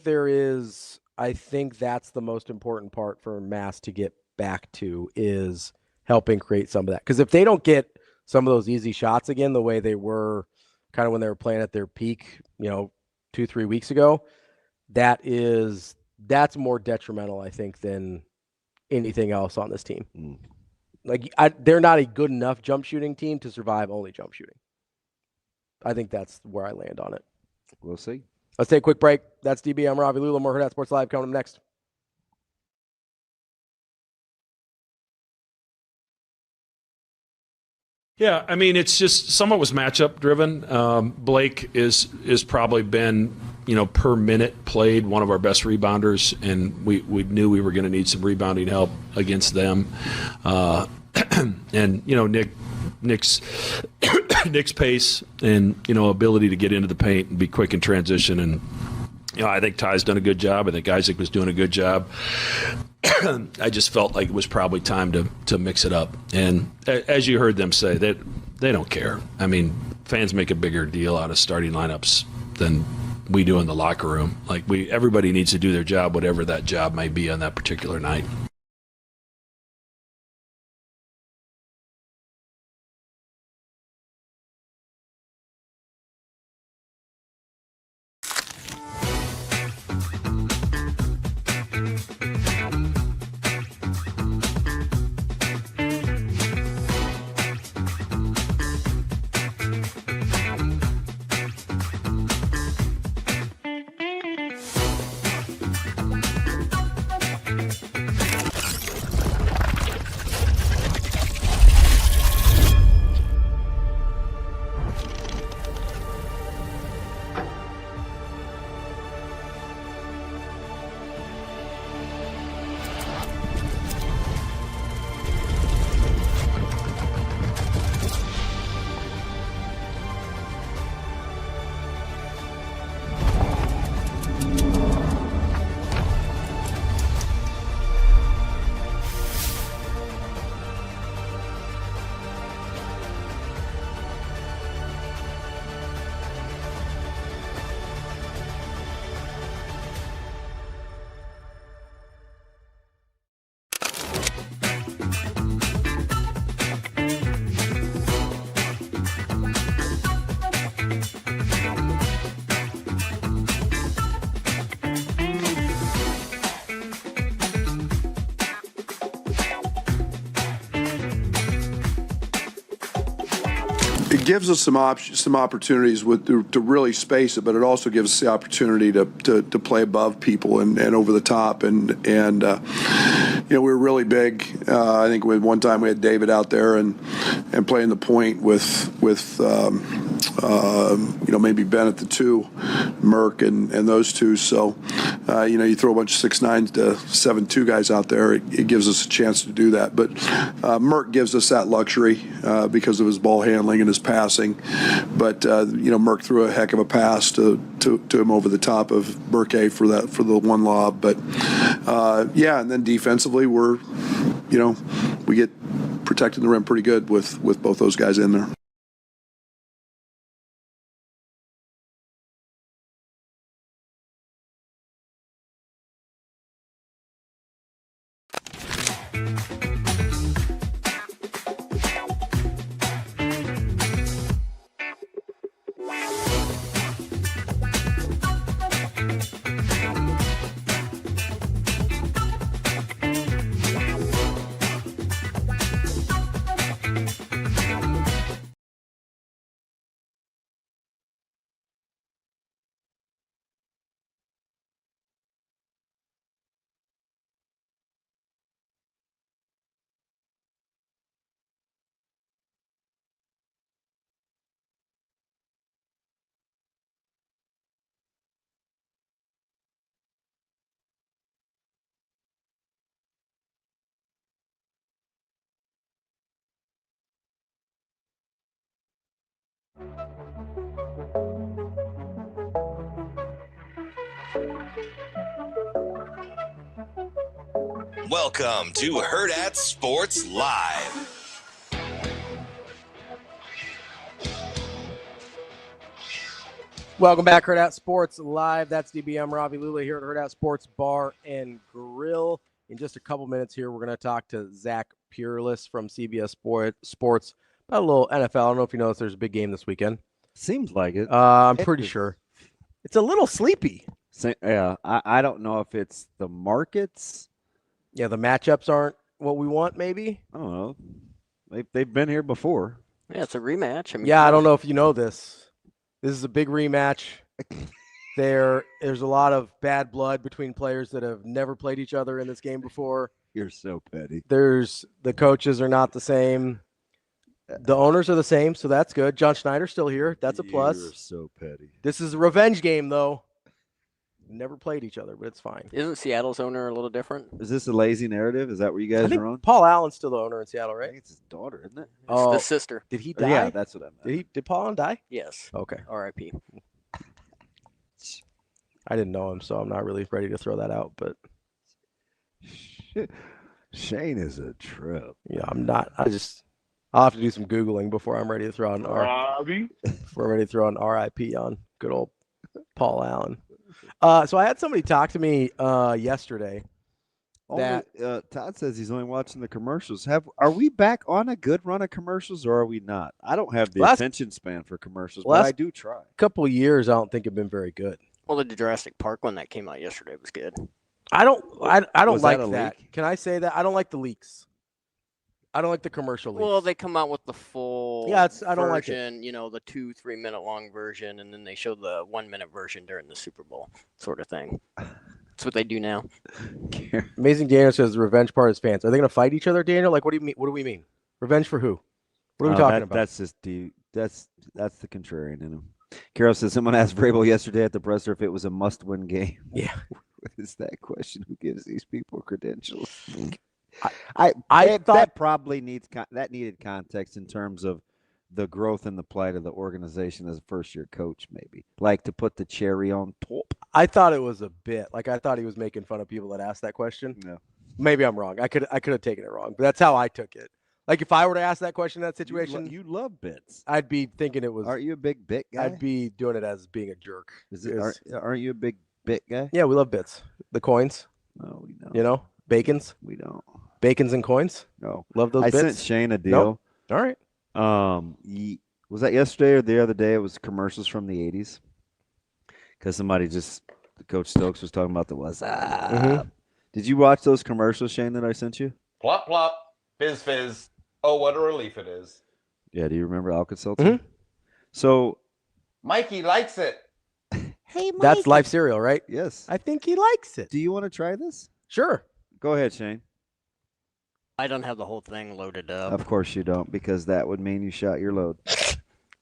I think that's the most important part for Mass to get back to, is helping create some of that. Because if they don't get some of those easy shots again, the way they were kind of when they were playing at their peak, 2-3 weeks ago, that's more detrimental, I think, than anything else on this team. Like, they're not a good enough jump shooting team to survive only jump shooting. I think that's where I land on it. We'll see. Let's take a quick break. That's DB. I'm Ravi. Lulla. More Hurrdat Sports Live coming up next. Yeah, I mean, it's just some of it was matchup driven. Blake is probably been, per minute played, one of our best rebounders, and we knew we were going to need some rebounding help against them. And Nick's pace and ability to get into the paint and be quick in transition, and I think Ty's done a good job. I think Isaac was doing a good job. I just felt like it was probably time to mix it up. And as you heard them say, that they don't care. I mean, fans make a bigger deal out of starting lineups than we do in the locker room. Like, everybody needs to do their job, whatever that job might be on that particular night. It gives us some opportunities to really space it, but it also gives us the opportunity to play above people and over the top, and we were really big. I think one time we had David out there and playing the point with maybe Ben at the 2, Merck and those two. So you throw a bunch of 6'9" to 7'2" guys out there, it gives us a chance to do that. But Merck gives us that luxury because of his ball handling and his passing. But Merck threw a heck of a pass to him over the top of Burke for the one lob. But and then defensively we get protecting the rim pretty good with both those guys in there. Welcome to Hurrdat Sports Live. Welcome back, Hurrdat Sports Live. That's DBM Ravi Lulla here at Hurrdat Sports Bar and Grill. In just a couple minutes here, we're going to talk to Zach PERELES from CBS Sports about a little NFL. I don't know if you noticed there's a big game this weekend. Seems like it. I'm pretty sure. It's a little sleepy. Yeah, I don't know if it's the markets. Yeah, the matchups aren't what we want, maybe. I don't know. They've been here before. Yeah, it's a rematch. I don't know if you know this. This is a big rematch. There's a lot of bad blood between players that have never played each other in this game before. You're so petty. The coaches are not the same. The owners are the same, so that's good. John Schneider's still here. That's a plus. You're so petty. This is a revenge game, though. Never played each other, but it's fine. Isn't Seattle's owner a little different? Is this a lazy narrative? Is that where you guys are on? Paul Allen's still the owner in Seattle, I right? think it's his daughter, isn't it? It's the sister. Did he die? Yeah, that's what I meant. Did Paul Allen die? Yes. Okay. R.I.P. I didn't know him, so I'm not really ready to throw that out. But Shane is a trip. Yeah, I'm not. I'll have to do some Googling before I'm ready to throw an RIP on good old Paul Allen. So I had somebody talk to me yesterday. Todd says he's only watching the commercials. Are we back on a good run of commercials, or are we not? I don't have the attention span for commercials, but I do try. Couple of years, I don't think have been very good. Well, the Jurassic Park one that came out yesterday was good. I don't like that. Leak? Can I say that? I don't like the leaks. I don't like the commercial leaks. Well, they come out with the full I don't like it. version, the 2-3 minute long version, and then they show the 1 minute version during the Super Bowl sort of thing. That's what they do now. Amazing Daniel says the revenge part is fans. Are they going to fight each other, Daniel? Like, what do you mean? What do we mean? Revenge for who? What are we talking about? That's just that's the contrarian in him. Carol says someone asked Vrabel yesterday at the presser if it was a must-win game. Yeah. What is that question? Who gives these people credentials? I thought that probably needed context in terms of the growth and the plight of the organization as a first-year coach, maybe. Like to put the cherry on top. I thought it was a bit. Like I thought he was making fun of people that asked that question. No. Maybe I'm wrong. I could have taken it wrong, but that's how I took it. Like if I were to ask that question in that situation, you love bits. I'd be thinking it was. Aren't you a big bit guy? I'd be doing it as being a jerk. Aren't you a big bit guy? Yeah, we love bits. The coins. No, we don't. Bacons. We don't. Bacons and coins. No, love those. I bits. sent Shane a deal. Nope. All right. Was that yesterday or the other day? It was commercials from the 80s. Because Coach Stokes was talking about the what's up. Mm-hmm. Did you watch those commercials, Shane, that I sent you? Plop, plop, fizz, fizz. Oh, what a relief it is. Yeah, do you remember Alka-Seltzer? Mm-hmm. So Mikey likes it. Hey, Mikey. That's Life cereal, right? Yes. I think he likes it. Do you want to try this? Sure. Go ahead, Shane. I don't have the whole thing loaded up. Of course you don't, because that would mean you shot your load.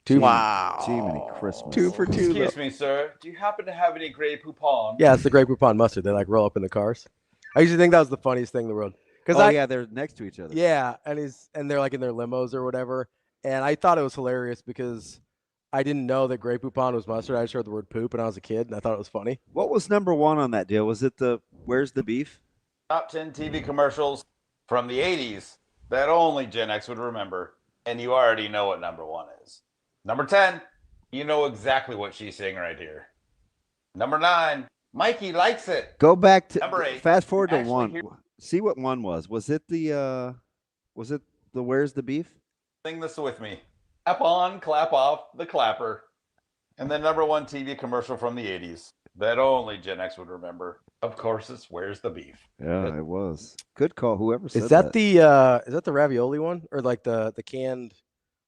Wow. Jiminy Christmas. 2 for 2. Excuse though. me, sir. Do you happen to have any Grey Poupon? Yeah, it's the Grey Poupon mustard. They like roll up in the cars. I usually think that was the funniest thing in the world. Yeah, they're next to each other. Yeah, and they're like in their limos or whatever. And I thought it was hilarious because I didn't know that Grey Poupon was mustard. I just heard the word poop when I was a kid, and I thought it was funny. What was number 1 on that deal? Was it the Where's the Beef? Top 10 TV commercials from the 80s that only Gen X would remember. And you already know what number 1 is. Number 10, you know exactly what she's saying right here. Number 9, Mikey likes it. Go back to Number 8. Fast forward to actually 1. hear- See what 1 was. Was it the Where's the Beef? Sing this with me. Clap on, clap off, the clapper. And the number 1 TV commercial from the 80s that only Gen X would remember. Of course, it's Where's the Beef? Yeah, it was. Good call. Whoever said Is that the ravioli one or like the canned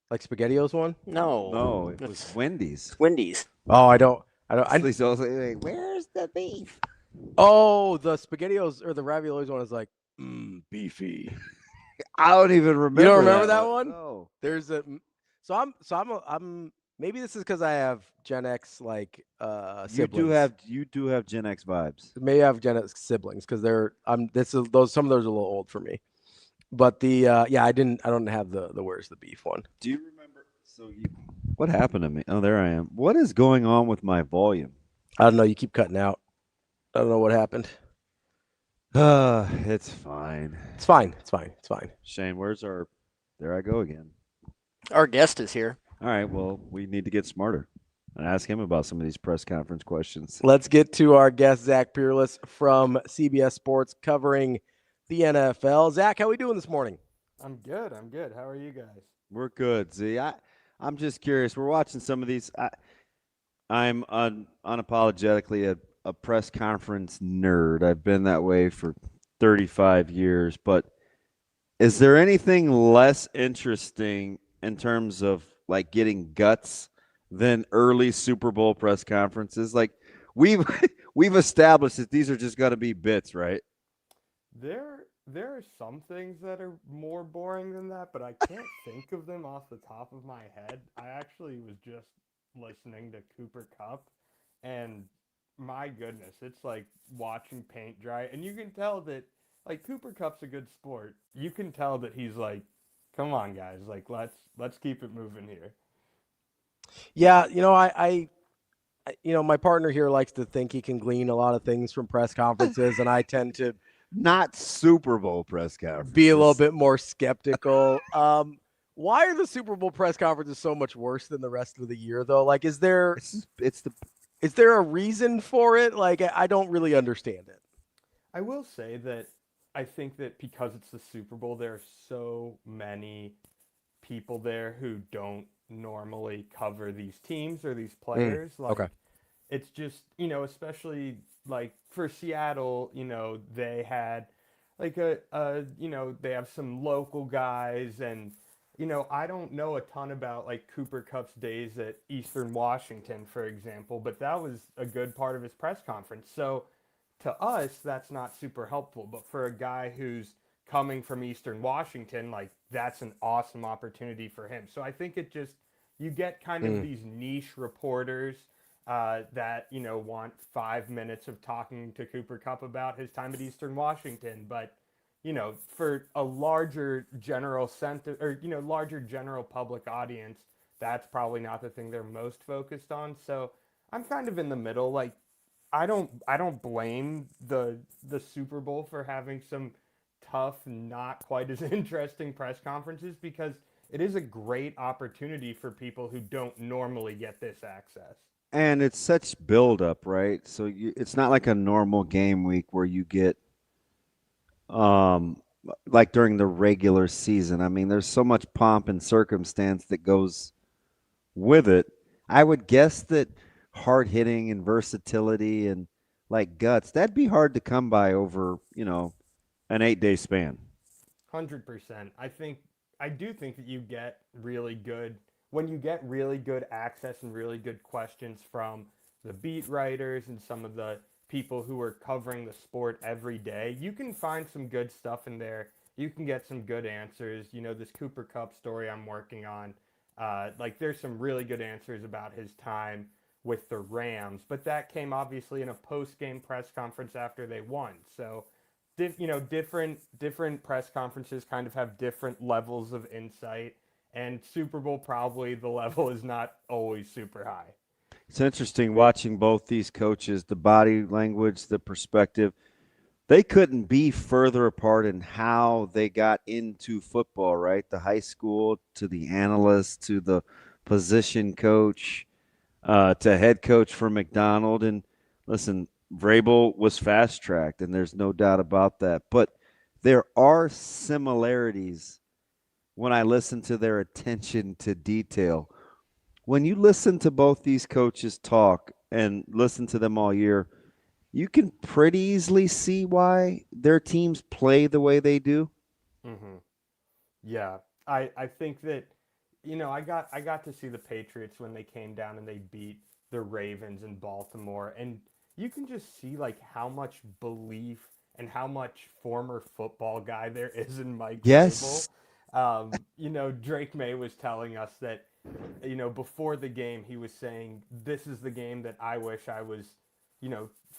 like SpaghettiOs one? No, it was Wendy's. Wendy's. Oh, I don't. Please don't say, Where's the beef? Oh, the SpaghettiOs or the raviolis one is like beefy. I don't even remember. You don't remember that one? No. There's a I'm maybe this is because I have Gen X like siblings. You do have Gen X vibes. Maybe I have Gen X siblings because some of those are a little old for me. But I don't have the Where's the Beef one. Do you remember? What happened to me? Oh, there I am. What is going on with my volume? I don't know. You keep cutting out. I don't know what happened. It's fine. It's fine. It's fine. It's fine. Shane, where's our? There I go again. Our guest is here. All right. Well, we need to get smarter and ask him about some of these press conference questions. Let's get to our guest, Zach Peerless from CBS Sports, covering the NFL. Zach, how are we doing this morning? I'm good. How are you guys? We're good, Z. I'm just curious. We're watching some of these. I'm unapologetically a press conference nerd. I've been that way for 35 years. But is there anything less interesting in terms of like getting guts than early Super Bowl press conferences? Like we've established that these are just going to be bits, right? There are some things that are more boring than that, but I can't think of them off the top of my head. I actually was just listening to Cooper Kupp, and my goodness, it's like watching paint dry. And you can tell that, like, Cooper Kupp's a good sport. You can tell that he's like, come on, guys, like let's keep it moving here. Yeah, I my partner here likes to think he can glean a lot of things from press conferences, and I tend to not Super Bowl press conferences. Be a little bit more skeptical. Why are the Super Bowl press conferences so much worse than the rest of the year, though? Like, is there a reason for it? Like, I don't really understand it. I will say that I think that because it's the Super Bowl, there are so many people there who don't normally cover these teams or these players. Okay. It's just, especially like for Seattle, they had like they have some local guys, and I don't know a ton about like Cooper Kupp's days at Eastern Washington, for example, but that was a good part of his press conference. So to us, that's not super helpful, but for a guy who's coming from Eastern Washington, like that's an awesome opportunity for him. So I think you get kind of these niche reporters that want 5 minutes of talking to Cooper Kupp about his time at Eastern Washington, but for a larger general larger general public audience, that's probably not the thing they're most focused on. So I'm kind of in the middle. Like I don't blame the Super Bowl for having some tough, not quite as interesting press conferences, because it is a great opportunity for people who don't normally get this access. And it's such build-up, right? So it's not like a normal game week where you get, like during the regular season. I mean, there's so much pomp and circumstance that goes with it. I would guess that hard-hitting and versatility and like guts, that'd be hard to come by over, an 8-day span. 100%. I do think that you get really good when you get really good access and really good questions from the beat writers and some of the people who are covering the sport every day. You can find some good stuff in there. You can get some good answers. This Cooper Kupp story I'm working on, Like there's some really good answers about his time with the Rams, but that came obviously in a post-game press conference after they won. So, different press conferences kind of have different levels of insight, and Super Bowl probably the level is not always super high. It's interesting watching both these coaches, the body language, the perspective. They couldn't be further apart in how they got into football, right? The high school to the analyst to the position coach to head coach for McDonald. And listen, Vrabel was fast-tracked, and there's no doubt about that. But there are similarities when I listen to their attention to detail. When you listen to both these coaches talk and listen to them all year, you can pretty easily see why their teams play the way they do. Mm-hmm. Yeah, I think that, I got to see the Patriots when they came down and they beat the Ravens in Baltimore, and you can just see like how much belief and how much former football guy there is in Mike Yes. Vrabel. Drake May was telling us that, before the game, he was saying, this is the game that I wish I was,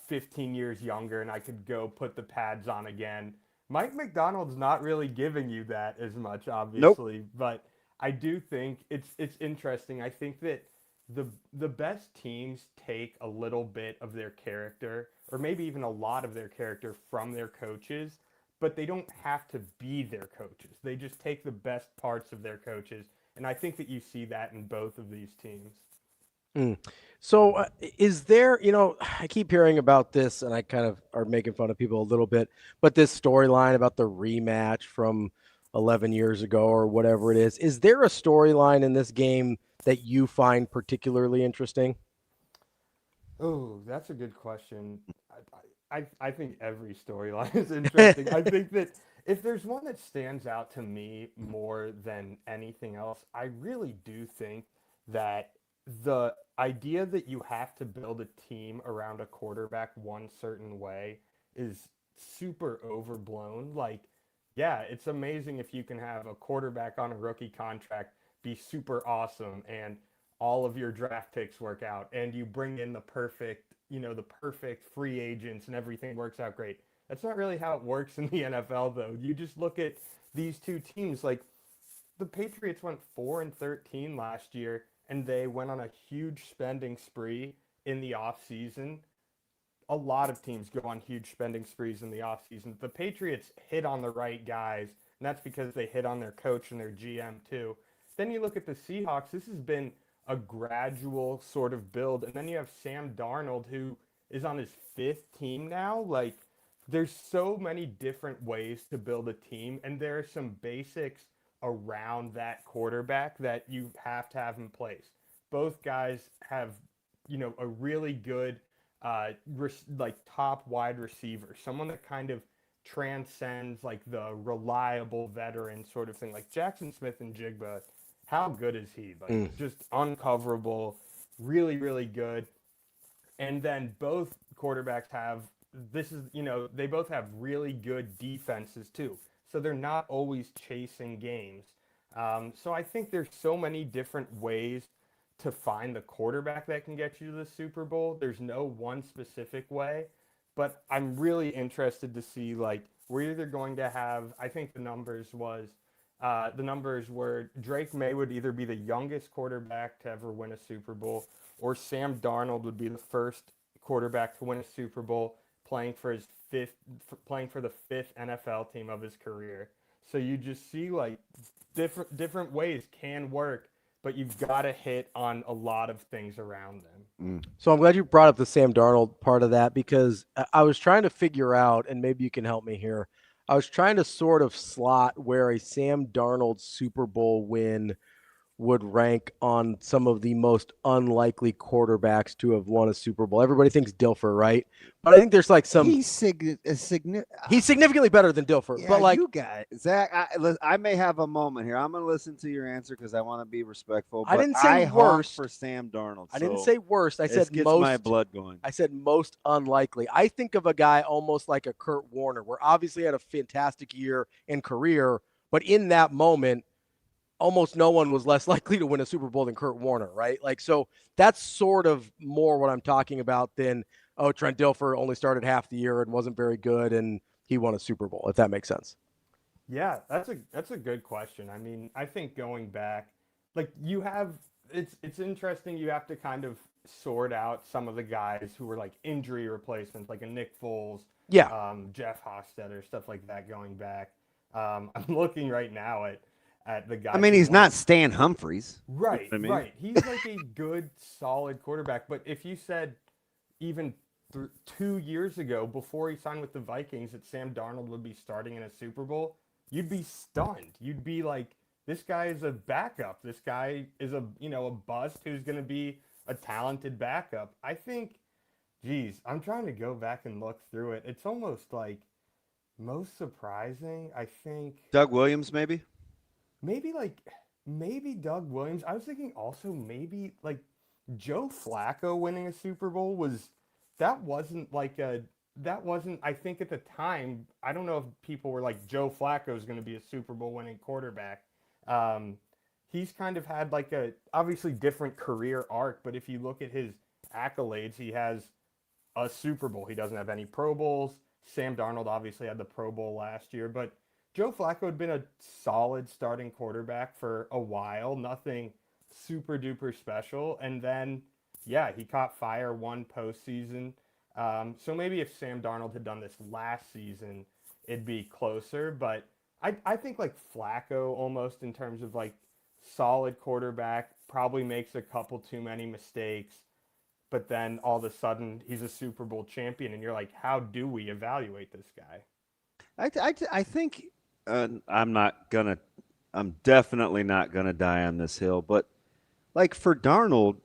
15 years younger and I could go put the pads on again. Mike McDonald's not really giving you that as much, obviously, Nope. but I do think it's interesting. I think that the best teams take a little bit of their character, or maybe even a lot of their character, from their coaches, but they don't have to be their coaches. They just take the best parts of their coaches, and I think that you see that in both of these teams. So is there, I keep hearing about this, and I kind of are making fun of people a little bit, but this storyline about the rematch from 11 years ago or whatever it is there a storyline in this game that you find particularly interesting? Oh, that's a good question. I think every storyline is interesting. I think that if there's one that stands out to me more than anything else, I really do think that the idea that you have to build a team around a quarterback one certain way is super overblown. Like, yeah, it's amazing if you can have a quarterback on a rookie contract be super awesome and all of your draft picks work out and you bring in the perfect free agents and everything works out great. That's not really how it works in the NFL, though. You just look at these two teams. Like, the Patriots went 4-13 last year, and they went on a huge spending spree in the offseason. A lot of teams go on huge spending sprees in the offseason. The Patriots hit on the right guys, and that's because they hit on their coach and their GM too. Then you look at the Seahawks. This has been a gradual sort of build. And then you have Sam Darnold, who is on his 5th team now. Like, there's so many different ways to build a team, and there are some basics around that quarterback that you have to have in place. Both guys have, a really good top wide receiver, someone that kind of transcends like the reliable veteran sort of thing. Like Jackson Smith and Jigba, how good is he? Like just uncoverable, really, really good. And then both quarterbacks have they both have really good defenses too. So they're not always chasing games. So I think there's so many different ways to find the quarterback that can get you to the Super Bowl. There's no one specific way, but I'm really interested to see, like, we're either going to have, I think the numbers were Drake May would either be the youngest quarterback to ever win a Super Bowl, or Sam Darnold would be the first quarterback to win a Super Bowl playing for the 5th NFL team of his career. So you just see, like, different ways can work, but you've got to hit on a lot of things around them. So I'm glad you brought up the Sam Darnold part of that, because I was trying to figure out, and maybe you can help me here, I was trying to sort of slot where a Sam Darnold Super Bowl win would rank on some of the most unlikely quarterbacks to have won a Super Bowl. Everybody thinks Dilfer, right? But I think there's like some. He's significantly better than Dilfer. Yeah, but like you guys, Zach, I may have a moment here. I'm going to listen to your answer because I want to be respectful. I didn't say worst for Sam Darnold. I didn't say worst. I said gets most. My blood going. I said most unlikely. I think of a guy almost like a Kurt Warner, where obviously had a fantastic year and career, but in that moment, almost no one was less likely to win a Super Bowl than Kurt Warner, right? Like, so that's sort of more what I'm talking about than, oh, Trent Dilfer only started half the year and wasn't very good and he won a Super Bowl, if that makes sense. Yeah, that's a good question. I mean, I think going back, like you have, it's interesting. You have to kind of sort out some of the guys who were like injury replacements, like a Nick Foles, Yeah. Jeff Hofstetter, stuff like that. Going back, I'm looking right now at the guy. I mean, he's not Stan Humphries. Right, I mean. right. He's like a good, solid quarterback. But if you said even 2 years ago, before he signed with the Vikings, that Sam Darnold would be starting in a Super Bowl, you'd be stunned. You'd be like, this guy is a backup. This guy is a bust who's going to be a talented backup. I think, geez, I'm trying to go back and look through it. It's almost like most surprising, I think. Doug Williams, maybe? Maybe Doug Williams. I was thinking also maybe like Joe Flacco winning a Super Bowl wasn't I think at the time, I don't know if people were like, Joe Flacco is going to be a Super Bowl winning quarterback. He's kind of had like a obviously different career arc, but if you look at his accolades, he has a Super Bowl. He doesn't have any Pro Bowls. Sam Darnold obviously had the Pro Bowl last year, but Joe Flacco had been a solid starting quarterback for a while, nothing super duper special. And then, yeah, he caught fire one postseason. So maybe if Sam Darnold had done this last season, it'd be closer. But I think like Flacco almost in terms of like solid quarterback, probably makes a couple too many mistakes. But then all of a sudden he's a Super Bowl champion. And you're like, how do we evaluate this guy? I think I'm definitely not gonna die on this hill, but like for Darnold,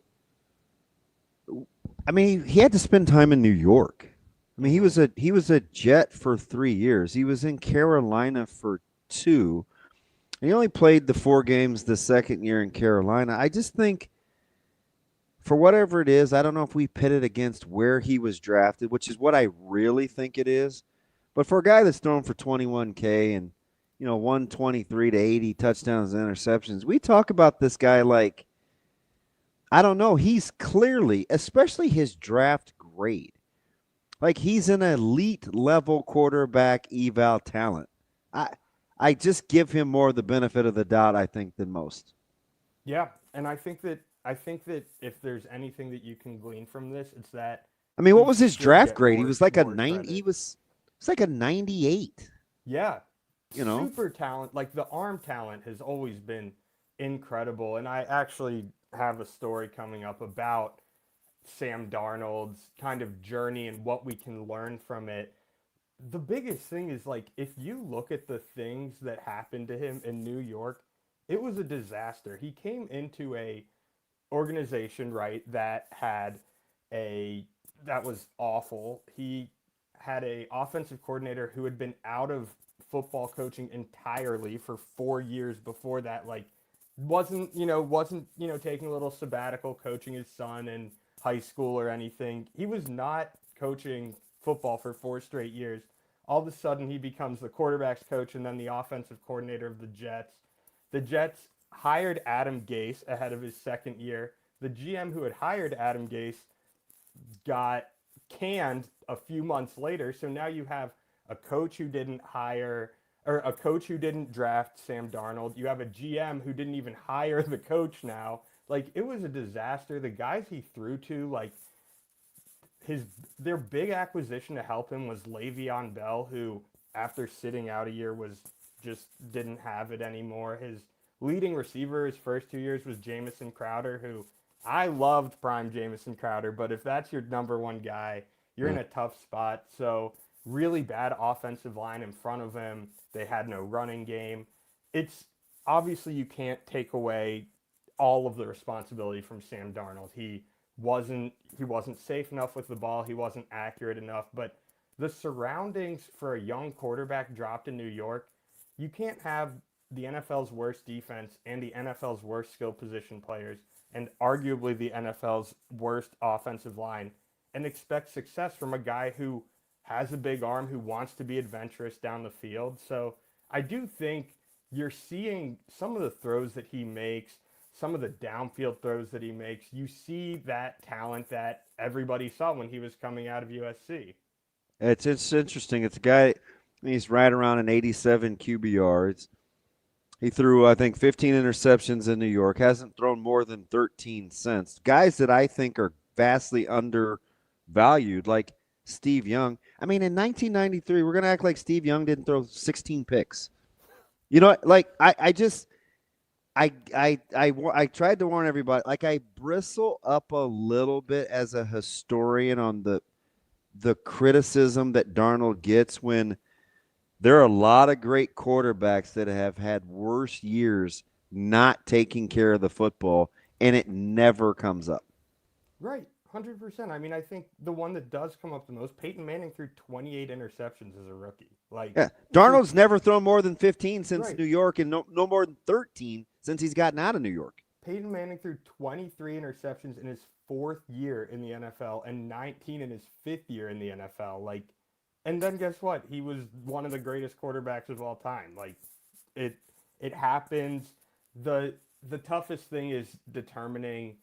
I mean, he had to spend time in New York. I mean, he was a Jet for 3 years. He was in Carolina for 2. He only played the 4 games the second year in Carolina. I just think, for whatever it is, I don't know if we pit it against where he was drafted, which is what I really think it is. But for a guy that's thrown for 21K and 123 to 80 touchdowns and interceptions, we talk about this guy like, I don't know. He's clearly, especially his draft grade, like he's an elite level quarterback eval talent. I just give him more of the benefit of the doubt, I think, than most. Yeah, and I think that if there's anything that you can glean from this, it's that. I mean, what was his draft grade? He was like a 90. He was like a 98. Yeah, super talent. Like the arm talent has always been incredible, and I actually have a story coming up about Sam Darnold's kind of journey and what we can learn from it. The biggest thing is like if you look at the things that happened to him in New York, it was a disaster. He came into a organization, right, that was awful. He had a offensive coordinator who had been out of football coaching entirely for 4 years before that, like wasn't taking a little sabbatical coaching his son in high school or anything. He was not coaching football for 4 straight years. All of a sudden he becomes the quarterback's coach and then the offensive coordinator of the Jets. The Jets hired Adam Gase ahead of his second year. The GM who had hired Adam Gase got canned a few months later. So now you have a coach who didn't draft Sam Darnold. You have a GM who didn't even hire the coach now. Like, it was a disaster. The guys he threw to, like, their big acquisition to help him was Le'Veon Bell, who, after sitting out a year, didn't have it anymore. His leading receiver his first 2 years was Jamison Crowder, who I loved prime Jamison Crowder, but if that's your number one guy, you're in a tough spot. So really bad offensive line in front of him. They had no running game. It's obviously you can't take away all of the responsibility from Sam Darnold. He wasn't safe enough with the ball. He wasn't accurate enough. But the surroundings for a young quarterback dropped in New York, you can't have the NFL's worst defense and the NFL's worst skill position players and arguably the NFL's worst offensive line and expect success from a guy who has a big arm, who wants to be adventurous down the field. So I do think you're seeing some of the throws that he makes, some of the downfield throws that he makes. You see that talent that everybody saw when he was coming out of USC. It's interesting. It's a guy, he's right around an 87 QB yards. He threw, I think, 15 interceptions in New York. Hasn't thrown more than 13 since. Guys that I think are vastly undervalued, like Steve Young. I mean, in 1993, we're going to act like Steve Young didn't throw 16 picks. You know, like I tried to warn everybody. Like, I bristle up a little bit as a historian on the criticism that Darnold gets when there are a lot of great quarterbacks that have had worse years not taking care of the football, and it never comes up. Right, 100%. I mean, I think the one that does come up the most, Peyton Manning threw 28 interceptions as a rookie. Like, yeah, Darnold's never thrown more than 15 since Right. New York, and no more than 13 since he's gotten out of New York. Peyton Manning threw 23 interceptions in his 4th year in the NFL and 19 in his 5th year in the NFL. Like, and then guess what? He was one of the greatest quarterbacks of all time. Like, it happens. The toughest thing is determining,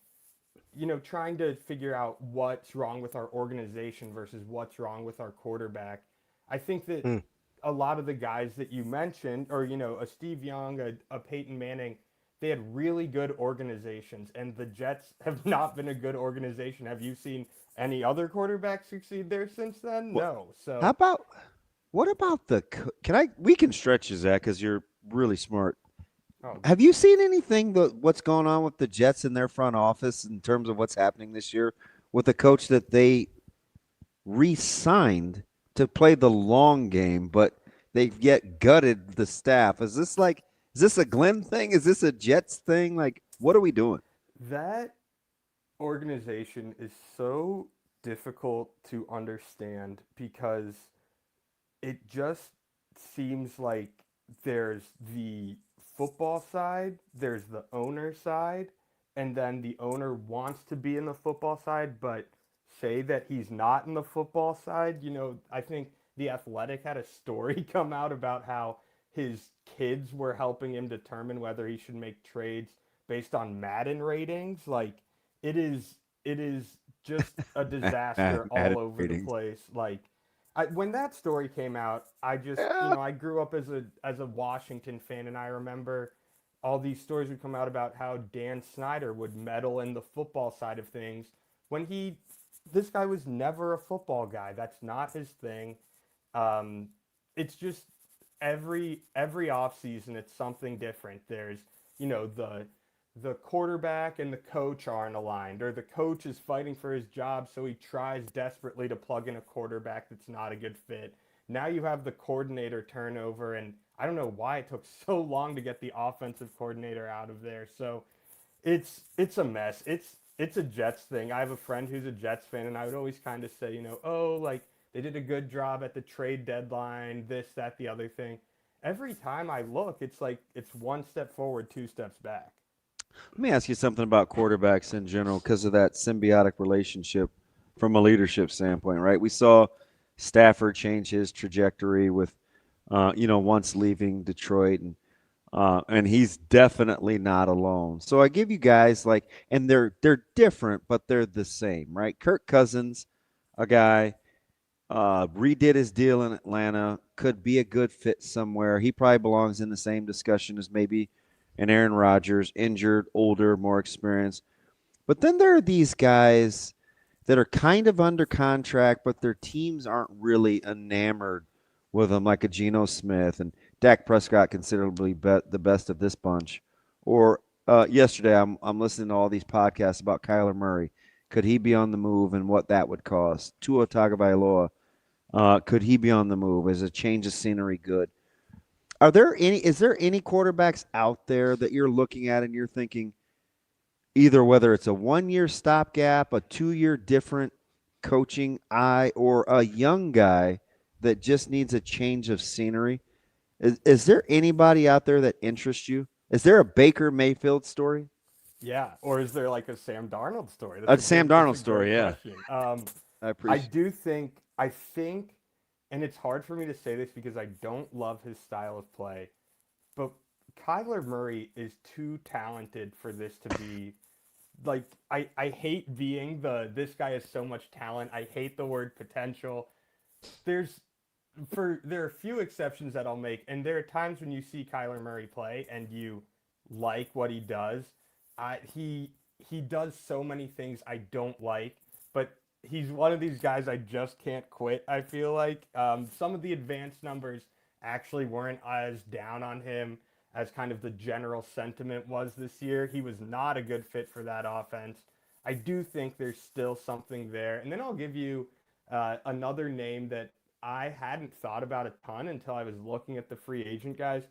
trying to figure out what's wrong with our organization versus what's wrong with our quarterback. I think that a lot of the guys that you mentioned, or, a Steve Young, a Peyton Manning, they had really good organizations, and the Jets have not been a good organization. Have you seen any other quarterbacks succeed there since then? No. So What about we can stretch you, Zach, because you're really smart. Oh. Have you seen anything what's going on with the Jets in their front office in terms of what's happening this year with a coach that they re-signed to play the long game, but they've yet gutted the staff? Is this a Glenn thing? Is this a Jets thing? Like, what are we doing? That organization is so difficult to understand because it just seems like there's the football side, there's the owner side, and then the owner wants to be in the football side, but say that he's not in the football side. I think The Athletic had a story come out about how his kids were helping him determine whether he should make trades based on Madden ratings. Like, it is just a disaster all over the place. Like, when that story came out, I just, I grew up as a Washington fan, and I remember all these stories would come out about how Dan Snyder would meddle in the football side of things when this guy was never a football guy. That's not his thing. It's just every offseason, it's something different. There's, the quarterback and the coach aren't aligned, or the coach is fighting for his job, so he tries desperately to plug in a quarterback that's not a good fit. Now you have the coordinator turnover, and I don't know why it took so long to get the offensive coordinator out of there. So it's a mess. It's a Jets thing. I have a friend who's a Jets fan, and I would always kind of say, like, they did a good job at the trade deadline, this, that, the other thing. Every time I look, it's like it's one step forward, 2 steps back. Let me ask you something about quarterbacks in general because of that symbiotic relationship from a leadership standpoint, right? We saw Stafford change his trajectory with, once leaving Detroit, and he's definitely not alone. So I give you guys and they're different, but they're the same, right? Kirk Cousins, a guy, redid his deal in Atlanta, could be a good fit somewhere. He probably belongs in the same discussion as maybe an Aaron Rodgers, injured, older, more experienced. But then there are these guys that are kind of under contract, but their teams aren't really enamored with them, like a Geno Smith, and Dak Prescott considerably the best of this bunch. Or yesterday, I'm listening to all these podcasts about Kyler Murray. Could he be on the move and what that would cost? Tua Tagovailoa, could he be on the move? Is a change of scenery good? Is there any quarterbacks out there that you're looking at and you're thinking either whether it's a 1-year stopgap, a 2-year different coaching eye, or a young guy that just needs a change of scenery? Is there anybody out there that interests you? Is there a Baker Mayfield story? Yeah, or is there like a Sam Darnold story? A Sam Darnold story, yeah. I think, and it's hard for me to say this because I don't love his style of play, but Kyler Murray is too talented for this to be like I hate being this guy has so much talent. I hate the word potential. There are a few exceptions that I'll make, and there are times when you see Kyler Murray play and you like what he does. He does so many things I don't like, but he's one of these guys I just can't quit. I feel like some of the advanced numbers actually weren't as down on him as kind of the general sentiment was this year. He was not a good fit for that offense. I do think there's still something there. And then I'll give you another name that I hadn't thought about a ton until I was looking at the free agent guys.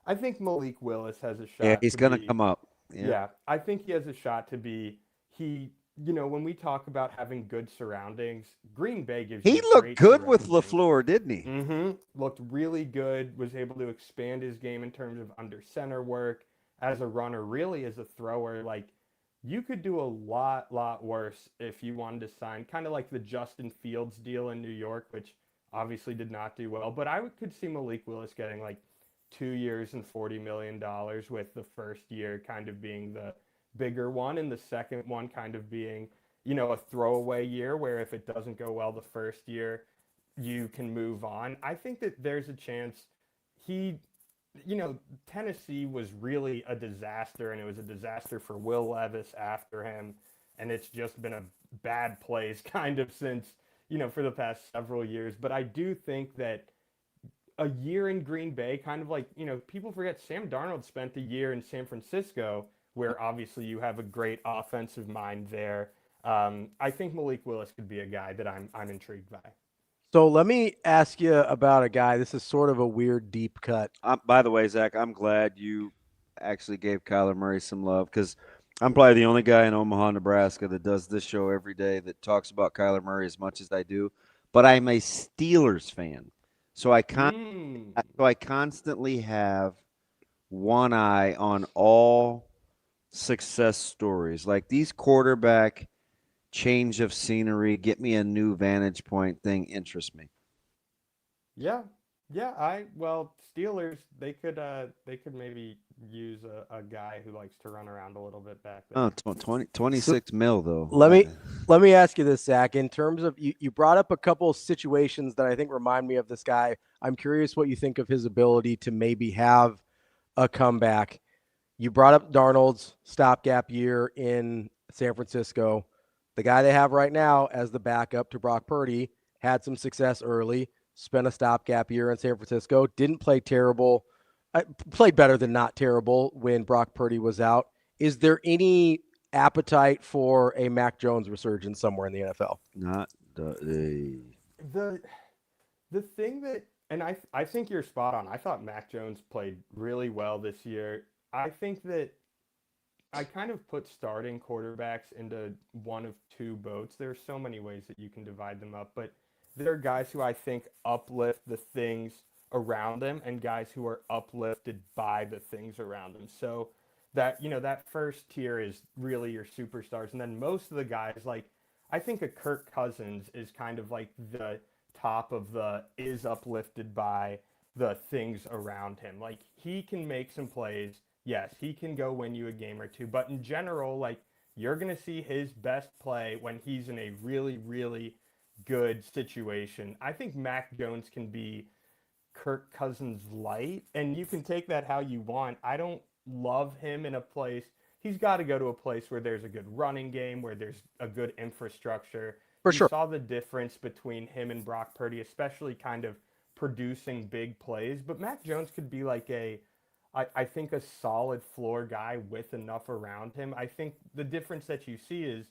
I think Malik Willis has a shot. Yeah, he's going to come up. Yeah, I think he has a shot to be. When we talk about having good surroundings, Green Bay gives you He looked good with LaFleur, didn't he? Mm-hmm. Looked really good. Was able to expand his game in terms of under center work, as a runner, really as a thrower. Like, you could do a lot worse if you wanted to sign, kind of like the Justin Fields deal in New York, which obviously did not do well. But I could see Malik Willis getting like 2 years and $40 million, with the first year kind of being the bigger one and the second one kind of being, a throwaway year where if it doesn't go well the first year, you can move on. I think that there's a chance Tennessee was really a disaster, and it was a disaster for Will Levis after him, and it's just been a bad place kind of since, for the past several years. But I do think that a year in Green Bay, kind of like, people forget Sam Darnold spent a year in San Francisco, where obviously you have a great offensive mind there. I think Malik Willis could be a guy that I'm intrigued by. So let me ask you about a guy. This is sort of a weird deep cut. By the way, Zach, I'm glad you actually gave Kyler Murray some love, because I'm probably the only guy in Omaha, Nebraska that does this show every day that talks about Kyler Murray as much as I do. But I'm a Steelers fan. So I constantly have one eye on all success stories. Like these quarterback change of scenery, get me a new vantage point thing interests me. Yeah. Steelers, they could maybe use a guy who likes to run around a little bit back there. 26 mil though. Let me ask you this, Zach. In terms of you brought up a couple of situations that I think remind me of this guy. I'm curious what you think of his ability to maybe have a comeback. You brought up Darnold's stopgap year in San Francisco. The guy they have right now as the backup to Brock Purdy had some success early, spent a stopgap year in San Francisco, didn't play terrible, played better than not terrible when Brock Purdy was out. Is there any appetite for a Mac Jones resurgence somewhere in the NFL? Not the thing that, and I think you're spot on. I thought Mac Jones played really well this year. I think that I kind of put starting quarterbacks into one of two boats. There are so many ways that you can divide them up, but there are guys who I think uplift the things around them and guys who are uplifted by the things around them. So that, that first tier is really your superstars. And then most of the guys, like, I think a Kirk Cousins is kind of like the top of the is uplifted by the things around him. Like, he can make some plays. Yes, he can go win you a game or two. But in general, like, you're going to see his best play when he's in a really, really good situation. I think Mac Jones can be Kirk Cousins light, and you can take that how you want. I don't love him in a place. He's got to go to a place where there's a good running game, where there's a good infrastructure. For sure. You saw the difference between him and Brock Purdy, especially kind of producing big plays. But Mac Jones could be like I think a solid floor guy with enough around him. I think the difference that you see is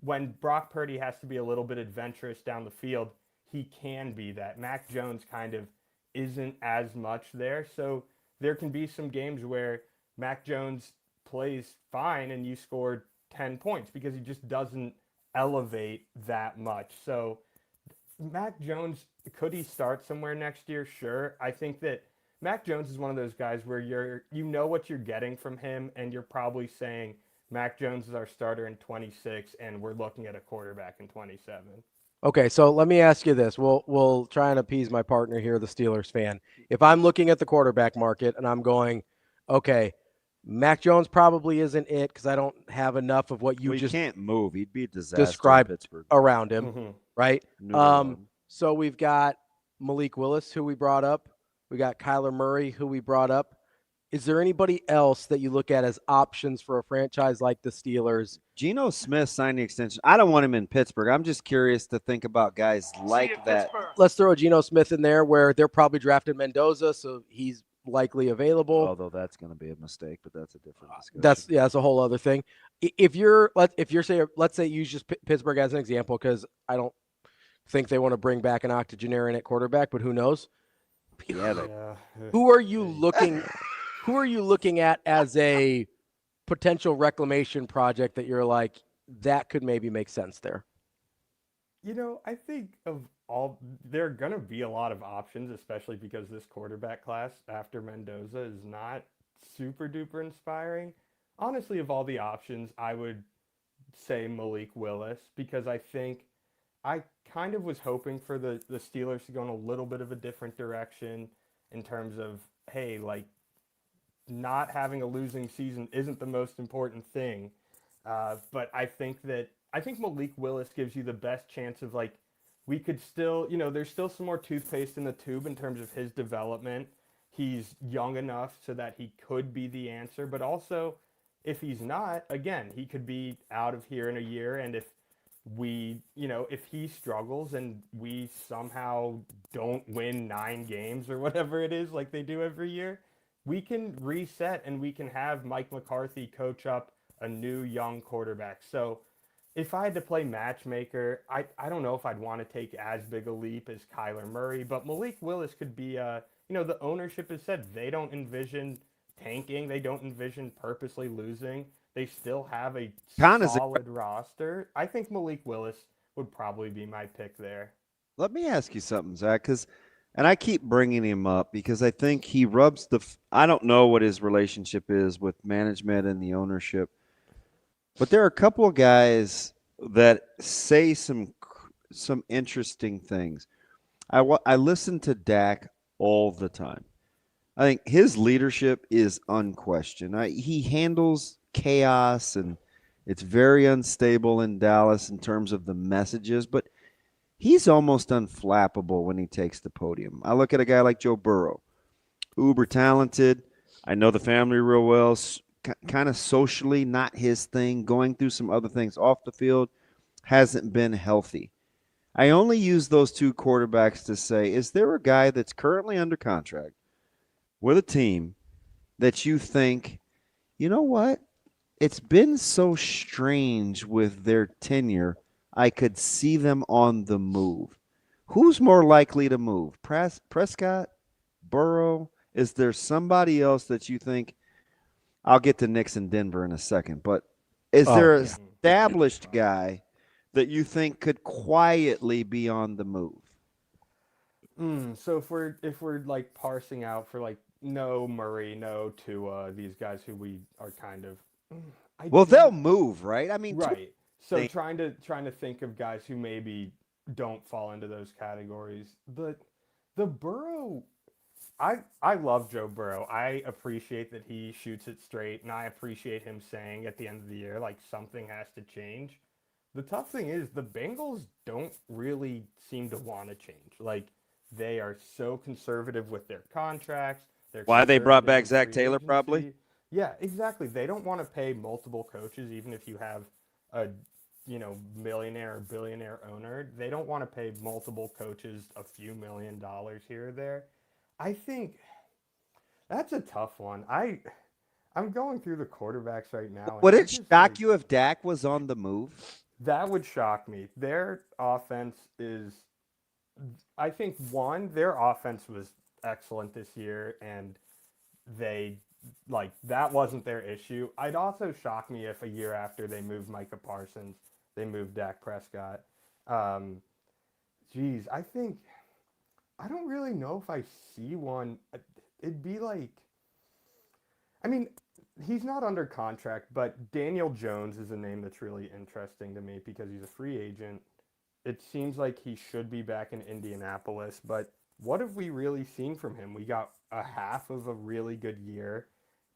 when Brock Purdy has to be a little bit adventurous down the field, he can be that. Mac Jones kind of isn't as much there. So there can be some games where Mac Jones plays fine and you scored 10 points because he just doesn't elevate that much. So Mac Jones, could he start somewhere next year? Sure. I think that Mac Jones is one of those guys where you know what you're getting from him, and you're probably saying Mac Jones is our starter in 26, and we're looking at a quarterback in 27. Okay, so let me ask you this. We'll try and appease my partner here, the Steelers fan. If I'm looking at the quarterback market and I'm going, okay, Mac Jones probably isn't it because I don't have enough of what you He just can't move. He'd be a disaster in described Pittsburgh. around him, Mm-hmm. right? Noodle him. So we've got Malik Willis, who we brought up. We got Kyler Murray, who we brought up. Is there anybody else that you look at as options for a franchise like the Steelers? Geno Smith signed the extension. I don't want him in Pittsburgh. I'm just curious to think about guys like that. Let's throw Geno Smith in there where they're probably drafted Mendoza, so he's likely available. Although that's going to be a mistake, but that's a different discussion. That's a whole other thing. If let's say you use just Pittsburgh as an example, because I don't think they want to bring back an octogenarian at quarterback, but who knows? Yeah. Who are you looking? Who are you looking at as a potential reclamation project that you're like, that could maybe make sense there? I think there are going to be a lot of options, especially because this quarterback class after Mendoza is not super duper inspiring. Honestly, of all the options, I would say Malik Willis, because I think I kind of was hoping for the Steelers to go in a little bit of a different direction in terms of, hey, like, not having a losing season isn't the most important thing. But I think Malik Willis gives you the best chance of, like, we could still, there's still some more toothpaste in the tube in terms of his development. He's young enough so that he could be the answer, but also if he's not, again, he could be out of here in a year. And if if he struggles and we somehow don't win 9 games or whatever it is like they do every year, we can reset and we can have Mike McCarthy coach up a new young quarterback. So if I had to play matchmaker, I don't know if I'd want to take as big a leap as Kyler Murray, but Malik Willis could be, the ownership has said they don't envision tanking. They don't envision purposely losing. They still have a solid roster. I think Malik Willis would probably be my pick there. Let me ask you something, Zach, and I keep bringing him up because I think he rubs I don't know what his relationship is with management and the ownership, but there are a couple of guys that say some interesting things. I listen to Dak all the time. I think his leadership is unquestioned. He handles chaos, and it's very unstable in Dallas in terms of the messages, but he's almost unflappable when he takes the podium. I look at a guy like Joe Burrow, uber talented. I know the family real well, kind of socially not his thing, going through some other things off the field, hasn't been healthy. I only use those 2 quarterbacks to say, is there a guy that's currently under contract with a team that you think, you know what? It's been so strange with their tenure, I could see them on the move. Who's more likely to move? Prescott? Burrow? Is there somebody else that you think? I'll get to Knicks and Denver in a second, but is there an established guy that you think could quietly be on the move? So if we're like parsing out for like no Murray, no Tua, these guys who we are kind of they'll move, right? I mean, right. So trying to think of guys who maybe don't fall into those categories. The Burrow, I love Joe Burrow. I appreciate that he shoots it straight, and I appreciate him saying at the end of the year, like, something has to change. The tough thing is the Bengals don't really seem to want to change. Like, they are so conservative with their contracts. Why they brought back Zach Taylor, probably? Yeah, exactly. They don't want to pay multiple coaches, even if you have a millionaire or billionaire owner. They don't want to pay multiple coaches a few $1 million here or there. I think that's a tough one. I'm going through the quarterbacks right now. Would it shock you if Dak was on the move? That would shock me. Their offense is, I think, their offense was excellent this year, and that wasn't their issue. I'd also shock me if a year after they moved Micah Parsons, they moved Dak Prescott. I don't really know if I see one. It'd be like, I mean, he's not under contract, but Daniel Jones is a name that's really interesting to me because he's a free agent. It seems like he should be back in Indianapolis, but what have we really seen from him? We got a half of a really good year,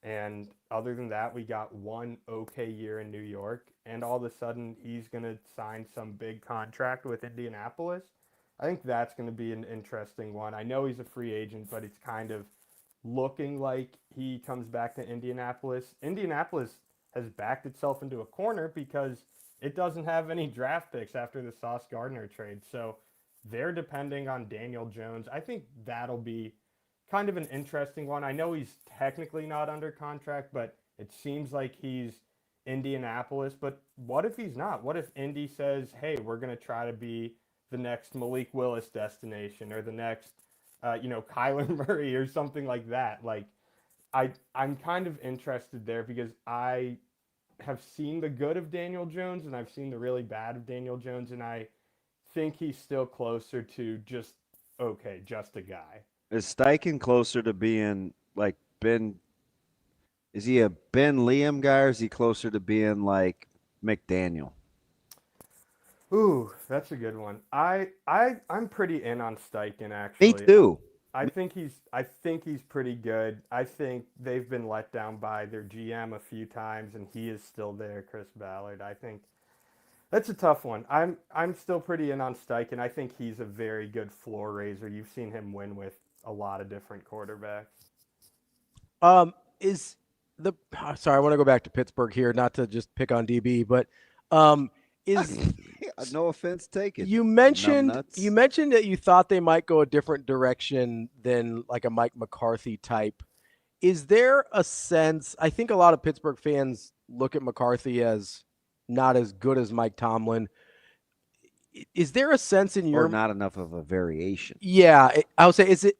And other than that, we got one okay year in New York, and all of a sudden he's going to sign some big contract with Indianapolis. I think that's going to be an interesting one. I know he's a free agent, but it's kind of looking like he comes back to Indianapolis. Indianapolis has backed itself into a corner because it doesn't have any draft picks after the Sauce Gardner trade. So they're depending on Daniel Jones. I think that'll be kind of an interesting one. I know he's technically not under contract, but it seems like he's Indianapolis. But what if he's not? What if Indy says, hey, we're going to try to be the next Malik Willis destination or the next, Kyler Murray or something like that? Like, I'm kind of interested there because I have seen the good of Daniel Jones and I've seen the really bad of Daniel Jones, and I think he's still closer to just a guy. Is Steichen closer to being like Ben? Is he a Ben Liam guy, or is he closer to being like McDaniel? Ooh, that's a good one. I'm pretty in on Steichen, actually. Me too. I think he's pretty good. I think they've been let down by their GM a few times, and he is still there, Chris Ballard. I think that's a tough one. I'm still pretty in on Steichen. I think he's a very good floor raiser. You've seen him win with a lot of different quarterbacks. Sorry, I want to go back to Pittsburgh here, not to just pick on DB, but is no offense taken. You mentioned that you thought they might go a different direction than like a Mike McCarthy type. Is there a sense? I think a lot of Pittsburgh fans look at McCarthy as not as good as Mike Tomlin. Is there a sense in your or not enough of a variation? Yeah, I would say,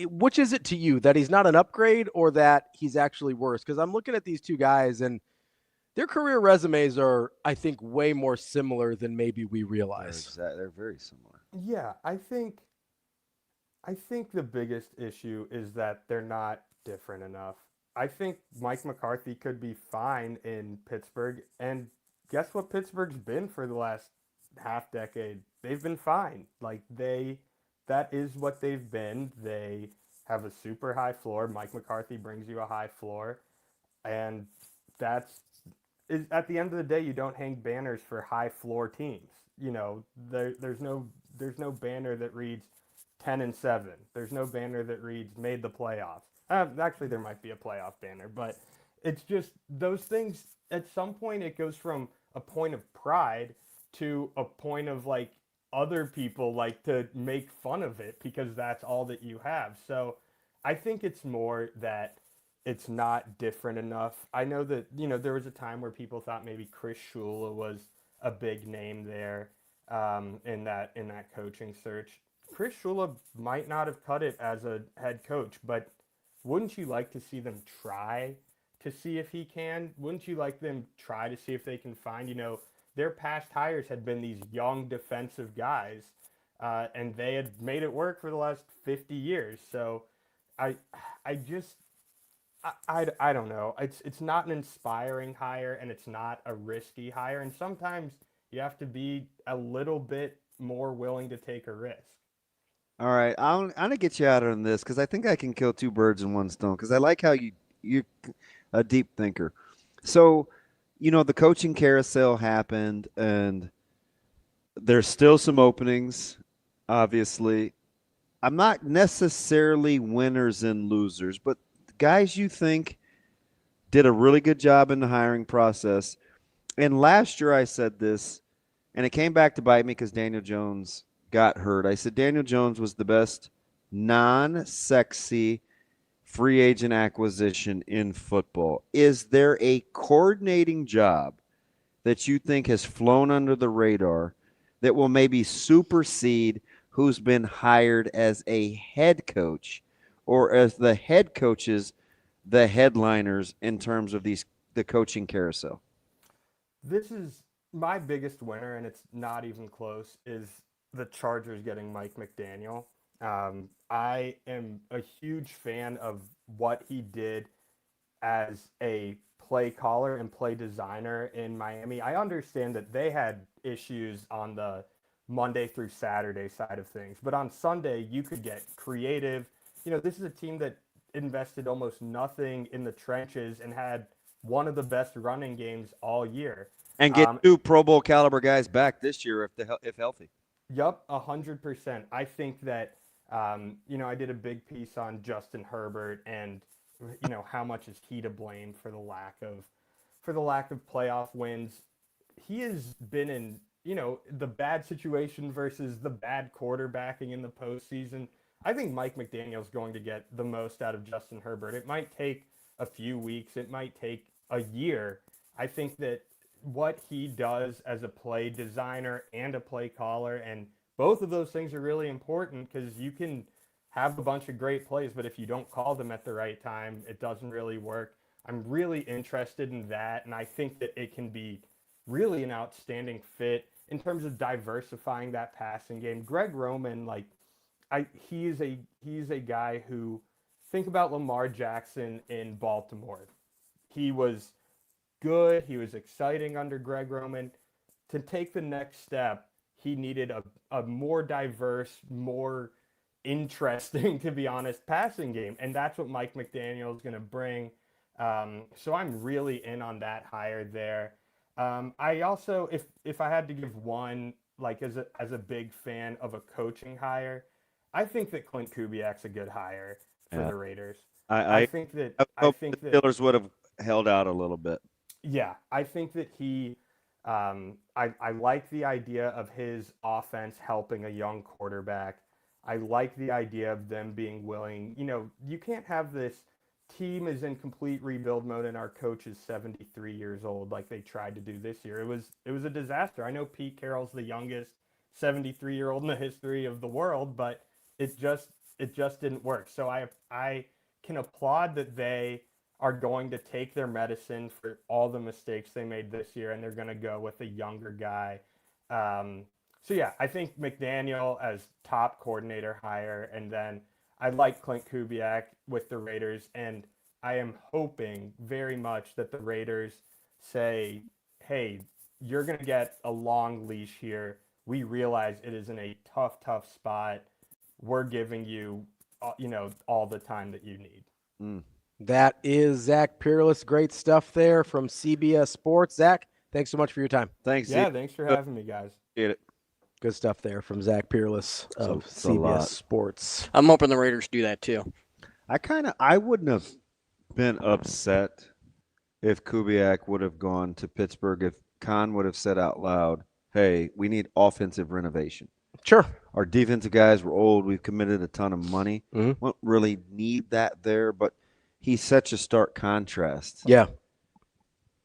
which is it to you, that he's not an upgrade or that he's actually worse? Because I'm looking at these two guys and their career resumes are, I think, way more similar than maybe we realize. They're very similar. Yeah, I think the biggest issue is that they're not different enough. I think Mike McCarthy could be fine in Pittsburgh, and guess what Pittsburgh's been for the last half decade? They've been fine. Like that is what they've been. They have a super high floor. Mike McCarthy brings you a high floor, and at the end of the day, you don't hang banners for high floor teams. You know, there's no banner that reads 10-7. There's no banner that reads made the playoffs. Actually, there might be a playoff banner, but it's just those things. At some point, it goes from a point of pride to a point of like other people like to make fun of it because that's all that you have. So I think it's more that it's not different enough. I know that, there was a time where people thought maybe Chris Shula was a big name there in that coaching search. Chris Shula might not have cut it as a head coach, but wouldn't you like to see them try to see if he can? Wouldn't you like them try to see if they can find, their past hires had been these young defensive guys, and they had made it work for the last 50 years. So I don't know. It's not an inspiring hire, and it's not a risky hire. And sometimes you have to be a little bit more willing to take a risk. All right, I'm gonna get you out on this because I think I can kill two birds in one stone. Because I like how you're a deep thinker. So, the coaching carousel happened, and there's still some openings. Obviously, I'm not necessarily winners and losers, but guys you think did a really good job in the hiring process. And last year I said this, and it came back to bite me because Daniel Jones got hurt. I said Daniel Jones was the best non-sexy free agent acquisition in football. Is there a coordinating job that you think has flown under the radar that will maybe supersede who's been hired as a head coach, or as the head coaches, the headliners in terms of the coaching carousel? This is my biggest winner, and it's not even close, is the Chargers getting Mike McDaniel. I am a huge fan of what he did as a play caller and play designer in Miami. I understand that they had issues on the Monday through Saturday side of things, but on Sunday you could get creative. This is a team that invested almost nothing in the trenches and had one of the best running games all year. And get 2 Pro Bowl caliber guys back this year if healthy. Yup, 100%. I think that, I did a big piece on Justin Herbert and, how much is he to blame for the lack of playoff wins. He has been in, the bad situation versus the bad quarterbacking in the postseason. I think Mike McDaniel's going to get the most out of Justin Herbert. It might take a few weeks. It might take a year. I think that what he does as a play designer and a play caller, and both of those things are really important because you can have a bunch of great plays, but if you don't call them at the right time, it doesn't really work. I'm really interested in that, and I think that it can be really an outstanding fit in terms of diversifying that passing game. Greg Roman, he's a guy who, think about Lamar Jackson in Baltimore. He was good. He was exciting under Greg Roman. To take the next step, he needed a more diverse, more interesting, to be honest, passing game. And that's what Mike McDaniel is going to bring. So I'm really in on that hire there. I also, if I had to give one, as a big fan of a coaching hire, I think that Clint Kubiak's a good hire for the Raiders. I think the Steelers would have held out a little bit. Yeah, I think that he, I like the idea of his offense helping a young quarterback. I like the idea of them being willing. You can't have this team is in complete rebuild mode and our coach is 73 years old like they tried to do this year. It was a disaster. I know Pete Carroll's the youngest 73-year-old in the history of the world, but it just didn't work. So I can applaud that they are going to take their medicine for all the mistakes they made this year, and they're going to go with a younger guy. So yeah, I think McDaniel as top coordinator hire, and then I like Clint Kubiak with the Raiders, and I am hoping very much that the Raiders say, hey, you're going to get a long leash here. We realize it is in a tough spot. We're giving you, all the time that you need. That is Zach Peerless. Great stuff there from CBS Sports. Zach, thanks so much for your time. Thanks. Yeah, thanks for having me, guys. Get it. Good stuff there from Zach Peerless of CBS Sports. I'm hoping the Raiders do that too. I wouldn't have been upset if Kubiak would have gone to Pittsburgh, if Khan would have said out loud, hey, we need offensive renovation. Sure. Our defensive guys were old. We've committed a ton of money. We don't really need that there, but he's such a stark contrast. Yeah.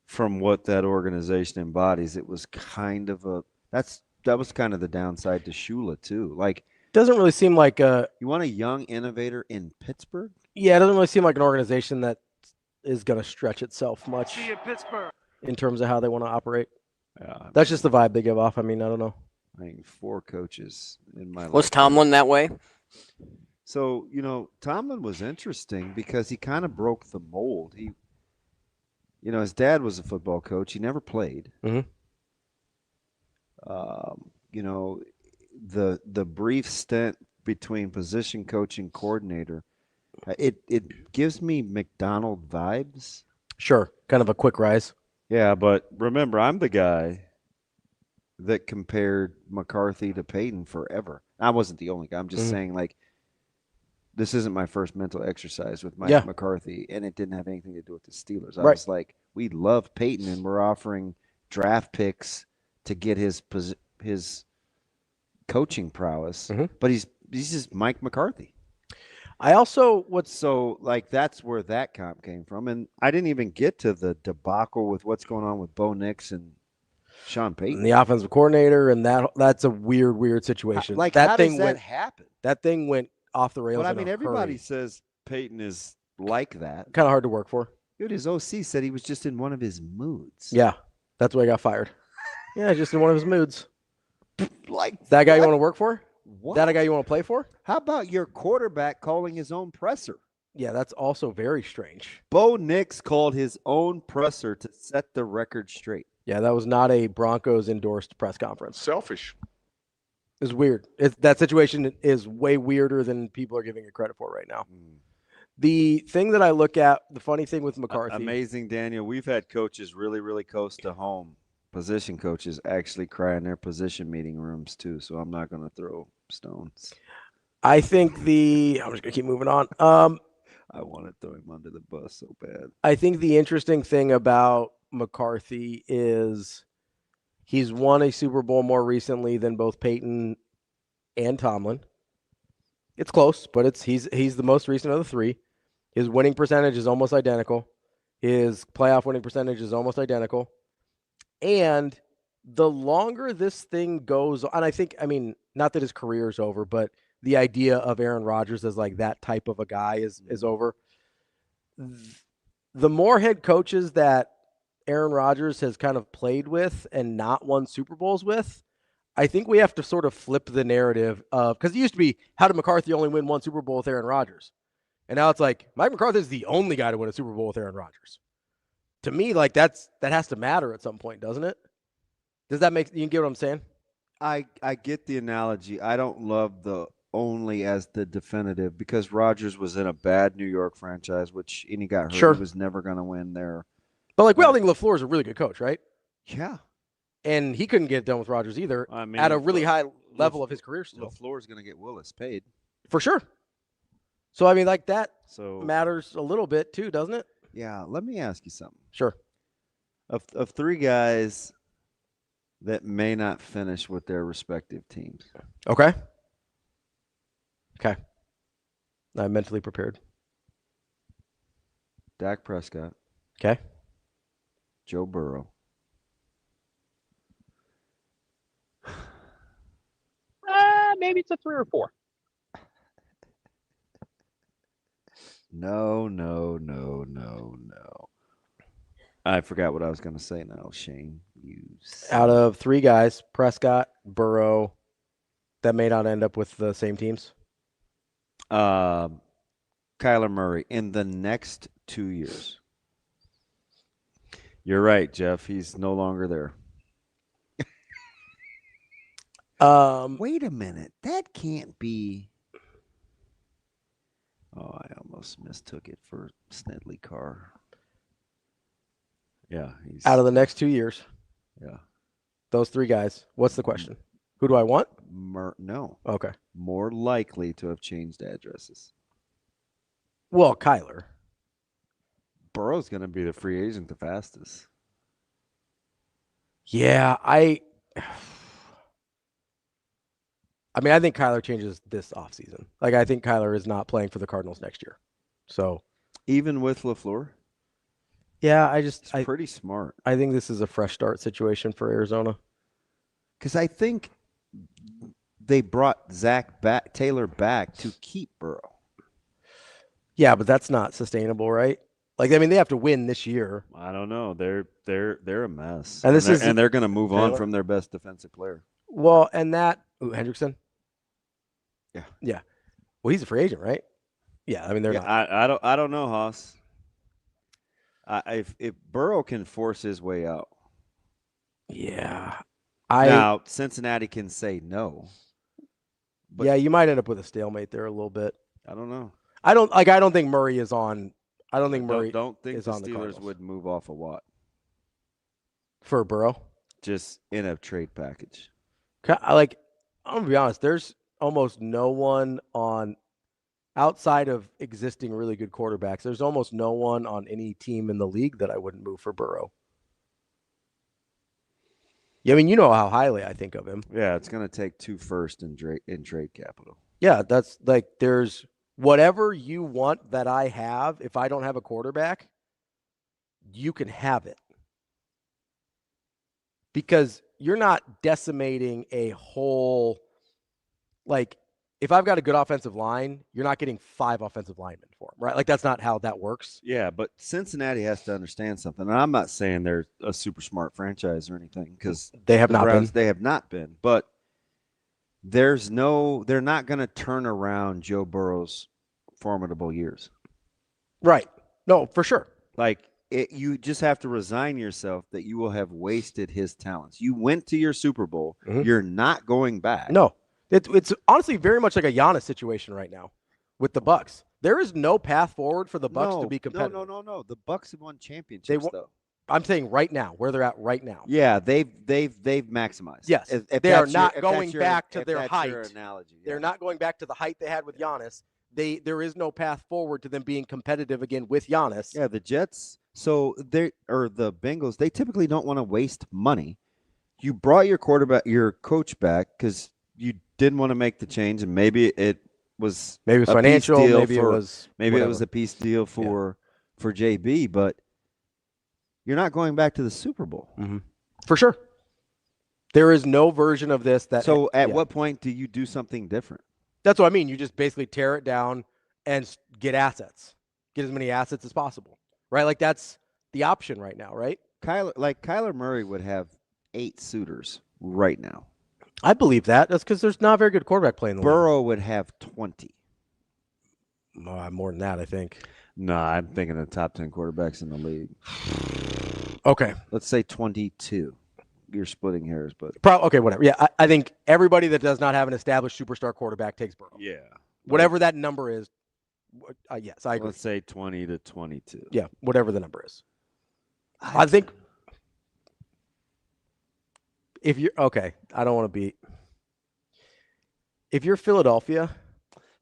From what that organization embodies. It was kind of that was kind of the downside to Shula too. Doesn't really seem like you want a young innovator in Pittsburgh? Yeah, it doesn't really seem like an organization that is going to stretch itself much in terms of how they want to operate. Yeah, that's just the vibe they give off. I mean, I don't know. I think 4 coaches in my life. Was Tomlin that way? So, Tomlin was interesting because he kind of broke the mold. His dad was a football coach. He never played. The brief stint between position coach and coordinator, it gives me McDonald vibes. Sure, kind of a quick rise. Yeah, but remember, I'm the guy that compared McCarthy to Payton forever. I wasn't the only guy. I'm just saying, this isn't my first mental exercise with Mike McCarthy, and it didn't have anything to do with the Steelers. I was like, we love Payton, and we're offering draft picks to get his coaching prowess, but he's just Mike McCarthy. I also that's where that comp came from, and I didn't even get to the debacle with what's going on with Bo Nix and Sean Payton, and the offensive coordinator, and that's a weird situation. How does that happen? That thing went off the rails. But I mean, everybody says Payton is like that. Kind of hard to work for. Dude, his OC said he was just in one of his moods. Yeah, that's why he got fired. Yeah, just in one of his moods. That guy you want to work for? What? That a guy you want to play for? How about your quarterback calling his own presser? Yeah, that's also very strange. Bo Nix called his own presser to set the record straight. Yeah, that was not a Broncos endorsed press conference. Selfish. It's weird. That situation is way weirder than people are giving it credit for right now. The thing that I look at, the funny thing with McCarthy. Amazing, Daniel. We've had coaches really, really close to home, position coaches actually cry in their position meeting rooms too. So I'm not going to throw stones. I think I'm just going to keep moving on. I want to throw him under the bus so bad. I think the interesting thing about McCarthy is he's won a Super Bowl more recently than both Payton and Tomlin. It's close, but he's the most recent of the three. His winning percentage is almost identical. His playoff winning percentage is almost identical. And the longer this thing goes on, I mean, not that his career is over, but the idea of Aaron Rodgers as like that type of a guy is over. The more head coaches that Aaron Rodgers has kind of played with and not won Super Bowls with, I think we have to sort of flip the narrative of, because it used to be, how did McCarthy only win one Super Bowl with Aaron Rodgers? And now it's like, Mike McCarthy is the only guy to win a Super Bowl with Aaron Rodgers. To me, like that has to matter at some point, doesn't it? Does that make, you get what I'm saying? I get the analogy. I don't love the only as the definitive, because Rodgers was in a bad New York franchise, which, and he got hurt. Sure. He was never going to win there. But like, we all think LaFleur is a really good coach, right? Yeah. And he couldn't get it done with Rodgers either, I mean, at a really high level of his career still. LaFleur's going to get Willis paid. For sure. So, I mean, like that So matters a little bit too, doesn't it? yeah, let me ask you something. Sure. Of three guys that may not finish with their respective teams. Okay. I'm mentally prepared. Dak Prescott. Okay. Joe Burrow. Maybe it's a 3 or 4. No. I forgot what I was going to say now, Shane. Out of three guys, Prescott, Burrow, that may not end up with the same teams. Kyler Murray in the next 2 years. You're right, Jeff. He's no longer there. Wait a minute. That can't be. Oh, I almost mistook it for Snedley Carr. Yeah. He's Out of the next 2 years. Yeah. Those three guys. What's the question? Who do I want? No. Okay. More likely to have changed addresses. Well, Kyler. Burrow's going to be the free agent the fastest. Yeah, I mean, I think Kyler changes this offseason. Like, I think Kyler is not playing for the Cardinals next year. So, even with LaFleur? Yeah, It's pretty smart. I think this is a fresh start situation for Arizona. Because I think they brought Taylor back to keep Burrow. Yeah, but that's not sustainable, right? Like, I mean, they have to win this year. I don't know. They're a mess. And they're going to move on from their best defensive player. Well, and Hendrickson. Yeah. Well, he's a free agent, right? Yeah, I mean, they're not. I don't know, Haas. If Burrow can force his way out. Yeah. Now, Cincinnati can say no. But yeah, you might end up with a stalemate there a little bit. I don't know. I don't think Murray is on. I don't think Murray don't think is the on the Steelers Cardinals. would move off of Watt. For Burrow? Just in a trade package. I'm going to be honest. There's almost no one on outside of existing really good quarterbacks. There's almost no one on any team in the league that I wouldn't move for Burrow. Yeah, I mean, you know how highly I think of him. Yeah, it's going to take 2 firsts in trade capital. Yeah, that's like there's whatever you want that I have. If I don't have a quarterback, you can have it. Because you're not decimating a whole, like, if I've got a good offensive line, you're not getting 5 offensive linemen for them, right? Like, that's not how that works. Yeah, but Cincinnati has to understand something. And I'm not saying they're a super smart franchise or anything, because they have not been. They have not been. But they're not going to turn around Joe Burrow's formidable years. Right. No, for sure. Like, you just have to resign yourself that you will have wasted his talents. You went to your Super Bowl. Mm-hmm. You're not going back. No. It's honestly very much like a Giannis situation right now with the Bucks. There is no path forward for the Bucs to be competitive. No. The Bucs have won championships, though. I'm saying right now, where they're at right now. Yeah, they've maximized. Yes, if they are that's not your- if going that's your- back to if their that's height. your analogy, They're not going back to the height they had with Giannis. There is no path forward to them being competitive again with Giannis. Yeah, the Jets. So the Bengals. They typically don't want to waste money. You brought your coach back because you didn't want to make the change, and maybe it was a financial, peace deal maybe it was it was a piece deal for JB, but you're not going back to the Super Bowl. Mm-hmm. For sure. There is no version of this that. So at what point do you do something different? That's what I mean. You just basically tear it down and get assets. Get as many assets as possible, right? Like that's the option right now, right? Kyler Murray would have 8 suitors right now. I believe that. That's because there's not a very good quarterback play in the league. Burrow would have 20. More than that, I think. No, I'm thinking of the top 10 quarterbacks in the league. Okay. Let's say 22. You're splitting hairs, but okay, whatever. Yeah, I think everybody that does not have an established superstar quarterback takes Burrow. Yeah. Whatever that number is. Yes, I agree. Let's say 20 to 22. Yeah, whatever the number is. I think if you're okay, I don't want to be. If you're Philadelphia,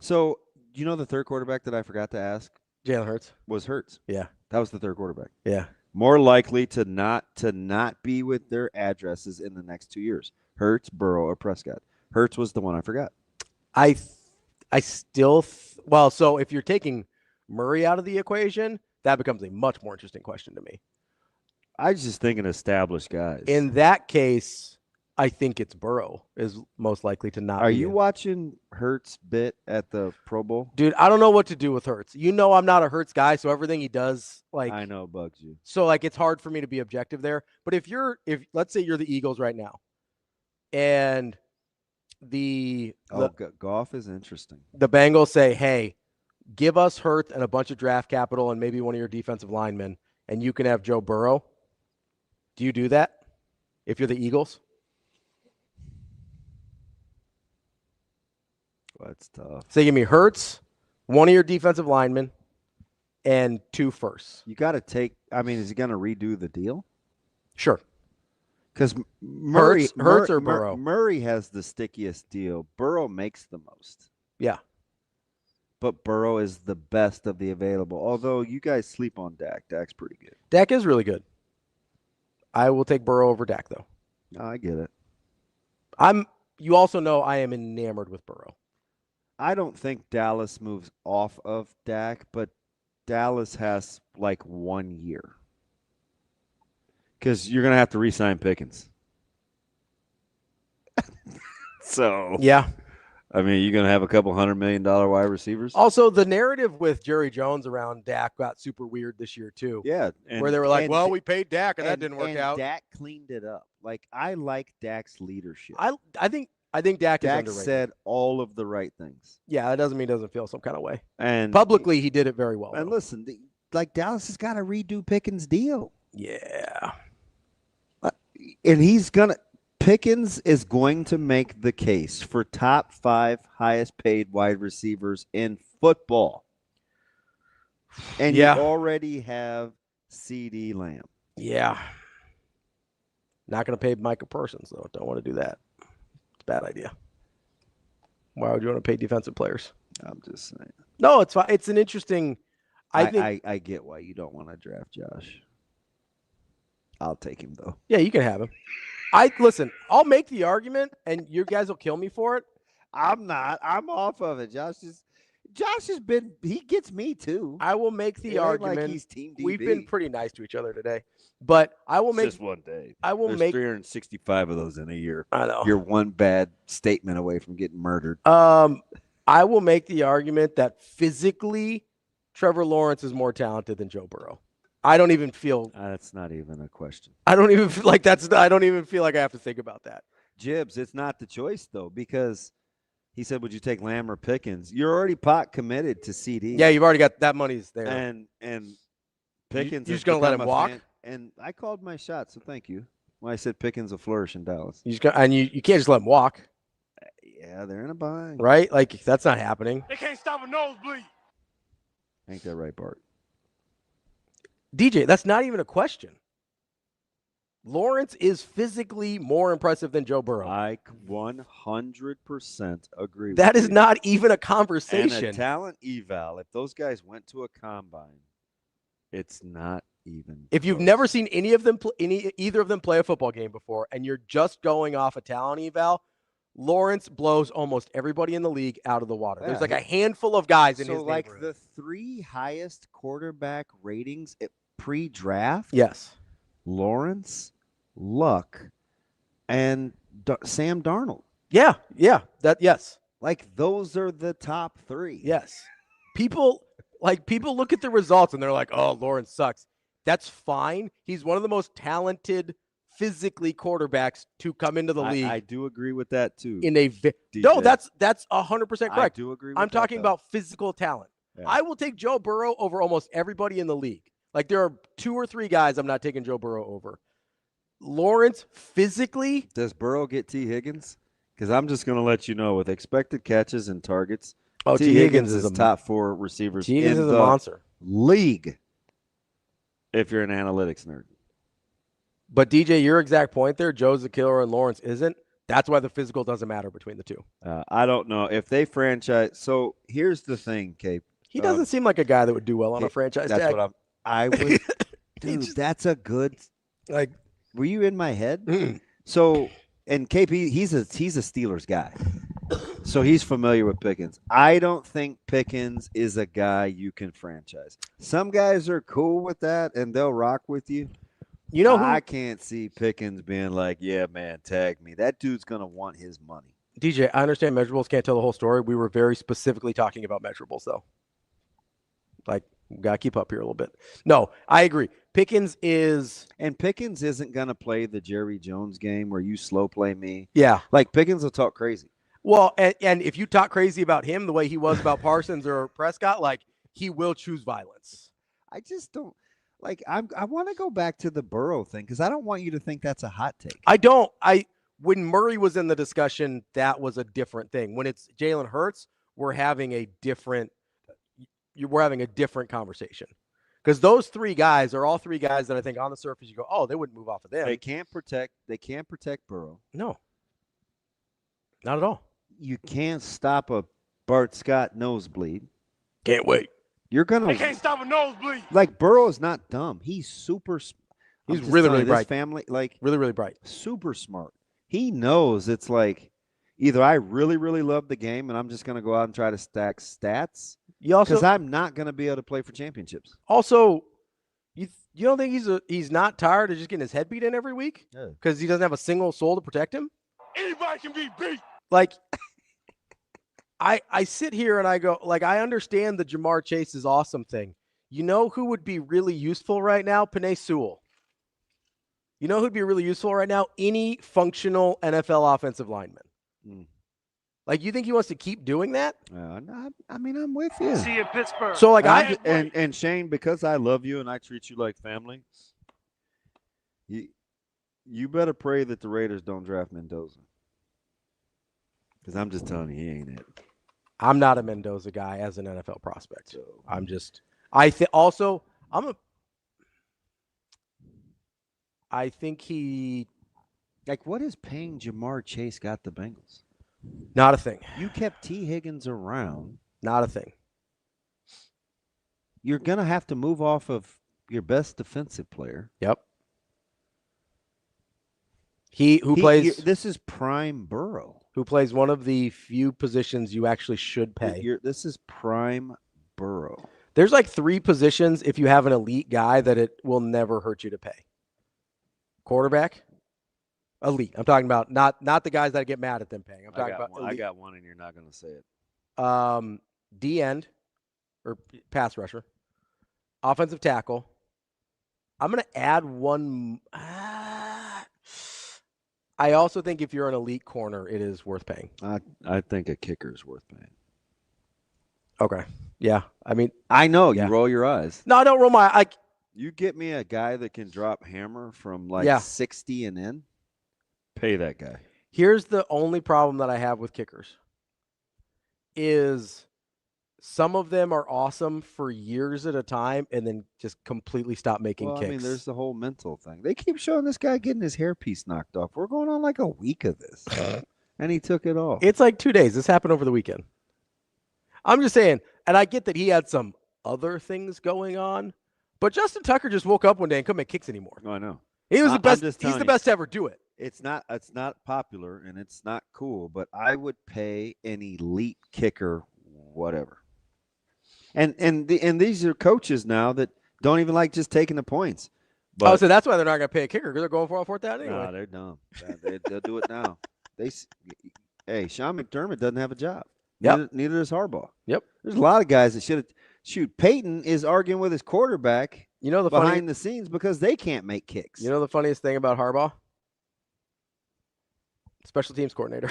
so you know the third quarterback that I forgot to ask, Jalen Hurts was Hurts. Yeah, that was the third quarterback. Yeah, more likely to not be with their addresses in the next 2 years. Hurts, Burrow, or Prescott. Hurts was the one I forgot. I still well. So if you're taking Murray out of the equation, that becomes a much more interesting question to me. I was just thinking established guys. In that case, I think it's Burrow is most likely to not. Are you watching Hurts bit at the Pro Bowl? Dude, I don't know what to do with Hurts. You know I'm not a Hurts guy, so everything he does, like I know bugs you. So like it's hard for me to be objective there. But if let's say you're the Eagles right now, and Goff is interesting. The Bengals say, hey, give us Hurts and a bunch of draft capital and maybe one of your defensive linemen, and you can have Joe Burrow. Do you do that if you're the Eagles? That's tough. So give me Hurts, one of your defensive linemen, and 2 firsts. You got to take. I mean, is he going to redo the deal? Sure. Because Hurts or Burrow? Murray has the stickiest deal. Burrow makes the most. Yeah. But Burrow is the best of the available. Although you guys sleep on Dak. Dak's pretty good. Dak is really good. I will take Burrow over Dak, though. No, I get it. You also know I am enamored with Burrow. I don't think Dallas moves off of Dak, but Dallas has like 1 year. Because you're going to have to re-sign Pickens. So yeah. I mean, you're going to have a couple $100 million wide receivers. Also, the narrative with Jerry Jones around Dak got super weird this year, too. Yeah. Where they were like, well, we paid Dak, and that didn't work out. Dak cleaned it up. Like, I like Dak's leadership. I think Dak is underrated. Said all of the right things. Yeah, that doesn't mean he doesn't feel some kind of way. And publicly, he did it very well. And listen, Dallas has got to redo Pickens' deal. Yeah. And Pickens is going to make the case for top 5 highest paid wide receivers in football. And you already have CD Lamb. Yeah. Not going to pay Micah Parsons, though. Don't want to do that. It's a bad idea. Why would you want to pay defensive players? I'm just saying. No, it's fine. It's an interesting. I get why you don't want to draft Josh. I'll take him, though. Yeah, you can have him. Listen, I'll make the argument, and you guys will kill me for it. I'm not. I'm off of it. Josh has been. He gets me too. I will make the argument. Like he's Team DB. We've been pretty nice to each other today, but I will make just one day. There's 365 of those in a year. I know. You're one bad statement away from getting murdered. I will make the argument that physically, Trevor Lawrence is more talented than Joe Burrow. I don't even feel that's not even a question. I don't even feel like I don't even feel like I have to think about that. Jibbs, it's not the choice though, because he said, "Would you take Lamb or Pickens?" You're already pot committed to CD. Yeah, you've already got that money's there. And Pickens, you're just gonna let him walk. And I called my shot, so thank you. When I said Pickens will flourish in Dallas, you can't just let him walk. Yeah, they're in a bind, right? Like that's not happening. They can't stop a nosebleed. Ain't that right, Bart? DJ, that's not even a question. Lawrence is physically more impressive than Joe Burrow. I 100% agree. That with is you. not even a conversation. And a talent eval. If those guys went to a combine, it's not even. If you've close. never seen either of them play a football game before, and you're just going off a talent eval, Lawrence blows almost everybody in the league out of the water. There's like a handful of guys in his like neighborhood. the 3 highest quarterback ratings pre-draft. Yes. Lawrence, Luck, and Sam Darnold. Yeah. Yes. Like those are the top 3. Yes. People look at the results and they're like, "Oh, Lawrence sucks." That's fine. He's one of the most talented physically quarterbacks to come into the league. I do agree with that too. No, that's 100% correct. I do agree with I'm talking that, though. about physical talent. Yeah. I will take Joe Burrow over almost everybody in the league. Like there are 2 or 3 guys I'm not taking Joe Burrow over. Lawrence physically. Does Burrow get T. Higgins? Because I'm just going to let you know with expected catches and targets, T. Higgins is top 4 receivers T. Higgins in is the a monster. league. If you're an analytics nerd. But DJ, your exact point there, Joe's the killer and Lawrence isn't. That's why the physical doesn't matter between the two. I don't know if they franchise. So here's the thing, Cape. He doesn't seem like a guy that would do well on a franchise That's tag. what I would. Dude, that's a good. Like, were you in my head? So, and KP, he's a Steelers guy, so he's familiar with Pickens. I don't think Pickens is a guy you can franchise. Some guys are cool with that, and they'll rock with you. You know who? I can't see Pickens being like, "Yeah, man, tag me." That dude's gonna want his money. DJ, I understand measurables can't tell the whole story. We were very specifically talking about measurables, though. Like, we gotta keep up here a little bit. No, I agree. Pickens isn't gonna play the Jerry Jones game where you slow play me. Yeah, like Pickens will talk crazy. Well, and if you talk crazy about him the way he was about Parsons or Prescott, like he will choose violence. I just don't. Like, I want to go back to the Burrow thing because I don't want you to think that's a hot take. I don't. When Murray was in the discussion, that was a different thing. When it's Jalen Hurts, we're having a different conversation because those 3 guys are all 3 guys that I think on the surface you go, oh, they wouldn't move off of them. They can't protect Burrow. No, not at all. You can't stop a Bart Scott nosebleed. Can't wait. You're gonna. They can't stop a nosebleed. Like Burrow is not dumb. He's super. He's really bright. Family, like really bright. Super smart. He knows it's like either I really love the game and I'm just gonna go out and try to stack stats. Because I'm not gonna be able to play for championships. Also, you don't think he's not tired of just getting his head beat in every week because he doesn't have a single soul to protect him? Anybody can be beat. Like. I sit here and I go, like, I understand the Jamar Chase is awesome thing. You know who would be really useful right now? Penei Sewell. You know who'd be really useful right now? Any functional NFL offensive lineman. Like, you think he wants to keep doing that? I mean, I'm with you. See you in Pittsburgh. So, like, and Shane, because I love you and I treat you like family, you better pray that the Raiders don't draft Mendoza. Because I'm just telling you, he ain't it. I'm not a Mendoza guy as an NFL prospect. I think he. Like, what is paying Jamar Chase got the Bengals? Not a thing. You kept T. Higgins around. Not a thing. You're going to have to move off of your best defensive player. Yep. This is prime Burrow. Who plays one of the few positions you actually should pay. This is prime Burrow. There's like 3 positions if you have an elite guy that it will never hurt you to pay. Quarterback, elite. I'm talking about not the guys that get mad at them paying. I'm talking about elite. I got one and you're not going to say it. D end or pass rusher, offensive tackle. I'm going to add one. I also think if you're an elite corner, it is worth paying. I think a kicker is worth paying. Okay. Yeah. I mean, I know you roll your eyes. No, I don't roll my. You get me a guy that can drop hammer from 60 and in. Pay that guy. Here's the only problem that I have with kickers. Is some of them are awesome for years at a time and then just completely stop making Well, kicks. I mean, there's the whole mental thing. They keep showing this guy getting his hairpiece knocked off. We're going on like a week of this, and he took it off. It's like 2 days. This happened over the weekend. I'm just saying, and I get that he had some other things going on, but Justin Tucker just woke up one day and couldn't make kicks anymore. Oh, I know. He was the best. He's He's the best to ever do it. It's not popular and it's not cool, but I would pay an elite kicker whatever. And these are coaches now that don't even like just taking the points. But, so that's why they're not going to pay a kicker because they're going for all fourth down anyway. No, they're dumb. They'll do it now. Hey, Sean McDermott doesn't have a job. Neither does Harbaugh. Yep. There's a lot of guys that should have. Shoot, Payton is arguing with his quarterback. Behind the scenes because they can't make kicks. You know the funniest thing about Harbaugh? Special teams coordinator.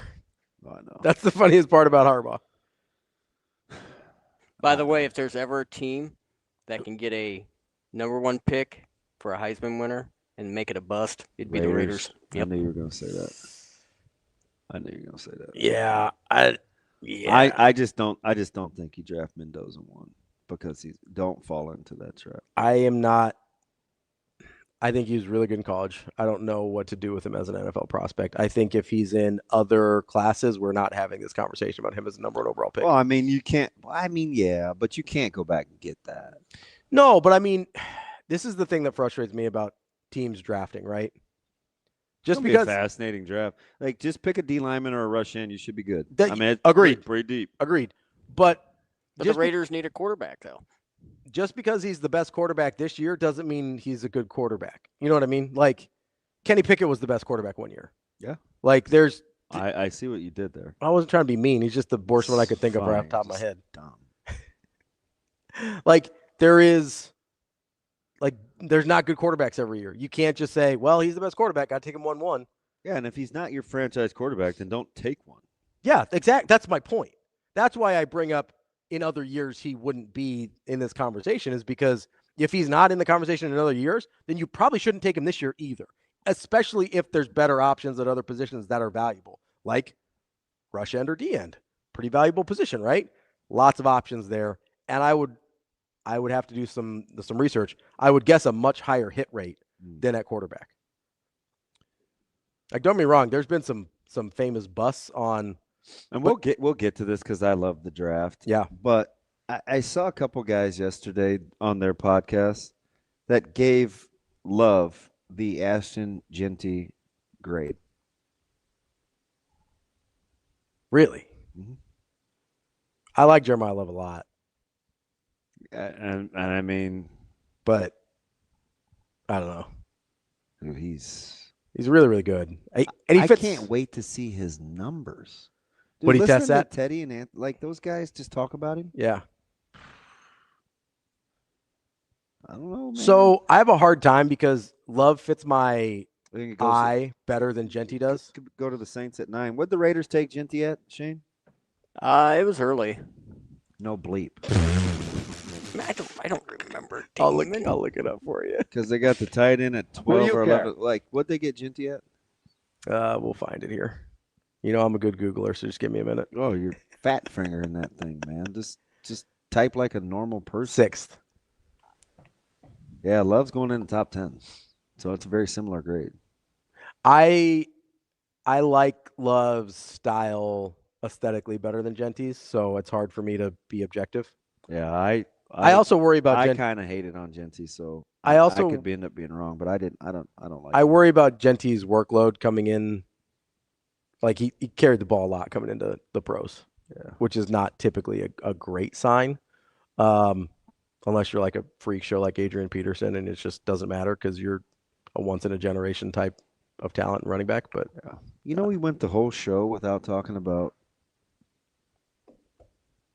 Oh, I know. That's the funniest part about Harbaugh. By the way, if there's ever a team that can get a number 1 pick for a Heisman winner and make it a bust, it'd be the Raiders. Yep. I knew you were going to say that. Yeah, I just don't think you draft Mendoza 1 because don't fall into that trap. I am not. I think he was really good in college. I don't know what to do with him as an NFL prospect. I think if he's in other classes, we're not having this conversation about him as a number 1 overall pick. Well, I mean, you can't. I mean, yeah, but you can't go back and get that. No, but I mean, this is the thing that frustrates me about teams drafting, right? Just because be a fascinating draft, like just pick a D lineman or a rush in, you should be good. That, I mean, agreed, pretty deep. Agreed, but the Raiders need a quarterback though. Just because he's the best quarterback this year doesn't mean he's a good quarterback. You know what I mean? Like Kenny Pickett was the best quarterback one year. Yeah. Like there's. I see what you did there. I wasn't trying to be mean. He's just the worst one I could think of right off the top of my head. Dumb. Like there's not good quarterbacks every year. You can't just say, well, he's the best quarterback. Got to take him 1-1. Yeah, and if he's not your franchise quarterback, then don't take one. Yeah, exactly. That's my point. That's why I bring up in other years he wouldn't be in this conversation is because if he's not in the conversation in other years, then you probably shouldn't take him this year either, especially if there's better options at other positions that are valuable, like rush end or D end. Pretty valuable position, right? Lots of options there. And I would have to do some research. I would guess a much higher hit rate than at quarterback. Like, don't get me wrong, there's been some famous busts on. And we'll get to this because I love the draft. Yeah. But I saw a couple guys yesterday on their podcast that gave Love the Ashton Genty grade. Really? Mm-hmm. I like Jeremiah Love a lot. And I mean, but I don't know. He's really, really good. I can't wait to see his numbers. Dude, what he tests at? Teddy and like those guys just talk about him. Yeah. I don't know, man. So I have a hard time because Love fits my eye better than Genty does. Could go to the Saints at 9. What'd the Raiders take Genty at, Shane? It was early. No bleep. I don't remember. I'll look it up for you. Because they got the tight end at 12 or 11. Like, what'd they get Genty at? We'll find it here. You know I'm a good Googler, so just give me a minute. Oh, you're fat fingering that thing, man. Just type like a normal person. 6th. Yeah, Love's going in the top 10. So it's a very similar grade. I like Love's style aesthetically better than Genty's, so it's hard for me to be objective. Yeah, I also worry about I kind of hated on Genty, so I could end up being wrong, but I don't like I worry about Genty's workload coming in. Like he carried the ball a lot coming into the pros, which is not typically a great sign, unless you're like a freak show like Adrian Peterson, and it just doesn't matter because you're a once in a generation type of talent and running back. But we went the whole show without talking about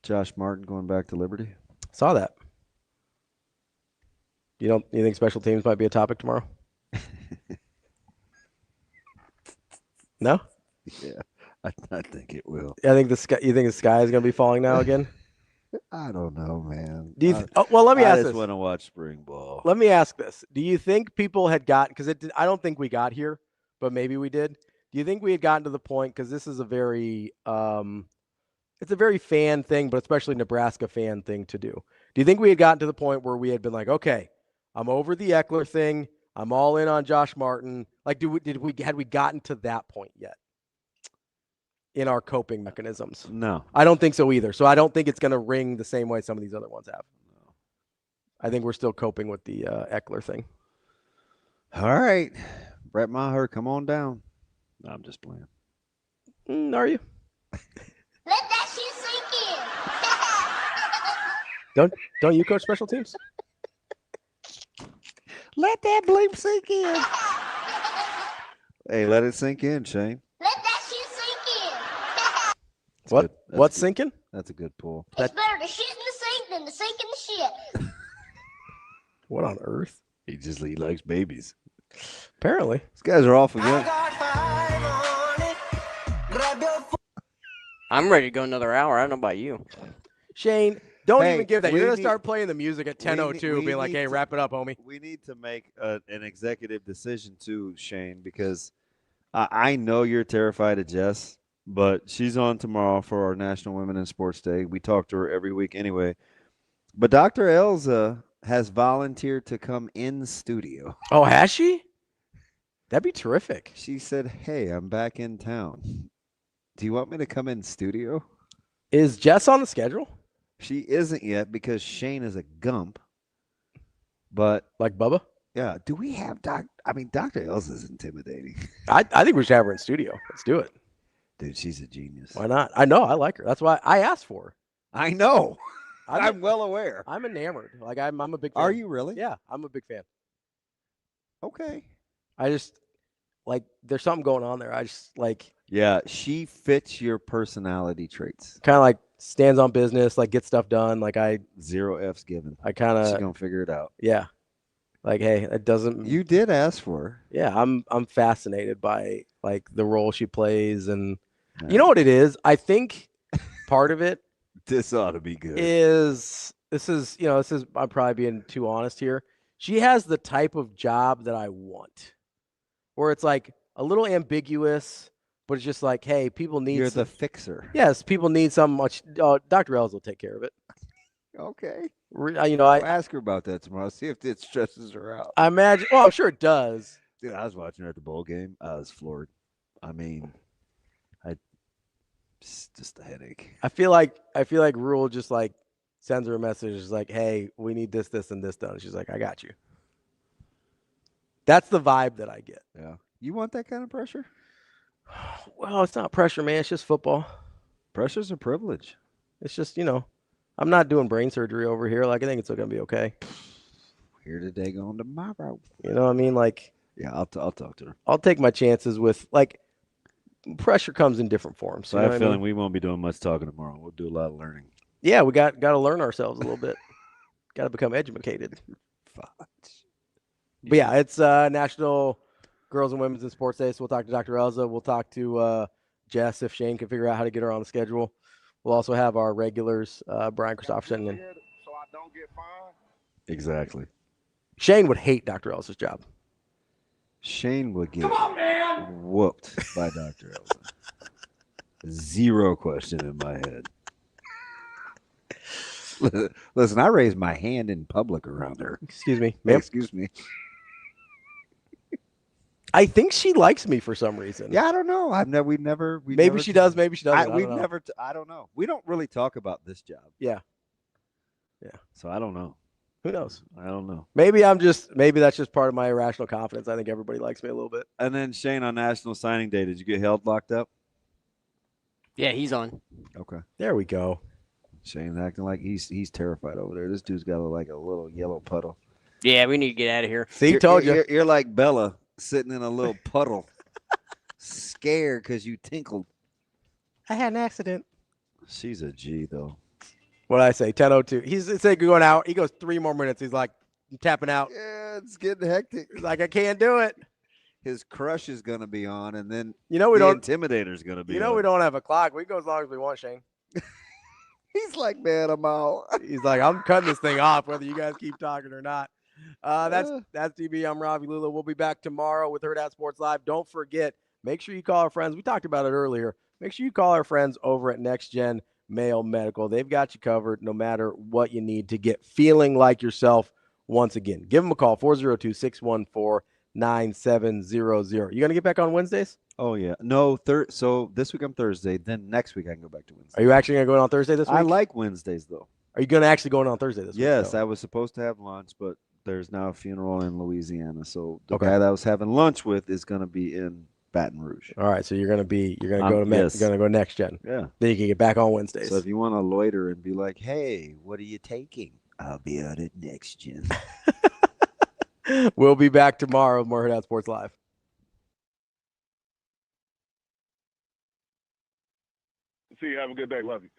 Josh Martin going back to Liberty. Saw that. You think special teams might be a topic tomorrow? No? Yeah, I think it will. I think you think the sky is going to be falling now again? I don't know, man. Do you well, let me ask this. I just want to watch spring ball. Let me ask this. Do you think people had got, because I don't think we got here, but maybe we did. Do you think we had gotten to the point, because this is a very It's a very fan thing, but especially Nebraska fan thing to do. Do you think we had gotten to the point where we had been like, okay, I'm over the Eckler thing. I'm all in on Josh Martin. Like, had we gotten to that point yet in our coping mechanisms? No. I don't think so either. So I don't think it's going to ring the same way some of these other ones have. No. I think we're still coping with the Eckler thing. All right. Brett Maher, come on down. No, I'm just playing. Are you? Let that shit sink in. Don't you coach special teams? Let that bleep sink in. Hey, let it sink in, Shane. Let that shit sink in. What's sinking? That's a good pull. It's better to shit in the sink than to sink in the shit. What on earth? He likes babies. Apparently. These guys are awful young. I'm ready to go another hour. I don't know about you. Shane, don't Hey, even give that. we You're going to being start playing the music at 10:02, being like, hey, wrap it up, homie. We need to make an executive decision too, Shane, because I know you're terrified of Jess, but she's on tomorrow for our National Women in Sports Day. We talk to her every week anyway. But Dr. Elza has volunteered to come in studio. Oh, has she? That'd be terrific. She said, hey, I'm back in town. Do you want me to come in studio? Is Jess on the schedule? She isn't yet because Shane is a gump. But like Bubba? Yeah. Do we have Dr. Elza is intimidating. I think we should have her in studio. Let's do it. Dude, she's a genius. Why not? I know. I like her. That's why I asked for her. I know. I'm well aware. I'm enamored. Like I'm a big fan. Are you really? Yeah, I'm a big fan. Okay. I just like there's something going on there. I just like Yeah, she fits your personality traits. kind of like stands on business, like gets stuff done. Like I 0 F's given. I kind of She's gonna figure it out. Yeah. Like, hey, it doesn't. You did ask for her. Yeah, I'm fascinated by like the role she plays, and you know what it is. I think part of it. This ought to be good. This is I'm probably being too honest here. She has the type of job that I want, where it's like a little ambiguous, but it's just like, hey, people need. You're the fixer. Yes, people need some much. Dr. Els will take care of it. Okay. I ask her about that tomorrow. See if it stresses her out. I imagine. Well, I'm sure it does. Dude, I was watching her at the bowl game. I was floored. I mean, just a headache. I feel like Rule just like sends her a message. It's like, hey, we need this, and this done. She's like, I got you. That's the vibe that I get. Yeah. You want that kind of pressure? Well, it's not pressure, man. It's just football. Pressure's a privilege. It's just, I'm not doing brain surgery over here. Like, I think it's going to be okay. Here today, going tomorrow. You know what I mean? Like, yeah, I'll talk to her. I'll take my chances with, like, pressure comes in different forms. So I have a feeling we won't be doing much talking tomorrow. We'll do a lot of learning. Yeah, we got to learn ourselves a little bit. Got to become educated. But yeah, it's National Girls and Women's in Sports Day. So we'll talk to Dr. Elza. We'll talk to Jess if Shane can figure out how to get her on the schedule. We'll also have our regulars, Brian Christopherson. And so I don't get fined. Exactly. Shane would hate Dr. Elza's job. Shane would get whooped by Dr. Elza. Zero question in my head. Listen, I raised my hand in public around her. Excuse me, ma'am. Excuse me. I think she likes me for some reason. Yeah, I don't know. Maybe she does. Maybe she doesn't. I don't know. We don't really talk about this job. Yeah. So I don't know. Who knows? I don't know. Maybe that's just part of my irrational confidence. I think everybody likes me a little bit. And then Shane, on National Signing Day, did you get held locked up? Yeah, he's on. Okay. There we go. Shane's acting like he's terrified over there. This dude's got like a little yellow puddle. Yeah, we need to get out of here. See, told you. You're like Bella sitting in a little puddle, scared because you tinkled. I had an accident. She's a G, though. What did I say? 10:02. He's saying going out. He goes 3 more minutes. He's like, I'm tapping out. Yeah, it's getting hectic. He's like, I can't do it. His crush is going to be on, and then we don't. Intimidator's going to be on. We don't have a clock. We go as long as we want, Shane. He's like, man, I'm out. He's like, I'm cutting this thing off, whether you guys keep talking or not. That's DB. I'm Ravi Lulla. We'll be back tomorrow with Hurrdat Sports Live. Don't forget, make sure you call our friends. We talked about it earlier. Make sure you call our friends over at Next Gen Mayo Medical. They've got you covered no matter what you need to get feeling like yourself once again. Give them a call, 402-614-9700. You going to get back on Wednesdays? Oh, yeah. No, so this week I'm Thursday. Then next week I can go back to Wednesday. Are you actually going to go in on Thursday this week? I like Wednesdays, though. Are you going to actually go in on Thursday this week? Yes, though? I was supposed to have lunch, but there's now a funeral in Louisiana. So the Okay. guy that I was having lunch with is going to be in Baton Rouge. All right, so you're going to go to yes. you're going to go next gen. Yeah. Then you can get back on Wednesdays. So if you want to loiter and be like, hey, what are you taking? I'll be on it next gen. We'll be back tomorrow with more Hurrdat Sports Live. See you. Have a good day. Love you.